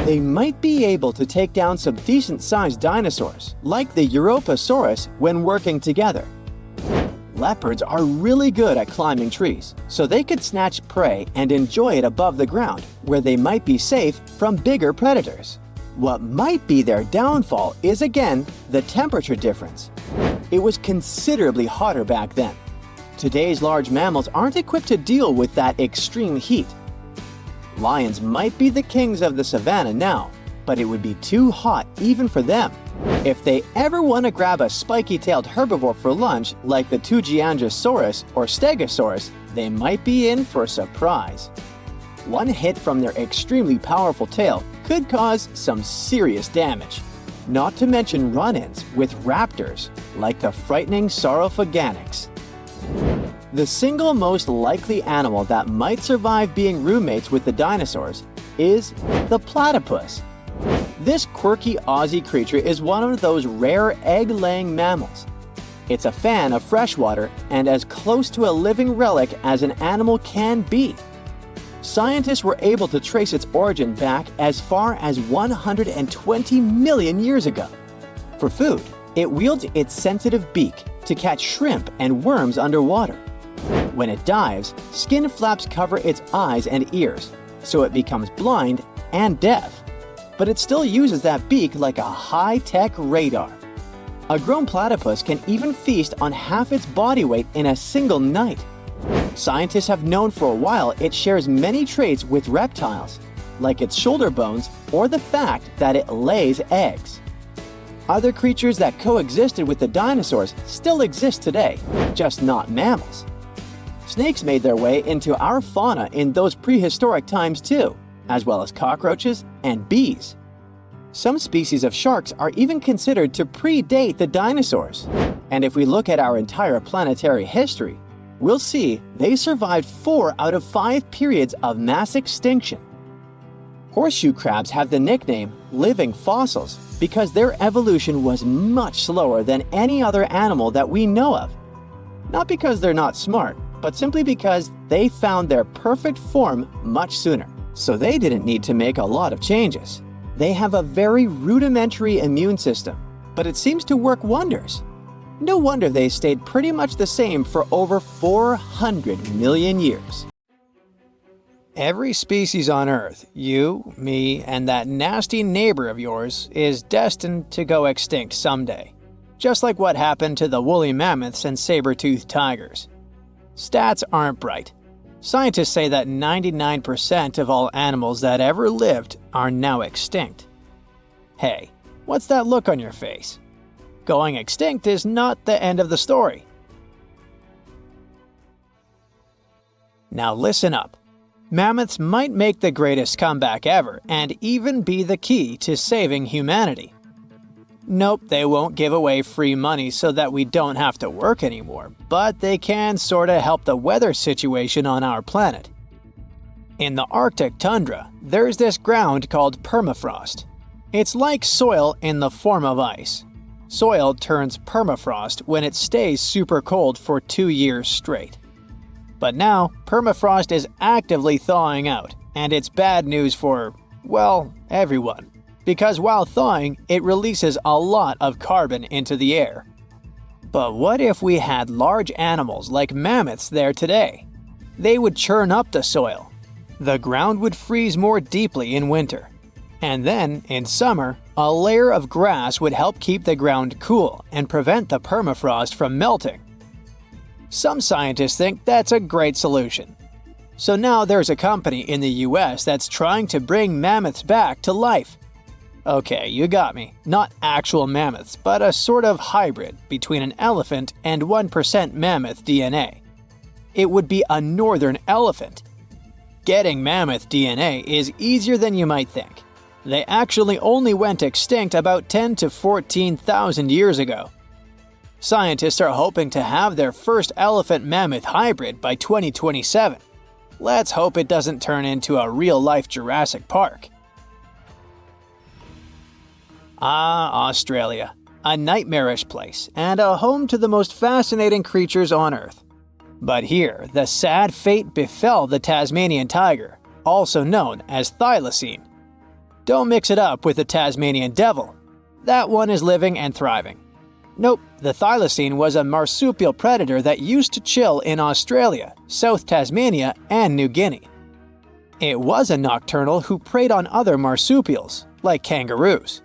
They might be able to take down some decent-sized dinosaurs, like the Europasaurus, when working together. Leopards are really good at climbing trees, so they could snatch prey and enjoy it above the ground, where they might be safe from bigger predators. What might be their downfall is again the temperature difference. It was considerably hotter back then. Today's large mammals aren't equipped to deal with that extreme heat. Lions might be the kings of the savannah now, but it would be too hot even for them. If they ever want to grab a spiky-tailed herbivore for lunch like the Tugiangosaurus or Stegosaurus, they might be in for a surprise. One hit from their extremely powerful tail could cause some serious damage. Not to mention run-ins with raptors like the frightening Saurophaganix. The single most likely animal that might survive being roommates with the dinosaurs is the platypus. This quirky Aussie creature is one of those rare egg-laying mammals. It's a fan of freshwater and as close to a living relic as an animal can be. Scientists were able to trace its origin back as far as 120 million years ago. For food, it wields its sensitive beak to catch shrimp and worms underwater. When it dives, skin flaps cover its eyes and ears, so it becomes blind and deaf. But it still uses that beak like a high-tech radar. A grown platypus can even feast on half its body weight in a single night. Scientists have known for a while it shares many traits with reptiles, like its shoulder bones or the fact that it lays eggs. Other creatures that coexisted with the dinosaurs still exist today, just not mammals. Snakes made their way into our fauna in those prehistoric times too, as well as cockroaches and bees. Some species of sharks are even considered to predate the dinosaurs. And if we look at our entire planetary history, we'll see they survived 4 out of 5 periods of mass extinction. Horseshoe crabs have the nickname living fossils because their evolution was much slower than any other animal that we know of. Not because they're not smart, but simply because they found their perfect form much sooner. So they didn't need to make a lot of changes. They have a very rudimentary immune system, but it seems to work wonders. No wonder they stayed pretty much the same for over 400 million years. Every species on Earth, you, me, and that nasty neighbor of yours, is destined to go extinct someday. Just like what happened to the woolly mammoths and saber-toothed tigers. Stats aren't bright. Scientists say that 99% of all animals that ever lived are now extinct. Hey, what's that look on your face? Going extinct is not the end of the story. Now listen up. Mammoths might make the greatest comeback ever and even be the key to saving humanity. Nope, they won't give away free money so that we don't have to work anymore, but they can sorta help the weather situation on our planet. In the Arctic tundra, there's this ground called permafrost. It's like soil in the form of ice. Soil turns permafrost when it stays super cold for 2 years straight. But now, permafrost is actively thawing out, and it's bad news for, well, everyone. Because while thawing, it releases a lot of carbon into the air. But what if we had large animals like mammoths there today? They would churn up the soil. The ground would freeze more deeply in winter. And then, in summer, a layer of grass would help keep the ground cool and prevent the permafrost from melting. Some scientists think that's a great solution. So now there's a company in the US that's trying to bring mammoths back to life. Okay, you got me. Not actual mammoths, but a sort of hybrid between an elephant and 1% mammoth DNA. It would be a northern elephant. Getting mammoth DNA is easier than you might think. They actually only went extinct about 10 to 14,000 years ago. Scientists are hoping to have their first elephant-mammoth hybrid by 2027. Let's hope it doesn't turn into a real-life Jurassic Park. Australia. A nightmarish place and a home to the most fascinating creatures on Earth. But here, the sad fate befell the Tasmanian tiger, also known as thylacine. Don't mix it up with the Tasmanian devil. That one is living and thriving. Nope, the thylacine was a marsupial predator that used to chill in Australia, South Tasmania, and New Guinea. It was a nocturnal who preyed on other marsupials, like kangaroos.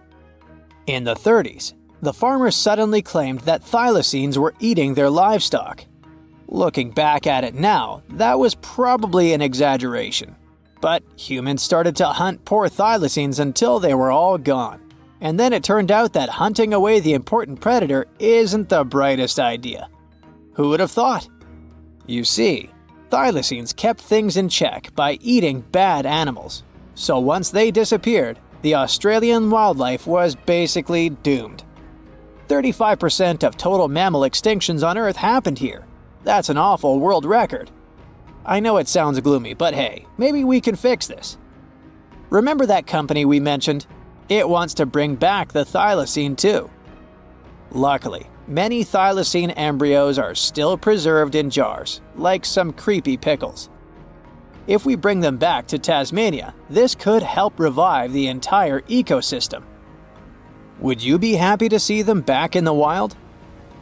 In the 30s, the farmers suddenly claimed that thylacines were eating their livestock. Looking back at it now, that was probably an exaggeration. But humans started to hunt poor thylacines until they were all gone. And then it turned out that hunting away the important predator isn't the brightest idea. Who would have thought? You see, thylacines kept things in check by eating bad animals. So once they disappeared, the Australian wildlife was basically doomed. 35% of total mammal extinctions on Earth happened here. That's an awful world record. I know it sounds gloomy, but hey, maybe we can fix this. Remember that company we mentioned? It wants to bring back the thylacine too. Luckily, many thylacine embryos are still preserved in jars, like some creepy pickles. If we bring them back to Tasmania, this could help revive the entire ecosystem. Would you be happy to see them back in the wild?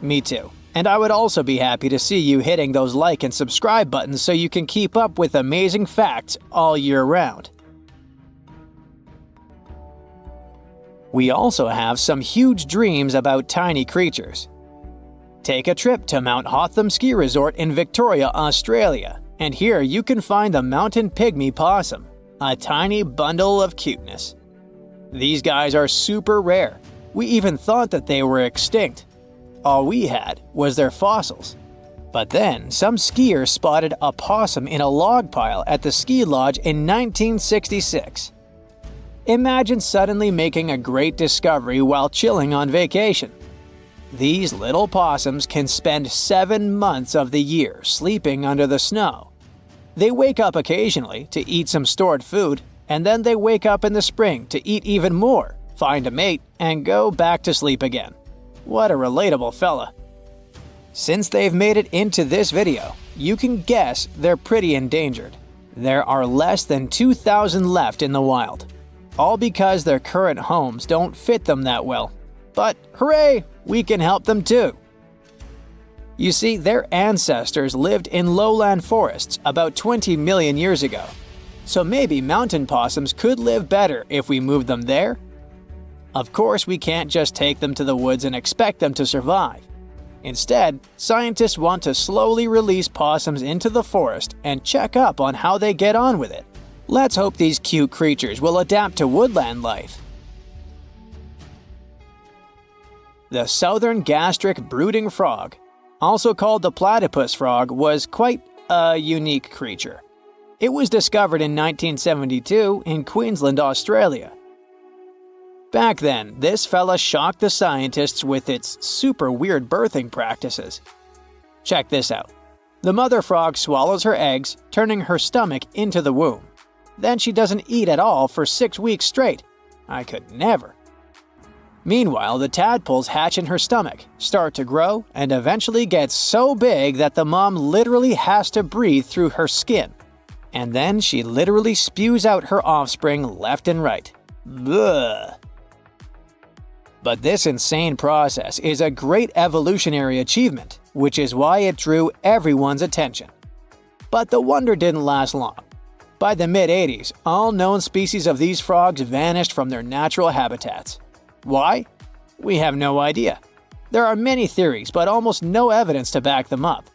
Me too. And I would also be happy to see you hitting those like and subscribe buttons so you can keep up with amazing facts all year round. We also have some huge dreams about tiny creatures. Take a trip to Mount Hotham Ski Resort in Victoria, Australia, and here you can find the mountain pygmy possum, a tiny bundle of cuteness. These guys are super rare. We even thought that they were extinct. All we had was their fossils. But then, some skiers spotted a possum in a log pile at the ski lodge in 1966. Imagine suddenly making a great discovery while chilling on vacation. These little possums can spend 7 months of the year sleeping under the snow. They wake up occasionally to eat some stored food, and then they wake up in the spring to eat even more, find a mate, and go back to sleep again. What a relatable fella. Since they've made it into this video, you can guess they're pretty endangered. There are less than 2,000 left in the wild. All because their current homes don't fit them that well. But hooray, we can help them too. You see, their ancestors lived in lowland forests about 20 million years ago. So maybe mountain possums could live better if we moved them there? Of course, we can't just take them to the woods and expect them to survive. Instead, scientists want to slowly release possums into the forest and check up on how they get on with it. Let's hope these cute creatures will adapt to woodland life. The southern gastric brooding frog, also called the platypus frog, was quite a unique creature. It was discovered in 1972 in Queensland, Australia. Back then, this fella shocked the scientists with its super weird birthing practices. Check this out. The mother frog swallows her eggs, turning her stomach into the womb. Then she doesn't eat at all for 6 weeks straight. I could never. Meanwhile, the tadpoles hatch in her stomach, start to grow, and eventually get so big that the mom literally has to breathe through her skin. And then she literally spews out her offspring left and right. Bleh. But this insane process is a great evolutionary achievement, which is why it drew everyone's attention. But the wonder didn't last long. By the mid-80s, all known species of these frogs vanished from their natural habitats. Why? We have no idea. There are many theories, but almost no evidence to back them up.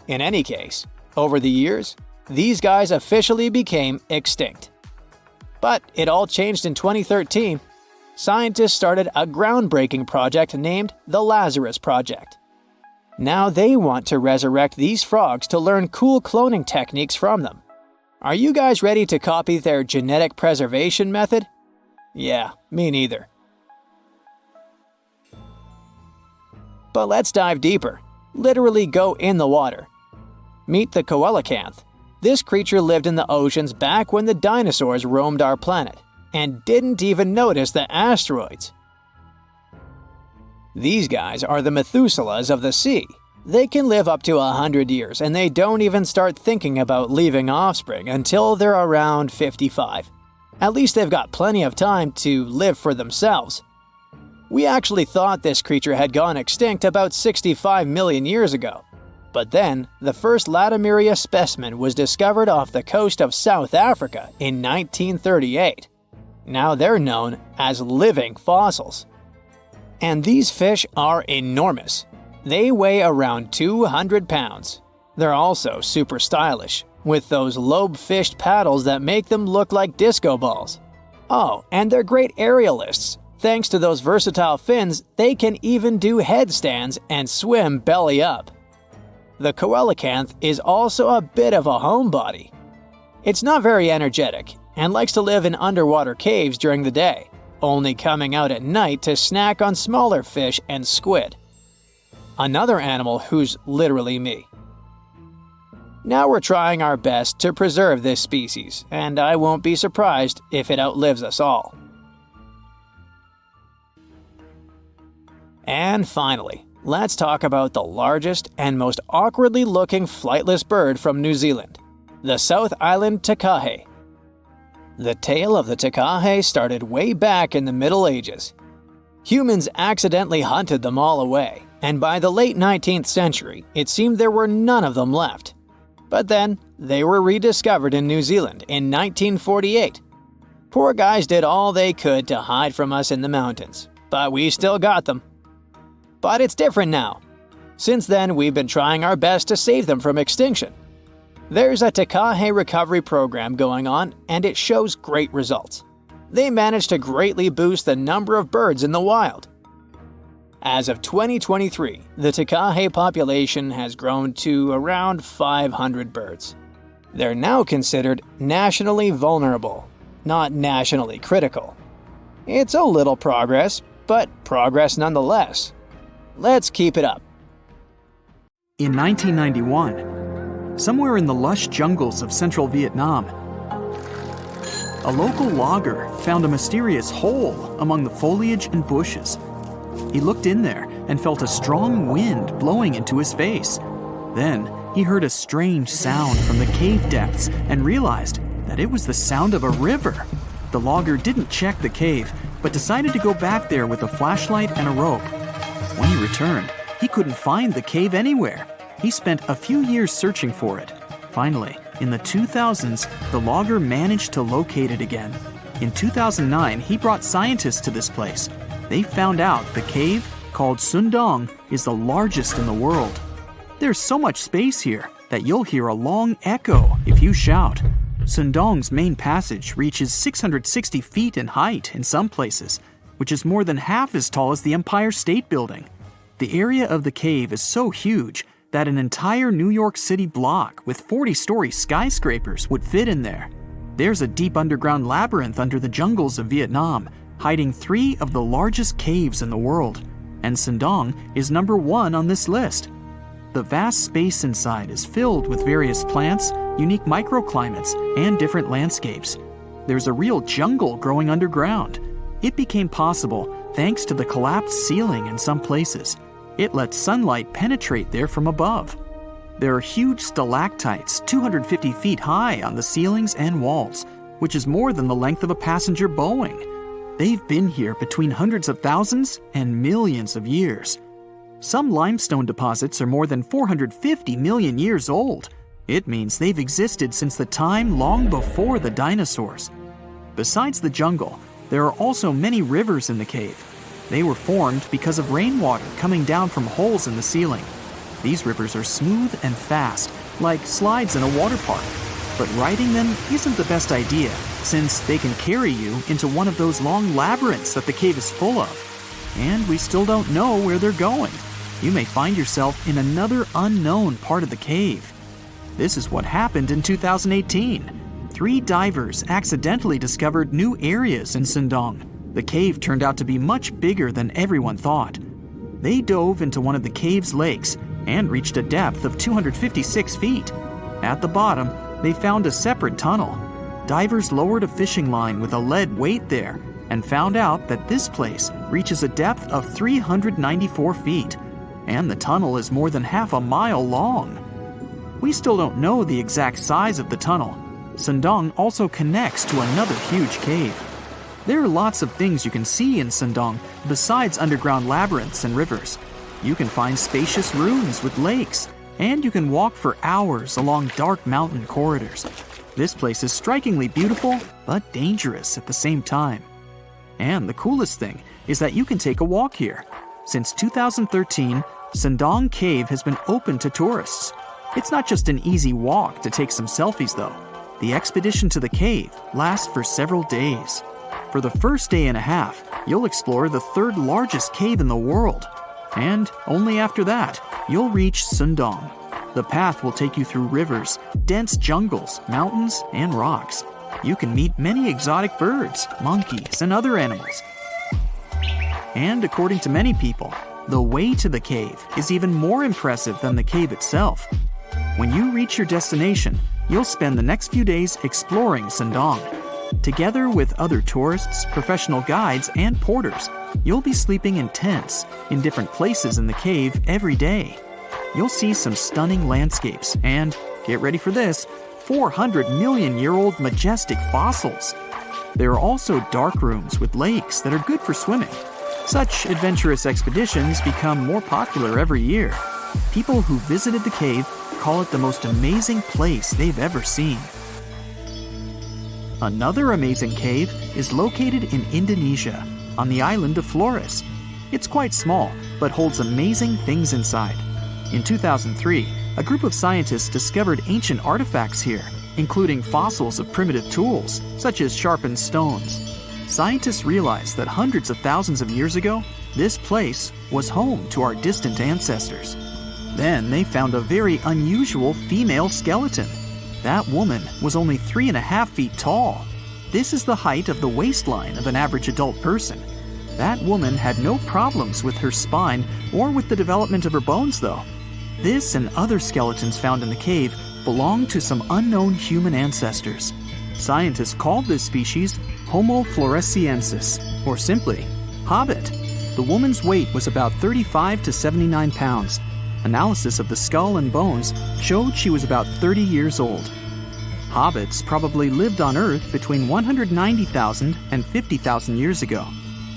In any case, over the years, these guys officially became extinct. But it all changed in 2013. Scientists started a groundbreaking project named the Lazarus Project. Now they want to resurrect these frogs to learn cool cloning techniques from them. Are you guys ready to copy their genetic preservation method? Yeah, me neither. But let's dive deeper. Literally go in the water. Meet the Coelacanth. This creature lived in the oceans back when the dinosaurs roamed our planet, and didn't even notice the asteroids. These guys are the Methuselahs of the sea. They can live up to 100 years, and they don't even start thinking about leaving offspring until they're around 55. At least they've got plenty of time to live for themselves. We actually thought this creature had gone extinct about 65 million years ago. But then, the first Latimeria specimen was discovered off the coast of South Africa in 1938. Now they're known as living fossils. And these fish are enormous. They weigh around 200 pounds. They're also super stylish, with those lobe-fished paddles that make them look like disco balls. Oh, and they're great aerialists. Thanks to those versatile fins, they can even do headstands and swim belly up. The Coelacanth is also a bit of a homebody. It's not very energetic and likes to live in underwater caves during the day, only coming out at night to snack on smaller fish and squid. Another animal who's literally me. Now we're trying our best to preserve this species, and I won't be surprised if it outlives us all. And finally, let's talk about the largest and most awkwardly looking flightless bird from New Zealand, the South Island Takahe. The tale of the Takahes started way back in the Middle Ages. Humans accidentally hunted them all away, and by the late 19th century, it seemed there were none of them left. But then, they were rediscovered in New Zealand in 1948. Poor guys did all they could to hide from us in the mountains, but we still got them. But it's different now. Since then, we've been trying our best to save them from extinction. There's a Takahe recovery program going on, and it shows great results. They managed to greatly boost the number of birds in the wild. As of 2023, the Takahe population has grown to around 500 birds. They're now considered nationally vulnerable, not nationally critical. It's a little progress, but progress nonetheless. Let's keep it up. In 1991, somewhere in the lush jungles of central Vietnam, a local logger found a mysterious hole among the foliage and bushes. He looked in there and felt a strong wind blowing into his face. Then he heard a strange sound from the cave depths and realized that it was the sound of a river. The logger didn't check the cave, but decided to go back there with a flashlight and a rope. When he returned, he couldn't find the cave anywhere. He spent a few years searching for it. Finally, in the 2000s, the logger managed to locate it again. In 2009, he brought scientists to this place. They found out the cave, called Sundong, is the largest in the world. There's so much space here that you'll hear a long echo if you shout. Sundong's main passage reaches 660 feet in height in some places, which is more than half as tall as the Empire State Building. The area of the cave is so huge that an entire New York City block with 40-story skyscrapers would fit in there. There's a deep underground labyrinth under the jungles of Vietnam, hiding 3 of the largest caves in the world, and Sundong is number 1 on this list. The vast space inside is filled with various plants, unique microclimates, and different landscapes. There's a real jungle growing underground. It became possible thanks to the collapsed ceiling in some places. It lets sunlight penetrate there from above. There are huge stalactites 250 feet high on the ceilings and walls, which is more than the length of a passenger Boeing. They've been here between hundreds of thousands and millions of years. Some limestone deposits are more than 450 million years old. It means they've existed since the time long before the dinosaurs. Besides the jungle, there are also many rivers in the cave. They were formed because of rainwater coming down from holes in the ceiling. These rivers are smooth and fast, like slides in a water park. But riding them isn't the best idea, since they can carry you into one of those long labyrinths that the cave is full of. And we still don't know where they're going. You may find yourself in another unknown part of the cave. This is what happened in 2018. 3 divers accidentally discovered new areas in Sundong. The cave turned out to be much bigger than everyone thought. They dove into one of the cave's lakes and reached a depth of 256 feet. At the bottom, they found a separate tunnel. Divers lowered a fishing line with a lead weight there and found out that this place reaches a depth of 394 feet, and the tunnel is more than half a mile long. We still don't know the exact size of the tunnel. Sundong also connects to another huge cave. There are lots of things you can see in Sundong besides underground labyrinths and rivers. You can find spacious rooms with lakes, and you can walk for hours along dark mountain corridors. This place is strikingly beautiful, but dangerous at the same time. And the coolest thing is that you can take a walk here. Since 2013, Sundong Cave has been open to tourists. It's not just an easy walk to take some selfies though. The expedition to the cave lasts for several days. For the first day and a half, you'll explore the 3rd largest cave in the world. And only after that, you'll reach Sundong. The path will take you through rivers, dense jungles, mountains, and rocks. You can meet many exotic birds, monkeys, and other animals. And according to many people, the way to the cave is even more impressive than the cave itself. When you reach your destination, you'll spend the next few days exploring Sundong. Together with other tourists, professional guides, and porters, you'll be sleeping in tents in different places in the cave every day. You'll see some stunning landscapes and, get ready for this, 400-million-year-old majestic fossils. There are also dark rooms with lakes that are good for swimming. Such adventurous expeditions become more popular every year. People who visited the cave call it the most amazing place they've ever seen. Another amazing cave is located in Indonesia, on the island of Flores. It's quite small, but holds amazing things inside. In 2003, a group of scientists discovered ancient artifacts here, including fossils of primitive tools, such as sharpened stones. Scientists realized that hundreds of thousands of years ago, this place was home to our distant ancestors. Then they found a very unusual female skeleton. That woman was only 3.5 feet tall. This is the height of the waistline of an average adult person. That woman had no problems with her spine or with the development of her bones, though. This and other skeletons found in the cave belong to some unknown human ancestors. Scientists called this species Homo floresiensis, or simply, Hobbit. The woman's weight was about 35 to 79 pounds. Analysis of the skull and bones showed she was about 30 years old. Hobbits probably lived on Earth between 190,000 and 50,000 years ago.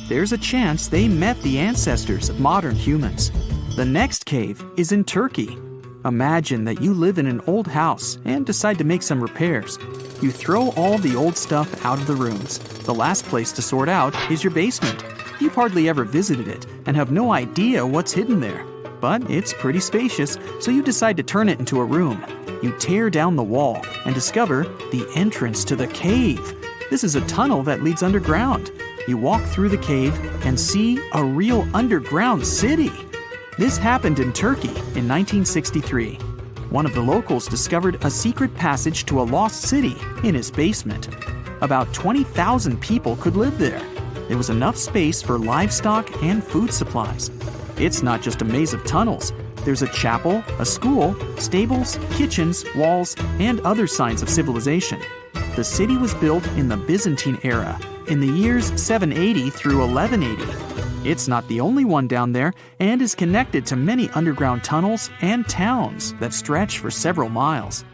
There's a chance they met the ancestors of modern humans. The next cave is in Turkey. Imagine that you live in an old house and decide to make some repairs. You throw all the old stuff out of the rooms. The last place to sort out is your basement. You've hardly ever visited it and have no idea what's hidden there. but it's pretty spacious, so you decide to turn it into a room. You tear down the wall and discover the entrance to the cave. This is a tunnel that leads underground. You walk through the cave and see a real underground city. This happened in Turkey in 1963. One of the locals discovered a secret passage to a lost city in his basement. About 20,000 people could live there. There was enough space for livestock and food supplies. It's not just a maze of tunnels. There's a chapel, a school, stables, kitchens, walls, and other signs of civilization. The city was built in the Byzantine era, in the years 780 through 1180. It's not the only one down there and is connected to many underground tunnels and towns that stretch for several miles.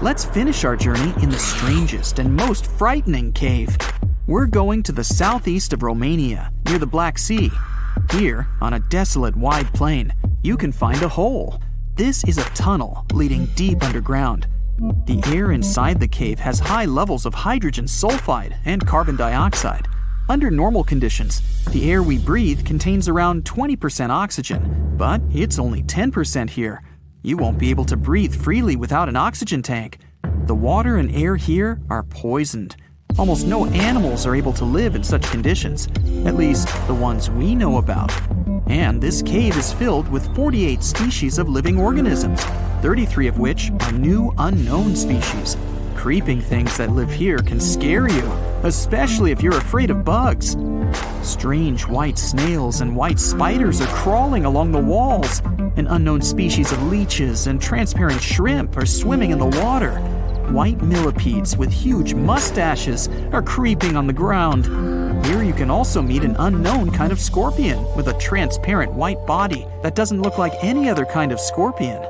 Let's finish our journey in the strangest and most frightening cave. We're going to the southeast of Romania, near the Black Sea. Here, on a desolate wide plain, you can find a hole. This is a tunnel leading deep underground. The air inside the cave has high levels of hydrogen sulfide and carbon dioxide. Under normal conditions, the air we breathe contains around 20% oxygen, but it's only 10% here. You won't be able to breathe freely without an oxygen tank. The water and air here are poisoned. Almost no animals are able to live in such conditions, at least the ones we know about. And this cave is filled with 48 species of living organisms, 33 of which are new unknown species. Creeping things that live here can scare you, especially if you're afraid of bugs. Strange white snails and white spiders are crawling along the walls. An unknown species of leeches and transparent shrimp are swimming in the water. White millipedes with huge mustaches are creeping on the ground. Here you can also meet an unknown kind of scorpion with a transparent white body that doesn't look like any other kind of scorpion.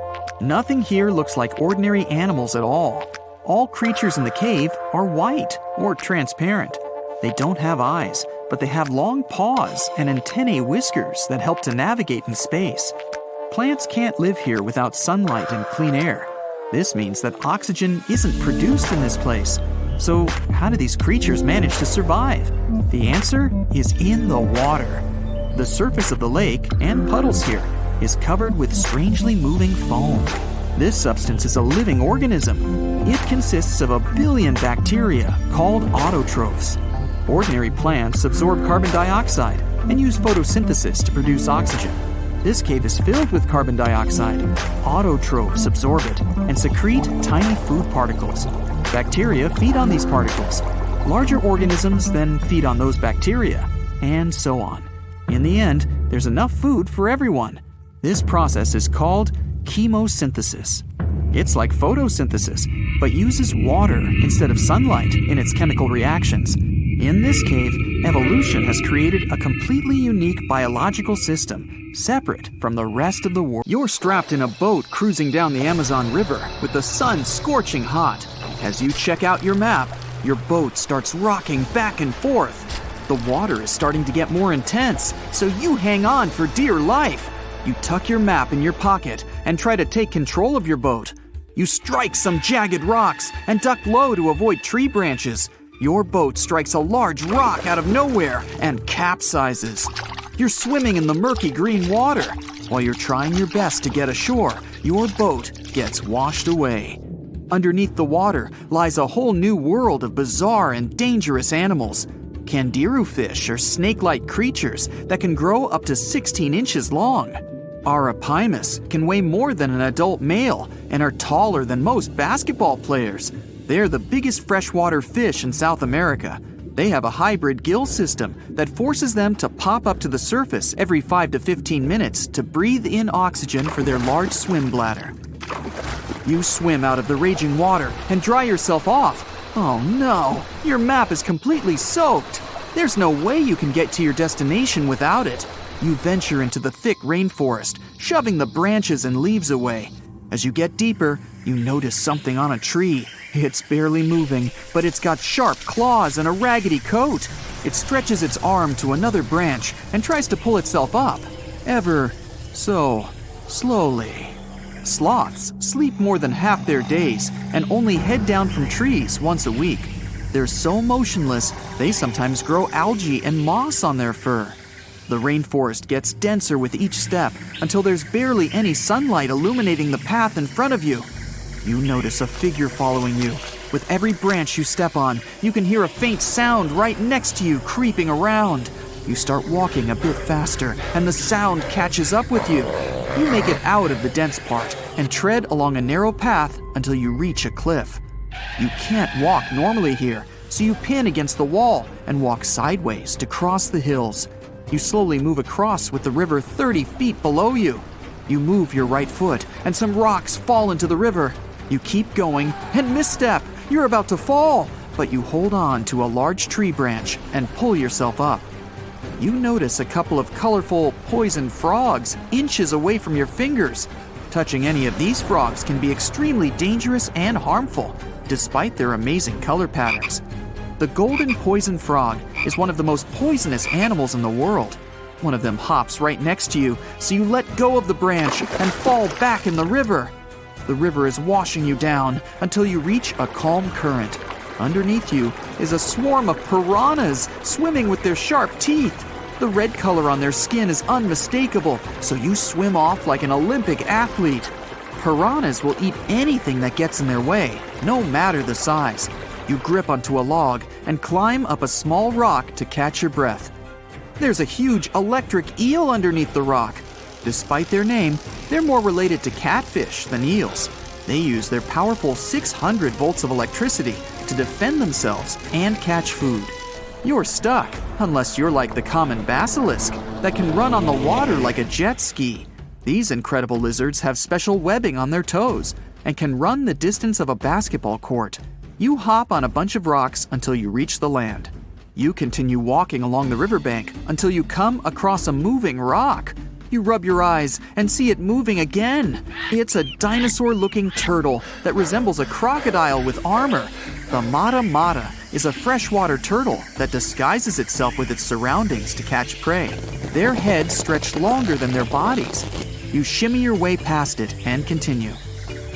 Nothing here looks like ordinary animals at all. All creatures in the cave are white or transparent. They don't have eyes, but they have long paws and antennae whiskers that help to navigate in space. Plants can't live here without sunlight and clean air. This means that oxygen isn't produced in this place. So how do these creatures manage to survive? The answer is in the water. The surface of the lake and puddles here is covered with strangely moving foam. This substance is a living organism. It consists of 1 billion bacteria called autotrophs. Ordinary plants absorb carbon dioxide and use photosynthesis to produce oxygen. This cave is filled with carbon dioxide. Autotrophs absorb it and secrete tiny food particles. Bacteria feed on these particles. Larger organisms then feed on those bacteria, and so on. In the end, there's enough food for everyone. This process is called chemosynthesis. It's like photosynthesis, but uses water instead of sunlight in its chemical reactions. In this cave, evolution has created a completely unique biological system, separate from the rest of the world. You're strapped in a boat cruising down the Amazon River with the sun scorching hot. As you check out your map, your boat starts rocking back and forth. The water is starting to get more intense, so you hang on for dear life. You tuck your map in your pocket and try to take control of your boat. You strike some jagged rocks and duck low to avoid tree branches. Your boat strikes a large rock out of nowhere and capsizes. You're swimming in the murky green water. While you're trying your best to get ashore, your boat gets washed away. Underneath the water lies a whole new world of bizarre and dangerous animals. Candiru fish are snake-like creatures that can grow up to 16 inches long. Arapimus can weigh more than an adult male and are taller than most basketball players. They're the biggest freshwater fish in South America. They have a hybrid gill system that forces them to pop up to the surface every 5 to 15 minutes to breathe in oxygen for their large swim bladder. You swim out of the raging water and dry yourself off. Oh no, your map is completely soaked. There's no way you can get to your destination without it. You venture into the thick rainforest, shoving the branches and leaves away. As you get deeper, you notice something on a tree. It's barely moving, but it's got sharp claws and a raggedy coat. It stretches its arm to another branch and tries to pull itself up, ever so slowly. Sloths sleep more than half their days and only head down from trees once a week. They're so motionless, they sometimes grow algae and moss on their fur. The rainforest gets denser with each step until there's barely any sunlight illuminating the path in front of you. You notice a figure following you. With every branch you step on, you can hear a faint sound right next to you creeping around. You start walking a bit faster, and the sound catches up with you. You make it out of the dense part and tread along a narrow path until you reach a cliff. You can't walk normally here, so you pin against the wall and walk sideways to cross the hills. You slowly move across with the river 30 feet below you. You move your right foot, and some rocks fall into the river. You keep going and misstep. You're about to fall, but you hold on to a large tree branch and pull yourself up. You notice a couple of colorful poison frogs inches away from your fingers. Touching any of these frogs can be extremely dangerous and harmful, despite their amazing color patterns. The golden poison frog is one of the most poisonous animals in the world. One of them hops right next to you, so you let go of the branch and fall back in the river. The river is washing you down until you reach a calm current. Underneath you is a swarm of piranhas swimming with their sharp teeth. The red color on their skin is unmistakable, so you swim off like an Olympic athlete. Piranhas will eat anything that gets in their way, no matter the size. You grip onto a log and climb up a small rock to catch your breath. There's a huge electric eel underneath the rock. Despite their name, they're more related to catfish than eels. They use their powerful 600 volts of electricity to defend themselves and catch food. You're stuck, unless you're like the common basilisk that can run on the water like a jet ski. These incredible lizards have special webbing on their toes and can run the distance of a basketball court. You hop on a bunch of rocks until you reach the land. You continue walking along the riverbank until you come across a moving rock. You rub your eyes and see it moving again. It's a dinosaur-looking turtle that resembles a crocodile with armor. The mata is a freshwater turtle that disguises itself with its surroundings to catch prey. Their heads stretch longer than their bodies. You shimmy your way past it and continue.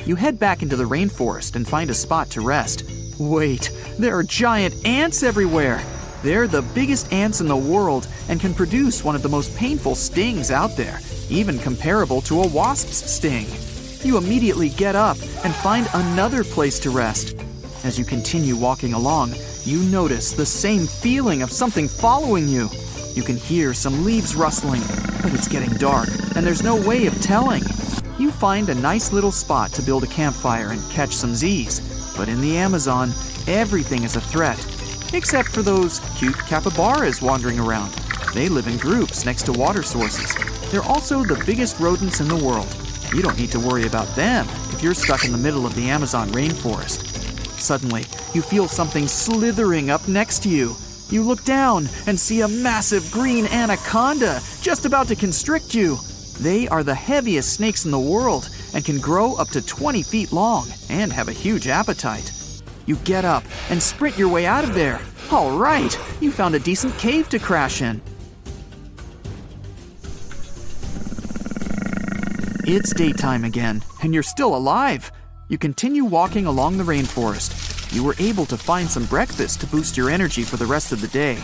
You head back into the rainforest and find a spot to rest. Wait, there are giant ants everywhere. They're the biggest ants in the world and can produce one of the most painful stings out there, even comparable to a wasp's sting. You immediately get up and find another place to rest. As you continue walking along, you notice the same feeling of something following you. You can hear some leaves rustling, but it's getting dark and there's no way of telling. You find a nice little spot to build a campfire and catch some Z's, but in the Amazon, everything is a threat. Except for those cute capybaras wandering around. They live in groups next to water sources. They're also the biggest rodents in the world. You don't need to worry about them if you're stuck in the middle of the Amazon rainforest. Suddenly, you feel something slithering up next to you. You look down and see a massive green anaconda just about to constrict you. They are the heaviest snakes in the world and can grow up to 20 feet long and have a huge appetite. You get up and sprint your way out of there. All right, you found a decent cave to crash in. It's daytime again, and you're still alive. You continue walking along the rainforest. You were able to find some breakfast to boost your energy for the rest of the day.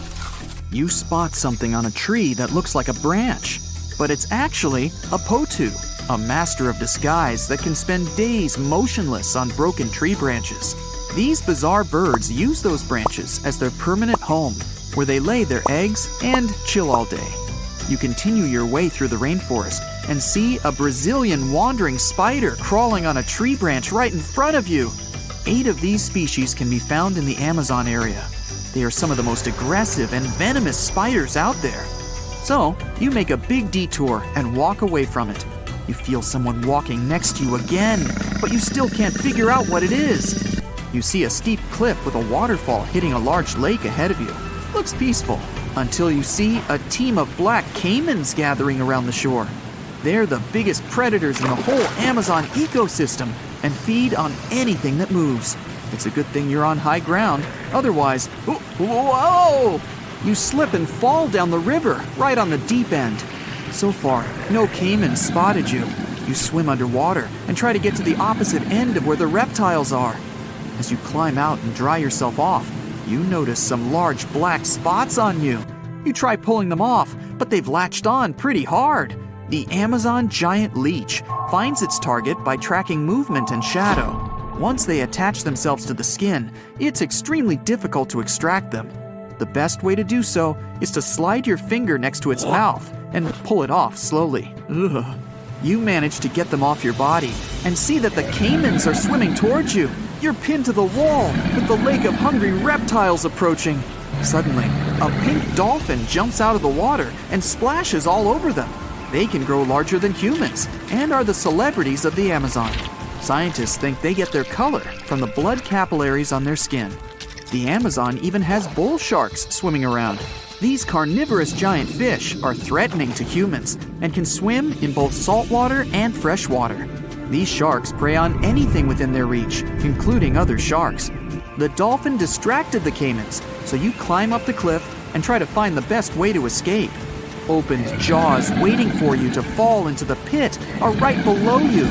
You spot something on a tree that looks like a branch, but it's actually a potu, a master of disguise that can spend days motionless on broken tree branches. These bizarre birds use those branches as their permanent home, where they lay their eggs and chill all day. You continue your way through the rainforest and see a Brazilian wandering spider crawling on a tree branch right in front of you. 8 of these species can be found in the Amazon area. They are some of the most aggressive and venomous spiders out there. So, you make a big detour and walk away from it. You feel someone walking next to you again, but you still can't figure out what it is. You see a steep cliff with a waterfall hitting a large lake ahead of you. Looks peaceful, until you see a team of black caimans gathering around the shore. They're the biggest predators in the whole Amazon ecosystem and feed on anything that moves. It's a good thing you're on high ground, otherwise, whoa! You slip and fall down the river, right on the deep end. So far, no caiman spotted you. You swim underwater and try to get to the opposite end of where the reptiles are. As you climb out and dry yourself off, you notice some large black spots on you. You try pulling them off, but they've latched on pretty hard. The Amazon giant leech finds its target by tracking movement and shadow. Once they attach themselves to the skin, it's extremely difficult to extract them. The best way to do so is to slide your finger next to its mouth and pull it off slowly. Ugh. You manage to get them off your body and see that the caimans are swimming towards you. You're pinned to the wall with the lake of hungry reptiles approaching. Suddenly, a pink dolphin jumps out of the water and splashes all over them. They can grow larger than humans and are the celebrities of the Amazon. Scientists think they get their color from the blood capillaries on their skin. The Amazon even has bull sharks swimming around. These carnivorous giant fish are threatening to humans and can swim in both saltwater and freshwater. These sharks prey on anything within their reach, including other sharks. The dolphin distracted the caimans, so you climb up the cliff and try to find the best way to escape. Opened jaws waiting for you to fall into the pit are right below you.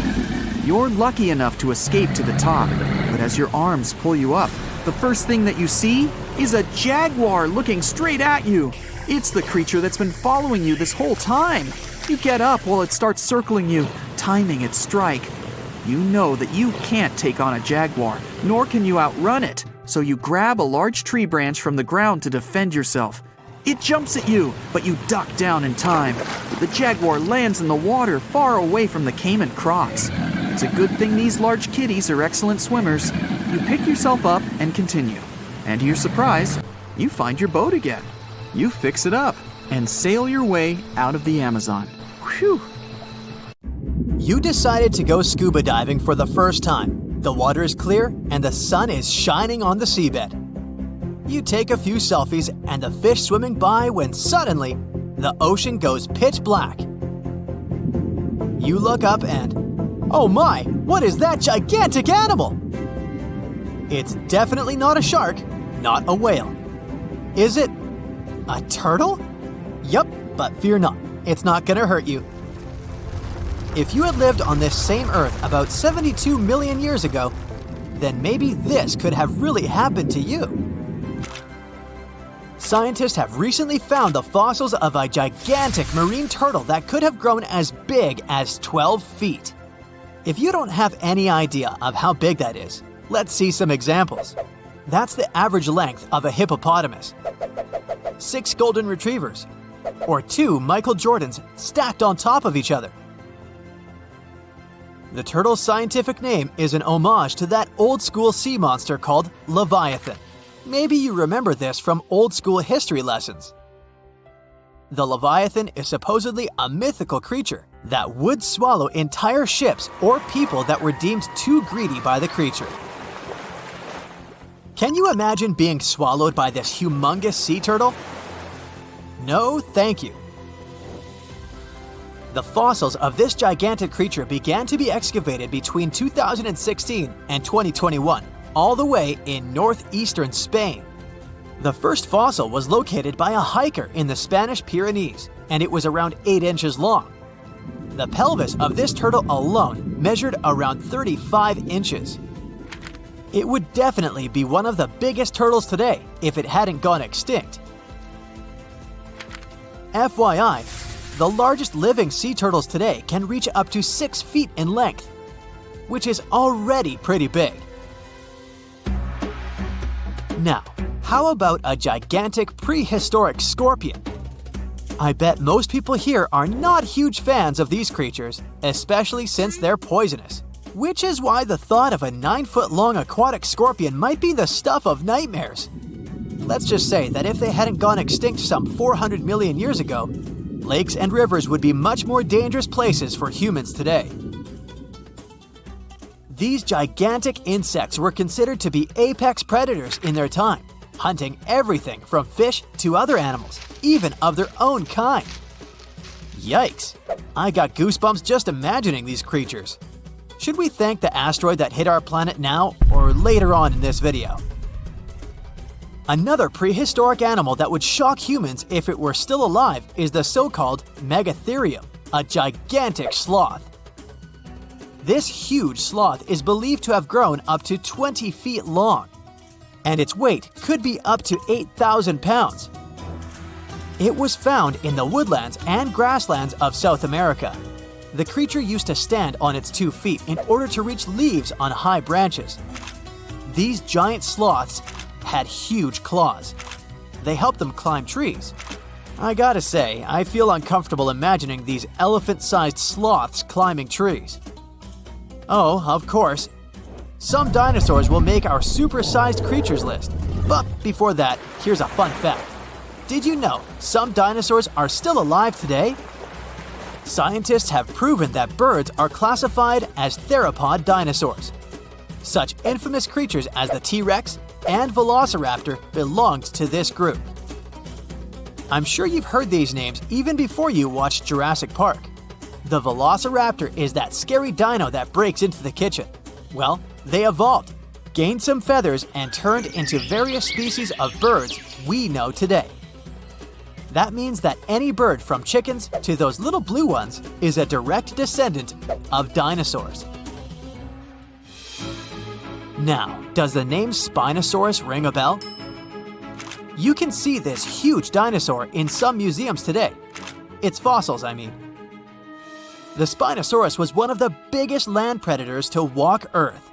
You're lucky enough to escape to the top, but as your arms pull you up, the first thing that you see is a jaguar looking straight at you. It's the creature that's been following you this whole time. You get up while it starts circling you, timing its strike. You know that you can't take on a jaguar, nor can you outrun it, so you grab a large tree branch from the ground to defend yourself. It jumps at you, but you duck down in time. The jaguar lands in the water far away from the caiman crocs. It's a good thing these large kitties are excellent swimmers. You pick yourself up and continue. And to your surprise, you find your boat again. You fix it up and sail your way out of the Amazon. Whew! You decided to go scuba diving for the first time. The water is clear and the sun is shining on the seabed. You take a few selfies and the fish swimming by when suddenly the ocean goes pitch black. You look up and, oh my, what is that gigantic animal? It's definitely not a shark, not a whale. Is it a turtle? Yup, but fear not, it's not gonna hurt you. If you had lived on this same Earth about 72 million years ago, then maybe this could have really happened to you. Scientists have recently found the fossils of a gigantic marine turtle that could have grown as big as 12 feet. If you don't have any idea of how big that is, let's see some examples. That's the average length of a hippopotamus, 6 golden retrievers, or 2 Michael Jordans stacked on top of each other. The turtle's scientific name is an homage to that old-school sea monster called Leviathan. Maybe you remember this from old-school history lessons. The Leviathan is supposedly a mythical creature that would swallow entire ships or people that were deemed too greedy by the creature. Can you imagine being swallowed by this humongous sea turtle? No, thank you. The fossils of this gigantic creature began to be excavated between 2016 and 2021, all the way in northeastern Spain. The first fossil was located by a hiker in the Spanish Pyrenees, and it was around 8 inches long. The pelvis of this turtle alone measured around 35 inches. It would definitely be one of the biggest turtles today if it hadn't gone extinct. FYI, the largest living sea turtles today can reach up to 6 feet in length, which is already pretty big. Now, how about a gigantic prehistoric scorpion? I bet most people here are not huge fans of these creatures, especially since they're poisonous, which is why the thought of a 9-foot-long aquatic scorpion might be the stuff of nightmares. Let's just say that if they hadn't gone extinct some 400 million years ago, lakes and rivers would be much more dangerous places for humans today. These gigantic insects were considered to be apex predators in their time, hunting everything from fish to other animals, even of their own kind. Yikes! I got goosebumps just imagining these creatures. Should we thank the asteroid that hit our planet now or later on in this video? Another prehistoric animal that would shock humans if it were still alive is the so-called Megatherium, a gigantic sloth. This huge sloth is believed to have grown up to 20 feet long, and its weight could be up to 8,000 pounds. It was found in the woodlands and grasslands of South America. The creature used to stand on its 2 feet in order to reach leaves on high branches. These giant sloths had huge claws. They helped them climb trees. I gotta say, I feel uncomfortable imagining these elephant-sized sloths climbing trees. Oh, of course, some dinosaurs will make our super-sized creatures list. But before that, here's a fun fact. Did you know some dinosaurs are still alive today? Scientists have proven that birds are classified as theropod dinosaurs. Such infamous creatures as the T-Rex and Velociraptor belonged to this group. I'm sure you've heard these names even before you watched Jurassic Park. The Velociraptor is that scary dino that breaks into the kitchen. Well, they evolved, gained some feathers, and turned into various species of birds we know today. That means that any bird from chickens to those little blue ones is a direct descendant of dinosaurs. Now, does the name Spinosaurus ring a bell? You can see this huge dinosaur in some museums today. Its fossils, I mean. The Spinosaurus was one of the biggest land predators to walk Earth.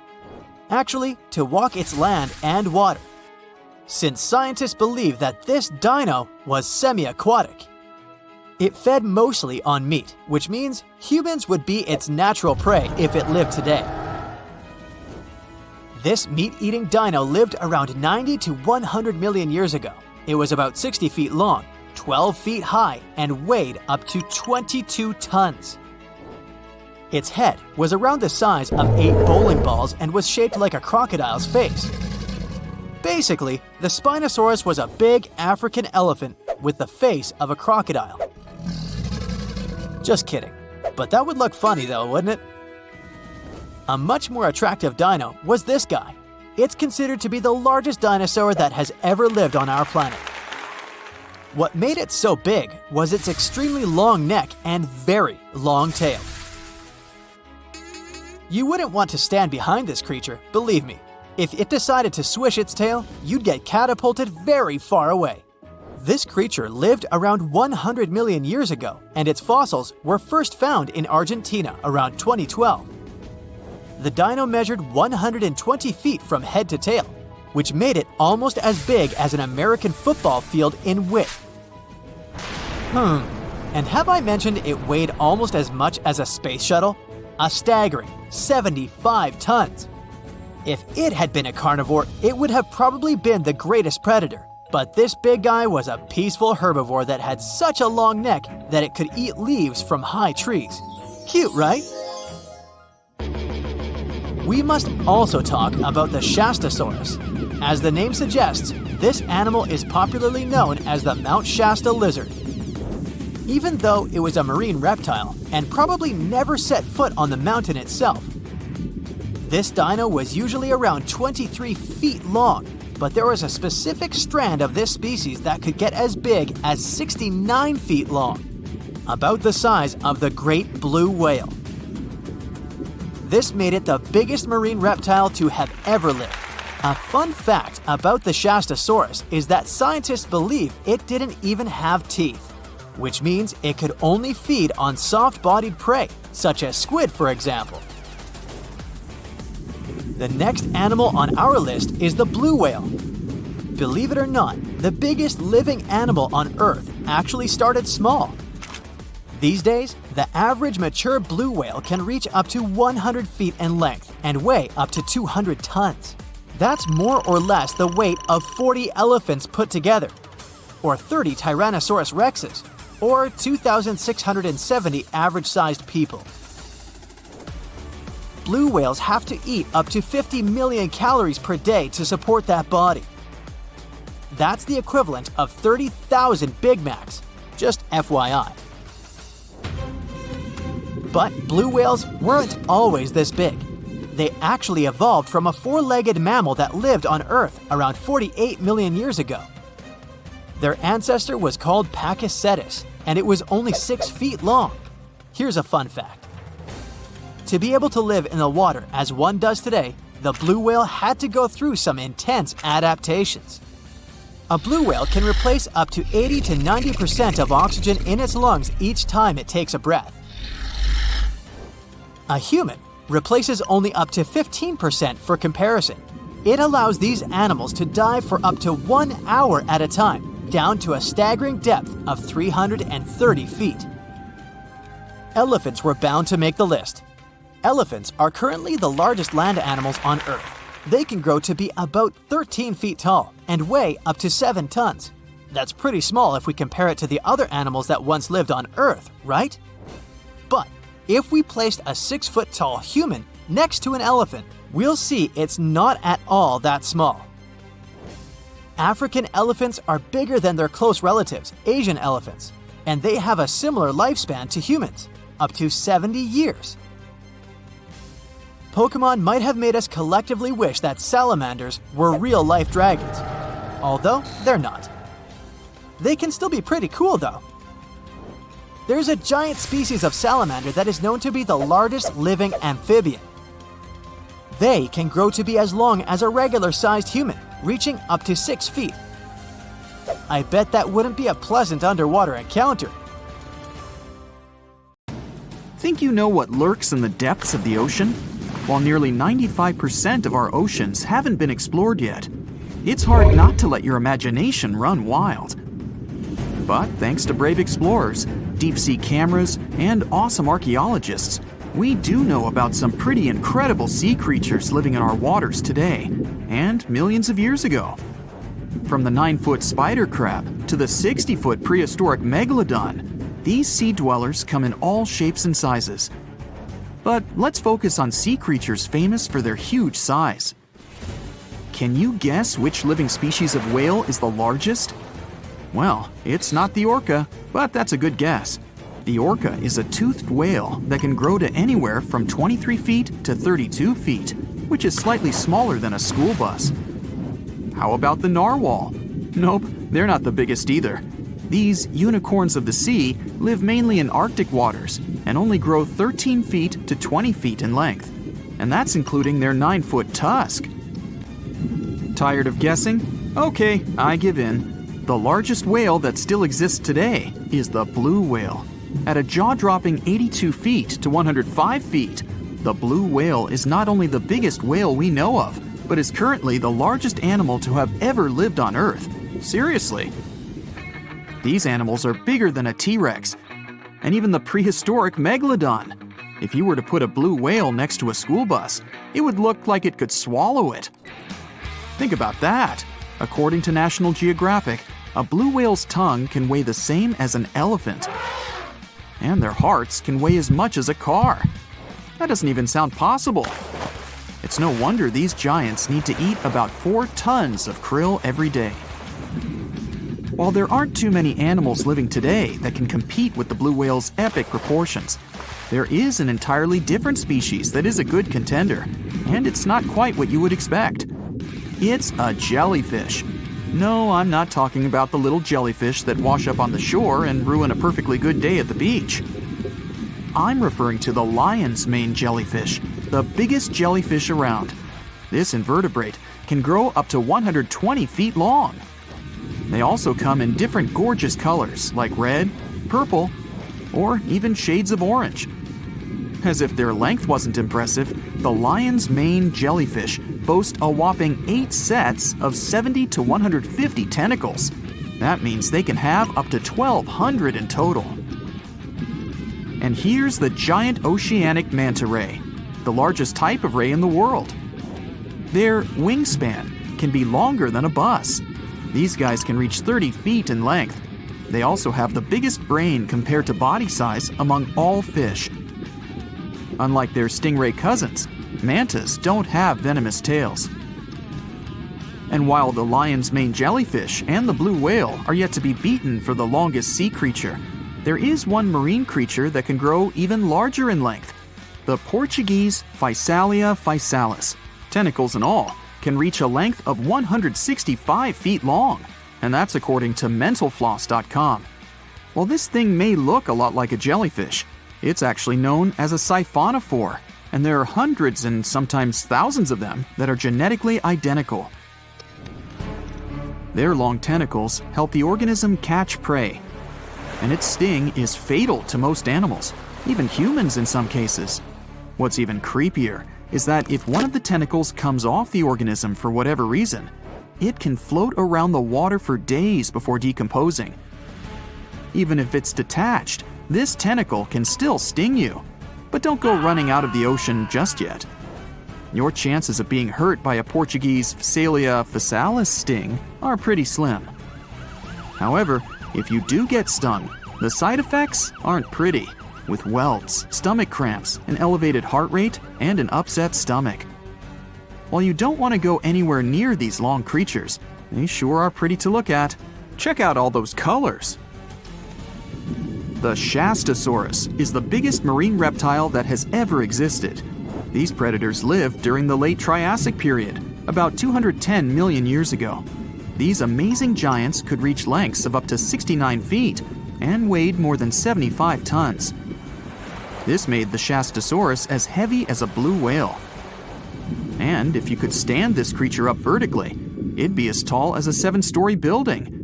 Actually, to walk its land and water, since scientists believe that this dino was semi-aquatic. It fed mostly on meat, which means humans would be its natural prey if it lived today. This meat-eating dino lived around 90 to 100 million years ago. It was about 60 feet long, 12 feet high, and weighed up to 22 tons. Its head was around the size of 8 bowling balls and was shaped like a crocodile's face. Basically, the Spinosaurus was a big African elephant with the face of a crocodile. Just kidding. But that would look funny though, wouldn't it? A much more attractive dino was this guy. It's considered to be the largest dinosaur that has ever lived on our planet. What made it so big was its extremely long neck and very long tail. You wouldn't want to stand behind this creature, believe me. If it decided to swish its tail, you'd get catapulted very far away. This creature lived around 100 million years ago, and its fossils were first found in Argentina around 2012. The dino measured 120 feet from head to tail, which made it almost as big as an American football field in width. And have I mentioned it weighed almost as much as a space shuttle? A staggering 75 tons. If it had been a carnivore, it would have probably been the greatest predator. But this big guy was a peaceful herbivore that had such a long neck that it could eat leaves from high trees. Cute, right? We must also talk about the Shastasaurus. As the name suggests, this animal is popularly known as the Mount Shasta lizard. Even though it was a marine reptile and probably never set foot on the mountain itself, this dino was usually around 23 feet long, but there was a specific strand of this species that could get as big as 69 feet long, about the size of the great blue whale. This made it the biggest marine reptile to have ever lived. A fun fact about the Shastasaurus is that scientists believe it didn't even have teeth, which means it could only feed on soft-bodied prey, such as squid, for example. The next animal on our list is the blue whale. Believe it or not, the biggest living animal on Earth actually started small. These days, the average mature blue whale can reach up to 100 feet in length and weigh up to 200 tons. That's more or less the weight of 40 elephants put together, or 30 Tyrannosaurus rexes, or 2,670 average-sized people. Blue whales have to eat up to 50 million calories per day to support that body. That's the equivalent of 30,000 Big Macs, just FYI. But blue whales weren't always this big. They actually evolved from a 4-legged mammal that lived on Earth around 48 million years ago. Their ancestor was called Takahes, and it was only 6 feet long. Here's a fun fact. To be able to live in the water as one does today, the blue whale had to go through some intense adaptations. A blue whale can replace up to 80 to 90% of oxygen in its lungs each time it takes a breath. A human replaces only up to 15% for comparison. It allows these animals to dive for up to 1 hour at a time, down to a staggering depth of 330 feet. Elephants were bound to make the list. Elephants are currently the largest land animals on Earth. They can grow to be about 13 feet tall and weigh up to 7 tons. That's pretty small if we compare it to the other animals that once lived on Earth, right? But if we placed a 6-foot-tall human next to an elephant, we'll see it's not at all that small. African elephants are bigger than their close relatives, Asian elephants, and they have a similar lifespan to humans, up to 70 years. Pokemon might have made us collectively wish that salamanders were real-life dragons, although they're not. They can still be pretty cool though. There's a giant species of salamander that is known to be the largest living amphibian. They can grow to be as long as a regular-sized human, reaching up to 6 feet. I bet that wouldn't be a pleasant underwater encounter. Think you know what lurks in the depths of the ocean? While nearly 95% of our oceans haven't been explored yet, it's hard not to let your imagination run wild. But thanks to brave explorers, deep-sea cameras, and awesome archaeologists, we do know about some pretty incredible sea creatures living in our waters today, and millions of years ago. From the 9-foot spider crab to the 60-foot prehistoric megalodon, these sea dwellers come in all shapes and sizes. But let's focus on sea creatures famous for their huge size. Can you guess which living species of whale is the largest? Well, it's not the orca, but that's a good guess. The orca is a toothed whale that can grow to anywhere from 23 feet to 32 feet, which is slightly smaller than a school bus. How about the narwhal? Nope, they're not the biggest either. These unicorns of the sea live mainly in Arctic waters and only grow 13 feet to 20 feet in length, and that's including their 9-foot tusk. Tired of guessing? Okay, I give in. The largest whale that still exists today is the blue whale. At a jaw-dropping 82 feet to 105 feet, the blue whale is not only the biggest whale we know of, but is currently the largest animal to have ever lived on Earth. Seriously. These animals are bigger than a T-Rex, and even the prehistoric megalodon. If you were to put a blue whale next to a school bus, it would look like it could swallow it. Think about that. According to National Geographic, a blue whale's tongue can weigh the same as an elephant. And their hearts can weigh as much as a car. That doesn't even sound possible. It's no wonder these giants need to eat about 4 tons of krill every day. While there aren't too many animals living today that can compete with the blue whale's epic proportions, there is an entirely different species that is a good contender, and it's not quite what you would expect. It's a jellyfish. No, I'm not talking about the little jellyfish that wash up on the shore and ruin a perfectly good day at the beach. I'm referring to the lion's mane jellyfish, the biggest jellyfish around. This invertebrate can grow up to 120 feet long. They also come in different gorgeous colors like red, purple, or even shades of orange. As if their length wasn't impressive, the lion's mane jellyfish boast a whopping 8 sets of 70 to 150 tentacles. That means they can have up to 1,200 in total. And here's the giant oceanic manta ray, the largest type of ray in the world. Their wingspan can be longer than a bus. These guys can reach 30 feet in length. They also have the biggest brain compared to body size among all fish. Unlike their stingray cousins, mantas don't have venomous tails. And while the lion's mane jellyfish and the blue whale are yet to be beaten for the longest sea creature, there is one marine creature that can grow even larger in length. The Portuguese Physalia physalis, tentacles and all, can reach a length of 165 feet long, and that's according to mentalfloss.com. While this thing may look a lot like a jellyfish, it's actually known as a siphonophore, and there are hundreds and sometimes thousands of them that are genetically identical. Their long tentacles help the organism catch prey, and its sting is fatal to most animals, even humans in some cases. What's even creepier is that if one of the tentacles comes off the organism for whatever reason, it can float around the water for days before decomposing. Even if it's detached, this tentacle can still sting you. But don't go running out of the ocean just yet. Your chances of being hurt by a Portuguese Phacelia phasalis sting are pretty slim. However, if you do get stung, the side effects aren't pretty, with welts, stomach cramps, an elevated heart rate, and an upset stomach. While you don't want to go anywhere near these long creatures, they sure are pretty to look at. Check out all those colors. The Shastasaurus is the biggest marine reptile that has ever existed. These predators lived during the late Triassic period, about 210 million years ago. These amazing giants could reach lengths of up to 69 feet and weighed more than 75 tons. This made the Shastasaurus as heavy as a blue whale. And if you could stand this creature up vertically, it'd be as tall as a 7-story building.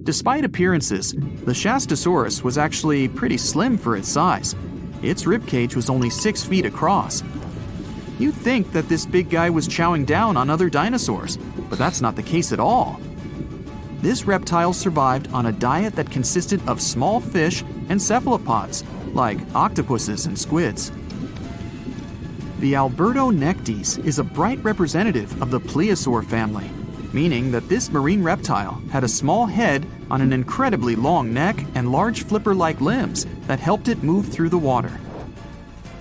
Despite appearances, the Shastasaurus was actually pretty slim for its size. Its ribcage was only 6 feet across. You'd think that this big guy was chowing down on other dinosaurs, but that's not the case at all. This reptile survived on a diet that consisted of small fish and cephalopods, like octopuses and squids. The Albertonectes is a bright representative of the plesiosaur family, meaning that this marine reptile had a small head on an incredibly long neck and large flipper-like limbs that helped it move through the water.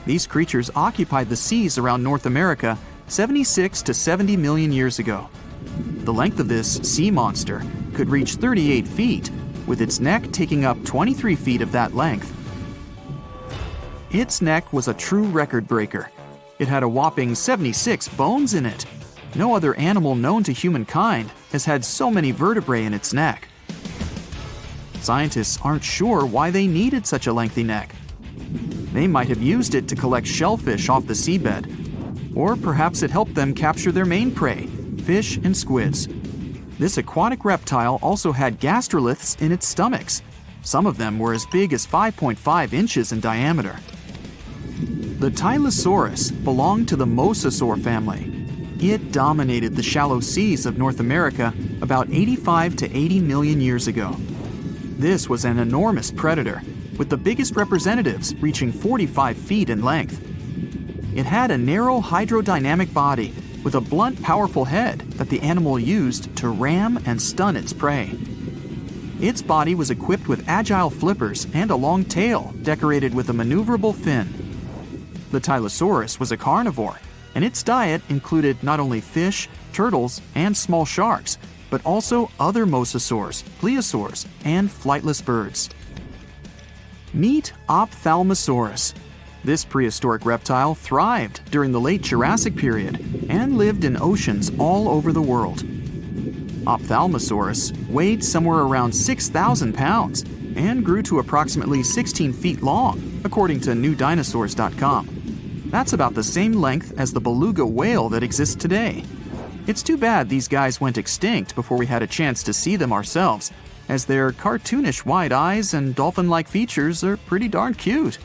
These creatures occupied the seas around North America 76 to 70 million years ago. The length of this sea monster could reach 38 feet, with its neck taking up 23 feet of that length. Its neck was a true record breaker. It had a whopping 76 bones in it. No other animal known to humankind has had so many vertebrae in its neck. Scientists aren't sure why they needed such a lengthy neck. They might have used it to collect shellfish off the seabed, or perhaps it helped them capture their main prey, fish and squids. This aquatic reptile also had gastroliths in its stomachs. Some of them were as big as 5.5 inches in diameter. The Tylosaurus belonged to the Mosasaur family. It dominated the shallow seas of North America about 85 to 80 million years ago. This was an enormous predator, with the biggest representatives reaching 45 feet in length. It had a narrow hydrodynamic body with a blunt, powerful head that the animal used to ram and stun its prey. Its body was equipped with agile flippers and a long tail decorated with a maneuverable fin. The Tylosaurus was a carnivore, and its diet included not only fish, turtles, and small sharks, but also other mosasaurs, plesiosaurs, and flightless birds. Meet Ophthalmosaurus. This prehistoric reptile thrived during the late Jurassic period and lived in oceans all over the world. Ophthalmosaurus weighed somewhere around 6,000 pounds and grew to approximately 16 feet long, according to newdinosaurs.com. That's about the same length as the beluga whale that exists today. It's too bad these guys went extinct before we had a chance to see them ourselves, as their cartoonish wide eyes and dolphin-like features are pretty darn cute.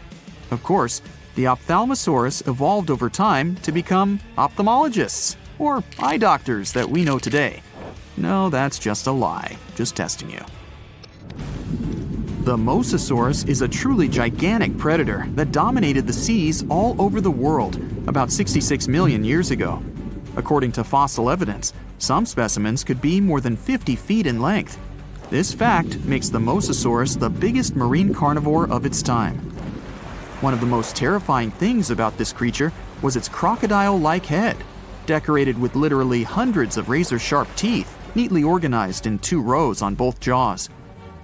Of course, the Ophthalmosaurus evolved over time to become ophthalmologists, or eye doctors that we know today. No, that's just a lie. Just testing you. The Mosasaurus is a truly gigantic predator that dominated the seas all over the world about 66 million years ago. According to fossil evidence, some specimens could be more than 50 feet in length. This fact makes the Mosasaurus the biggest marine carnivore of its time. One of the most terrifying things about this creature was its crocodile-like head, decorated with literally hundreds of razor-sharp teeth, neatly organized in 2 rows on both jaws.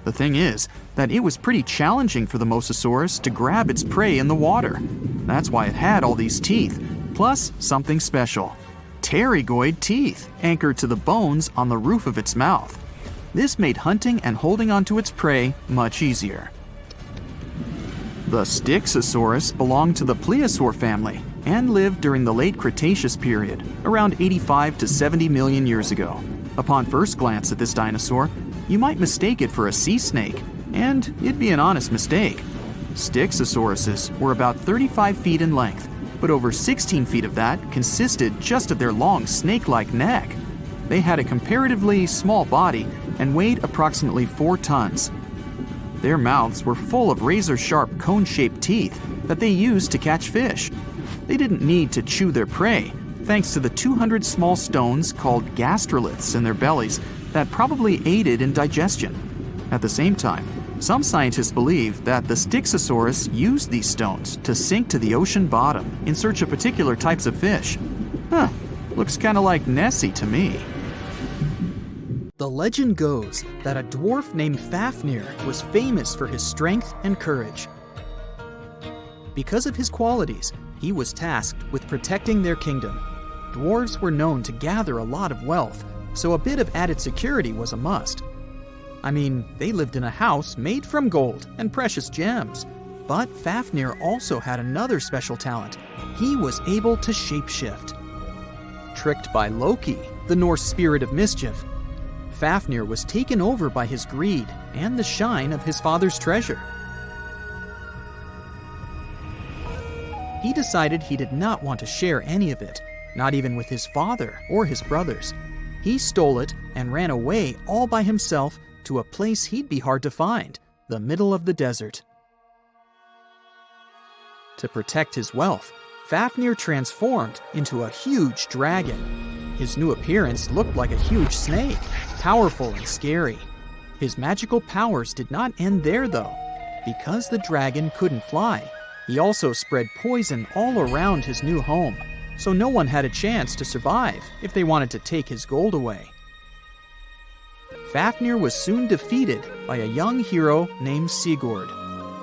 The thing is that it was pretty challenging for the Mosasaurus to grab its prey in the water. That's why it had all these teeth, plus something special: pterygoid teeth anchored to the bones on the roof of its mouth. This made hunting and holding onto its prey much easier. The Styxosaurus belonged to the plesiosaur family and lived during the late Cretaceous period, around 85 to 70 million years ago. Upon first glance at this dinosaur, you might mistake it for a sea snake, and it'd be an honest mistake. Stixosauruses were about 35 feet in length, but over 16 feet of that consisted just of their long snake-like neck. They had a comparatively small body and weighed approximately 4 tons. Their mouths were full of razor-sharp cone-shaped teeth that they used to catch fish. They didn't need to chew their prey, thanks to the 200 small stones called gastroliths in their bellies that probably aided in digestion. At the same time, some scientists believe that the Stixosaurus used these stones to sink to the ocean bottom in search of particular types of fish. Looks kinda like Nessie to me. The legend goes that a dwarf named Fafnir was famous for his strength and courage. Because of his qualities, he was tasked with protecting their kingdom. Dwarves were known to gather a lot of wealth, so a bit of added security was a must. I mean, they lived in a house made from gold and precious gems. But Fafnir also had another special talent. He was able to shapeshift. Tricked by Loki, the Norse spirit of mischief, Fafnir was taken over by his greed and the shine of his father's treasure. He decided he did not want to share any of it, not even with his father or his brothers. He stole it and ran away all by himself to a place he'd be hard to find, the middle of the desert. To protect his wealth, Fafnir transformed into a huge dragon. His new appearance looked like a huge snake, powerful and scary. His magical powers did not end there, though. Because the dragon couldn't fly, he also spread poison all around his new home, so no one had a chance to survive if they wanted to take his gold away. Fafnir was soon defeated by a young hero named Sigurd.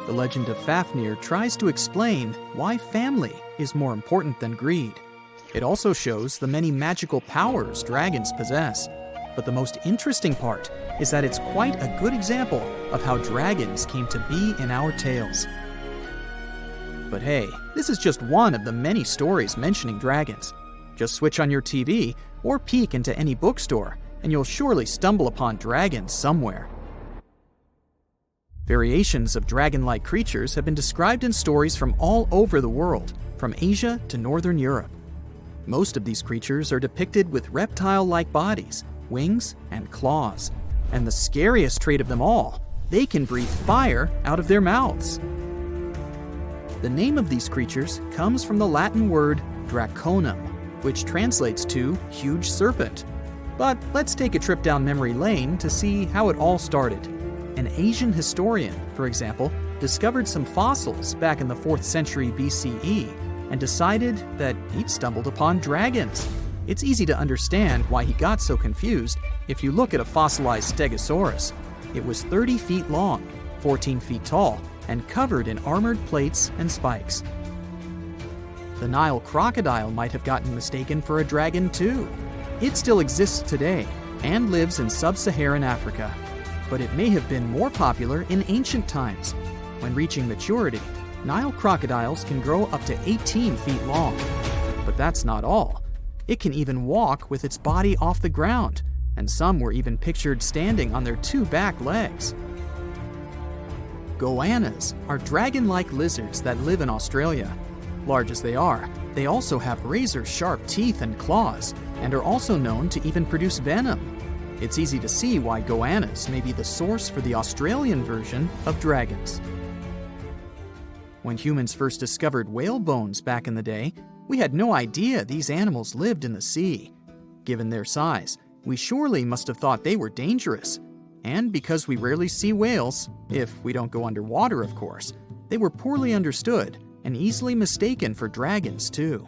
The legend of Fafnir tries to explain why family is more important than greed. It also shows the many magical powers dragons possess. But the most interesting part is that it's quite a good example of how dragons came to be in our tales. But hey, this is just one of the many stories mentioning dragons. Just switch on your TV or peek into any bookstore, and you'll surely stumble upon dragons somewhere. Variations of dragon-like creatures have been described in stories from all over the world, from Asia to Northern Europe. Most of these creatures are depicted with reptile-like bodies, wings, and claws. And the scariest trait of them all, they can breathe fire out of their mouths. The name of these creatures comes from the Latin word draconum, which translates to huge serpent. But let's take a trip down memory lane to see how it all started. An Asian historian, for example, discovered some fossils back in the 4th century BCE and decided that he'd stumbled upon dragons. It's easy to understand why he got so confused if you look at a fossilized Stegosaurus. It was 30 feet long, 14 feet tall, and covered in armored plates and spikes. The Nile crocodile might have gotten mistaken for a dragon too. It still exists today and lives in sub-Saharan Africa. But it may have been more popular in ancient times. When reaching maturity, Nile crocodiles can grow up to 18 feet long. But that's not all. It can even walk with its body off the ground, and some were even pictured standing on their 2 back legs. Goannas are dragon-like lizards that live in Australia. Large as they are, they also have razor-sharp teeth and claws, and are also known to even produce venom. It's easy to see why goannas may be the source for the Australian version of dragons. When humans first discovered whale bones back in the day, we had no idea these animals lived in the sea. Given their size, we surely must have thought they were dangerous. And because we rarely see whales, if we don't go underwater of course, they were poorly understood and easily mistaken for dragons too.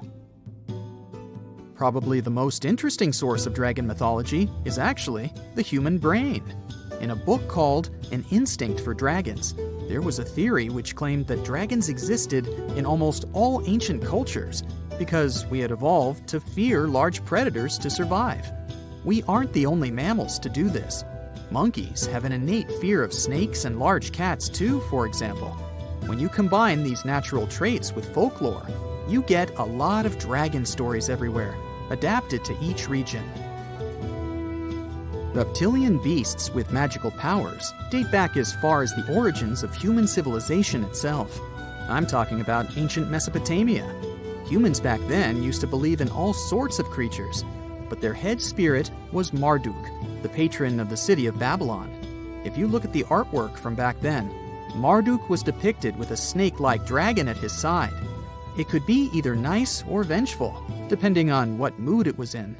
Probably the most interesting source of dragon mythology is actually the human brain. In a book called An Instinct for Dragons, there was a theory which claimed that dragons existed in almost all ancient cultures because we had evolved to fear large predators to survive. We aren't the only mammals to do this. Monkeys have an innate fear of snakes and large cats too, for example. When you combine these natural traits with folklore, you get a lot of dragon stories everywhere, adapted to each region. Reptilian beasts with magical powers date back as far as the origins of human civilization itself. I'm talking about ancient Mesopotamia. Humans back then used to believe in all sorts of creatures, but their head spirit was Marduk, the patron of the city of Babylon. If you look at the artwork from back then, Marduk was depicted with a snake-like dragon at his side. It could be either nice or vengeful, depending on what mood it was in.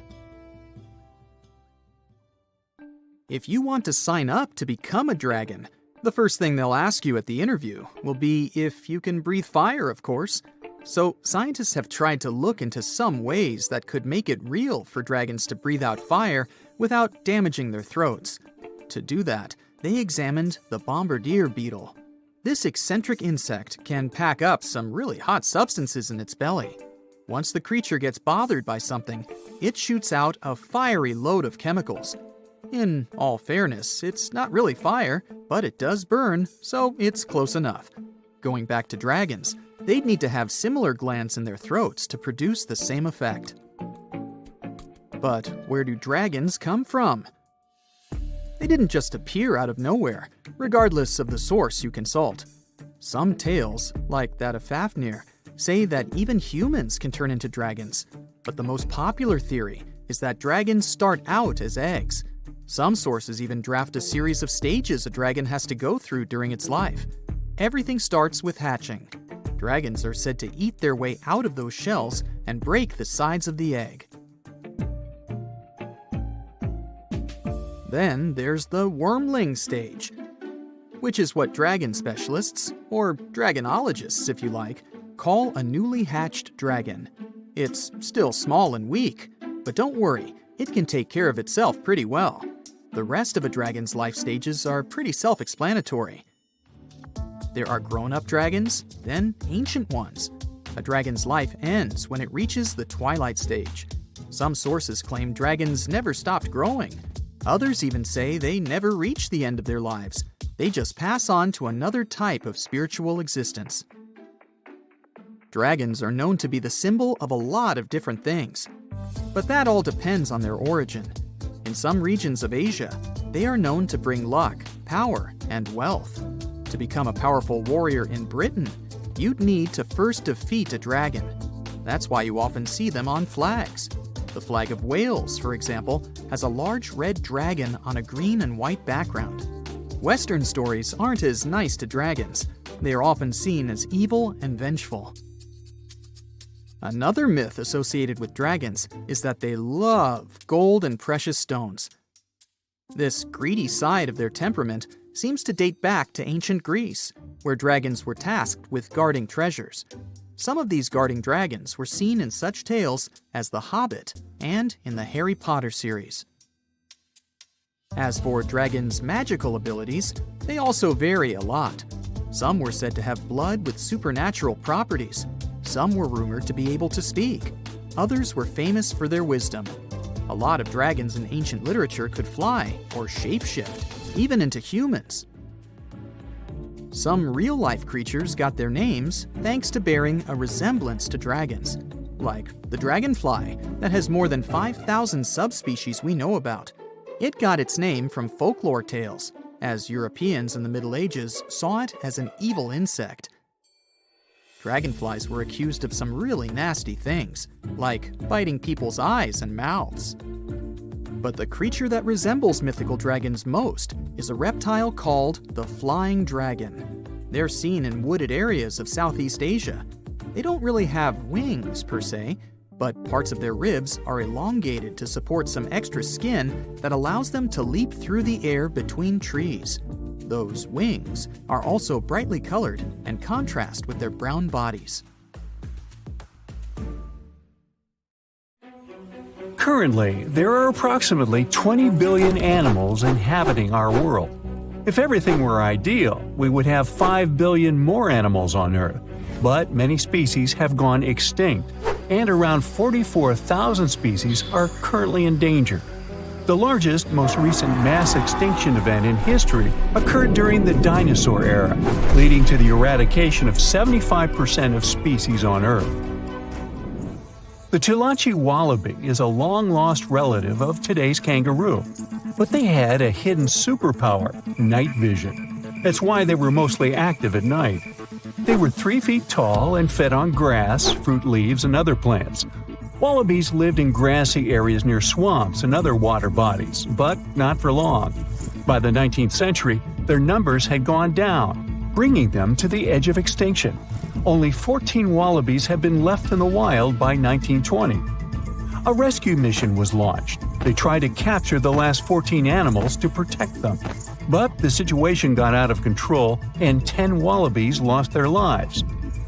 If you want to sign up to become a dragon, the first thing they'll ask you at the interview will be if you can breathe fire, of course. So scientists have tried to look into some ways that could make it real for dragons to breathe out fire without damaging their throats. To do that, they examined the bombardier beetle. This eccentric insect can pack up some really hot substances in its belly. Once the creature gets bothered by something, it shoots out a fiery load of chemicals. In all fairness, it's not really fire, but it does burn, so it's close enough. Going back to dragons, they'd need to have similar glands in their throats to produce the same effect. But where do dragons come from? They didn't just appear out of nowhere, regardless of the source you consult. Some tales, like that of Fafnir, say that even humans can turn into dragons. But the most popular theory is that dragons start out as eggs. Some sources even draft a series of stages a dragon has to go through during its life. Everything starts with hatching. Dragons are said to eat their way out of those shells and break the sides of the egg. Then there's the wormling stage, which is what dragon specialists, or dragonologists if you like, call a newly hatched dragon. It's still small and weak, but don't worry, it can take care of itself pretty well. The rest of a dragon's life stages are pretty self-explanatory. There are grown-up dragons, then ancient ones. A dragon's life ends when it reaches the twilight stage. Some sources claim dragons never stopped growing. Others even say they never reach the end of their lives. They just pass on to another type of spiritual existence. Dragons are known to be the symbol of a lot of different things, but that all depends on their origin. In some regions of Asia, they are known to bring luck, power, and wealth. To become a powerful warrior in Britain, you'd need to first defeat a dragon. That's why you often see them on flags. The flag of Wales, for example, has a large red dragon on a green and white background. Western stories aren't as nice to dragons. They are often seen as evil and vengeful. Another myth associated with dragons is that they love gold and precious stones. This greedy side of their temperament seems to date back to ancient Greece, where dragons were tasked with guarding treasures. Some of these guarding dragons were seen in such tales as The Hobbit and in the Harry Potter series. As for dragons' magical abilities, they also vary a lot. Some were said to have blood with supernatural properties. Some were rumored to be able to speak. Others were famous for their wisdom. A lot of dragons in ancient literature could fly or shapeshift, even into humans. Some real-life creatures got their names thanks to bearing a resemblance to dragons, like the dragonfly that has more than 5,000 subspecies we know about. It got its name from folklore tales, as Europeans in the Middle Ages saw it as an evil insect. Dragonflies were accused of some really nasty things, like biting people's eyes and mouths. But the creature that resembles mythical dragons most is a reptile called the flying dragon. They're seen in wooded areas of Southeast Asia. They don't really have wings per se, but parts of their ribs are elongated to support some extra skin that allows them to leap through the air between trees. Those wings are also brightly colored and contrast with their brown bodies. Currently, there are approximately 20 billion animals inhabiting our world. If everything were ideal, we would have 5 billion more animals on Earth. But many species have gone extinct, and around 44,000 species are currently endangered. The largest, most recent mass extinction event in history occurred during the dinosaur era, leading to the eradication of 75% of species on Earth. The Tulachi wallaby is a long-lost relative of today's kangaroo, but they had a hidden superpower, night vision. That's why they were mostly active at night. They were 3 feet tall and fed on grass, fruit leaves, and other plants. Wallabies lived in grassy areas near swamps and other water bodies, but not for long. By the 19th century, their numbers had gone down, bringing them to the edge of extinction. Only 14 wallabies had been left in the wild by 1920. A rescue mission was launched. They tried to capture the last 14 animals to protect them. But the situation got out of control and 10 wallabies lost their lives.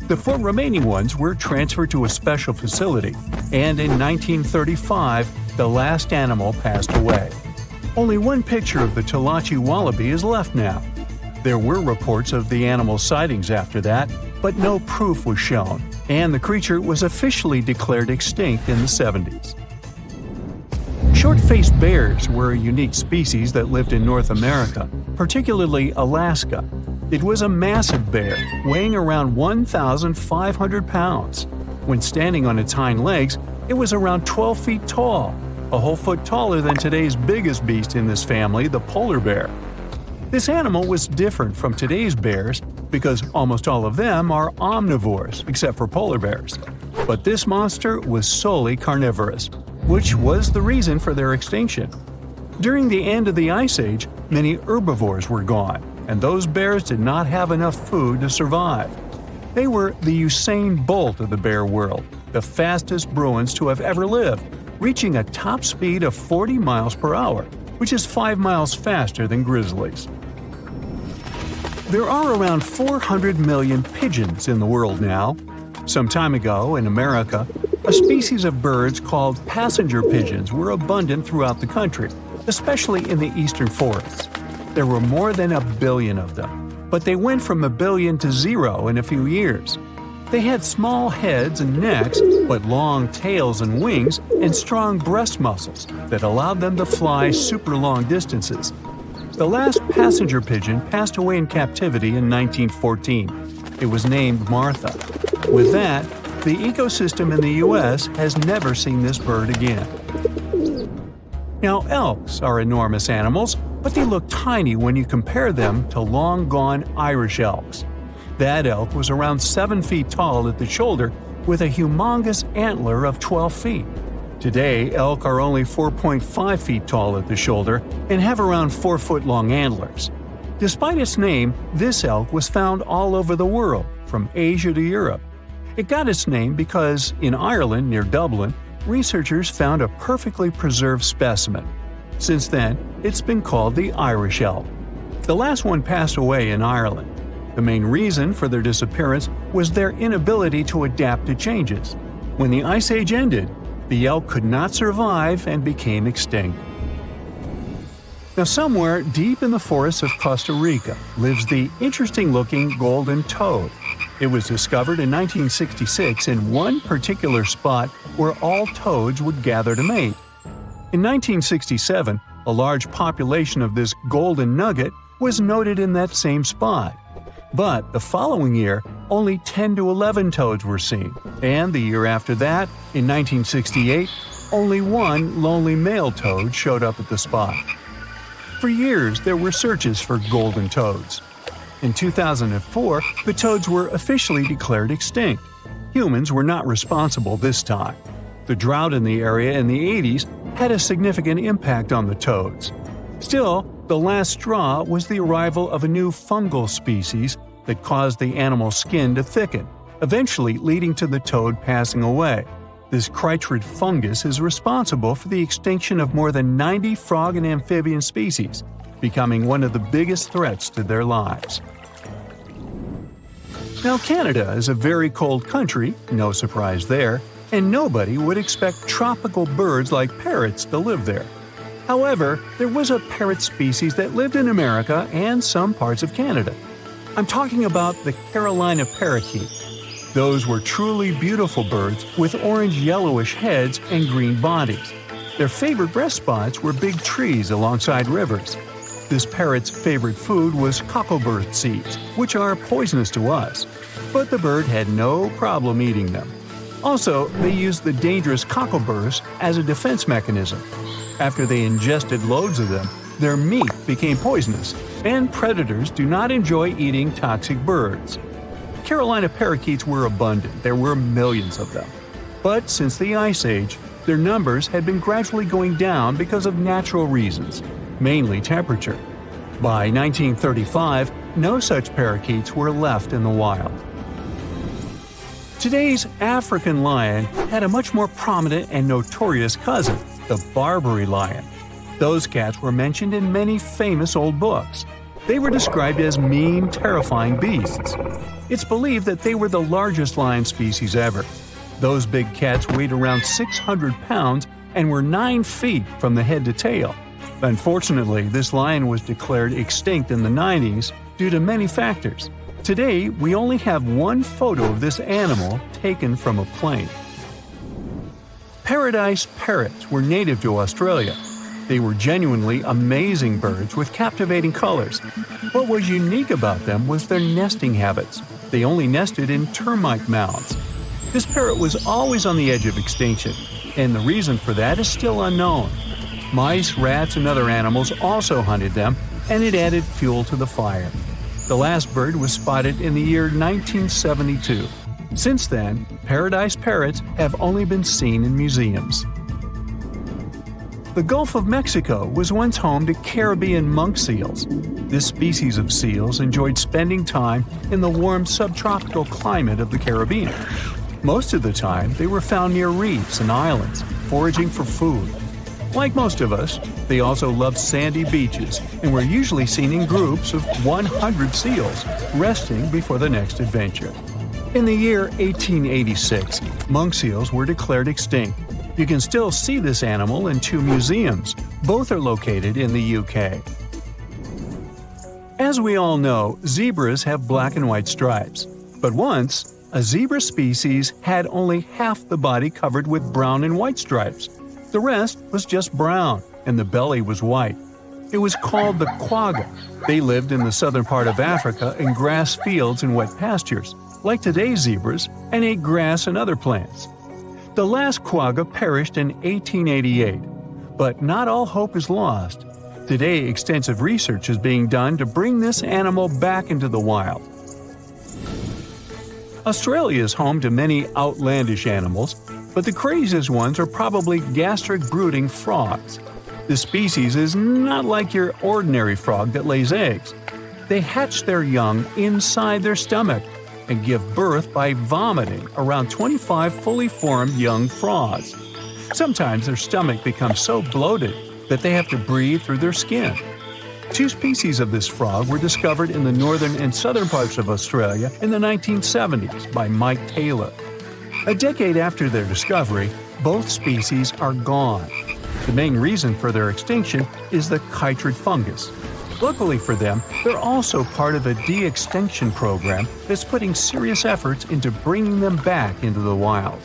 The 4 remaining ones were transferred to a special facility, and in 1935, the last animal passed away. Only one picture of the Tulachi wallaby is left now. There were reports of the animal's sightings after that, but no proof was shown, and the creature was officially declared extinct in the 70s. Short-faced bears were a unique species that lived in North America, particularly Alaska. It was a massive bear, weighing around 1,500 pounds. When standing on its hind legs, it was around 12 feet tall, a whole foot taller than today's biggest beast in this family, the polar bear. This animal was different from today's bears because almost all of them are omnivores, except for polar bears. But this monster was solely carnivorous, which was the reason for their extinction. During the end of the Ice Age, many herbivores were gone, and those bears did not have enough food to survive. They were the Usain Bolt of the bear world, the fastest Bruins to have ever lived, reaching a top speed of 40 miles per hour, which is 5 miles faster than grizzlies. There are around 400 million pigeons in the world now. Some time ago, in America, a species of birds called passenger pigeons were abundant throughout the country, especially in the eastern forests. There were more than 1 billion of them, but they went from 1 billion to 0 in a few years. They had small heads and necks, but long tails and wings and strong breast muscles that allowed them to fly super long distances. The last passenger pigeon passed away in captivity in 1914. It was named Martha. With that, the ecosystem in the U.S. has never seen this bird again. Now, elks are enormous animals, but they look tiny when you compare them to long-gone Irish elks. That elk was around 7 feet tall at the shoulder with a humongous antler of 12 feet. Today, elk are only 4.5 feet tall at the shoulder and have around 4-foot-long antlers. Despite its name, this elk was found all over the world, from Asia to Europe. It got its name because, in Ireland near Dublin, researchers found a perfectly preserved specimen. Since then, it's been called the Irish elk. The last one passed away in Ireland. The main reason for their disappearance was their inability to adapt to changes. When the Ice Age ended, the elk could not survive and became extinct. Now, somewhere deep in the forests of Costa Rica lives the interesting-looking golden toad. It was discovered in 1966 in one particular spot where all toads would gather to mate. In 1967, a large population of this golden nugget was noted in that same spot. But the following year, only 10 to 11 toads were seen, and the year after that, in 1968, only one lonely male toad showed up at the spot. For years, there were searches for golden toads. In 2004, the toads were officially declared extinct. Humans were not responsible this time. The drought in the area in the 80s had a significant impact on the toads. Still, the last straw was the arrival of a new fungal species that caused the animal's skin to thicken, eventually leading to the toad passing away. This chytrid fungus is responsible for the extinction of more than 90 frog and amphibian species, becoming one of the biggest threats to their lives. Now, Canada is a very cold country, no surprise there, and nobody would expect tropical birds like parrots to live there. However, there was a parrot species that lived in America and some parts of Canada. I'm talking about the Carolina parakeet. Those were truly beautiful birds with orange-yellowish heads and green bodies. Their favorite rest spots were big trees alongside rivers. This parrot's favorite food was cocklebur seeds, which are poisonous to us, but the bird had no problem eating them. Also, they used the dangerous cockleburrs as a defense mechanism. After they ingested loads of them, their meat became poisonous, and predators do not enjoy eating toxic birds. Carolina parakeets were abundant, there were millions of them. But since the Ice Age, their numbers had been gradually going down because of natural reasons, mainly temperature. By 1935, no such parakeets were left in the wild. Today's African lion had a much more prominent and notorious cousin, the Barbary lion. Those cats were mentioned in many famous old books. They were described as mean, terrifying beasts. It's believed that they were the largest lion species ever. Those big cats weighed around 600 pounds and were 9 feet from the head to tail. Unfortunately, this lion was declared extinct in the 90s due to many factors. Today, we only have one photo of this animal taken from a plane. Paradise parrots were native to Australia. They were genuinely amazing birds with captivating colors. What was unique about them was their nesting habits. They only nested in termite mounds. This parrot was always on the edge of extinction, and the reason for that is still unknown. Mice, rats, and other animals also hunted them, and it added fuel to the fire. The last bird was spotted in the year 1972. Since then, paradise parrots have only been seen in museums. The Gulf of Mexico was once home to Caribbean monk seals. This species of seals enjoyed spending time in the warm subtropical climate of the Caribbean. Most of the time, they were found near reefs and islands, foraging for food. Like most of us, they also loved sandy beaches and were usually seen in groups of 100 seals, resting before the next adventure. In the year 1886, monk seals were declared extinct. You can still see this animal in 2 museums. Both are located in the UK. As we all know, zebras have black and white stripes. But once, a zebra species had only half the body covered with brown and white stripes. The rest was just brown, and the belly was white. It was called the quagga. They lived in the southern part of Africa in grass fields and wet pastures, like today's zebras, and ate grass and other plants. The last quagga perished in 1888, but not all hope is lost. Today, extensive research is being done to bring this animal back into the wild. Australia is home to many outlandish animals, but the craziest ones are probably gastric brooding frogs. This species is not like your ordinary frog that lays eggs. They hatch their young inside their stomach and give birth by vomiting around 25 fully formed young frogs. Sometimes their stomach becomes so bloated that they have to breathe through their skin. 2 species of this frog were discovered in the northern and southern parts of Australia in the 1970s by Mike Taylor. A decade after their discovery, both species are gone. The main reason for their extinction is the chytrid fungus. Luckily for them, they're also part of a de-extinction program that's putting serious efforts into bringing them back into the wild.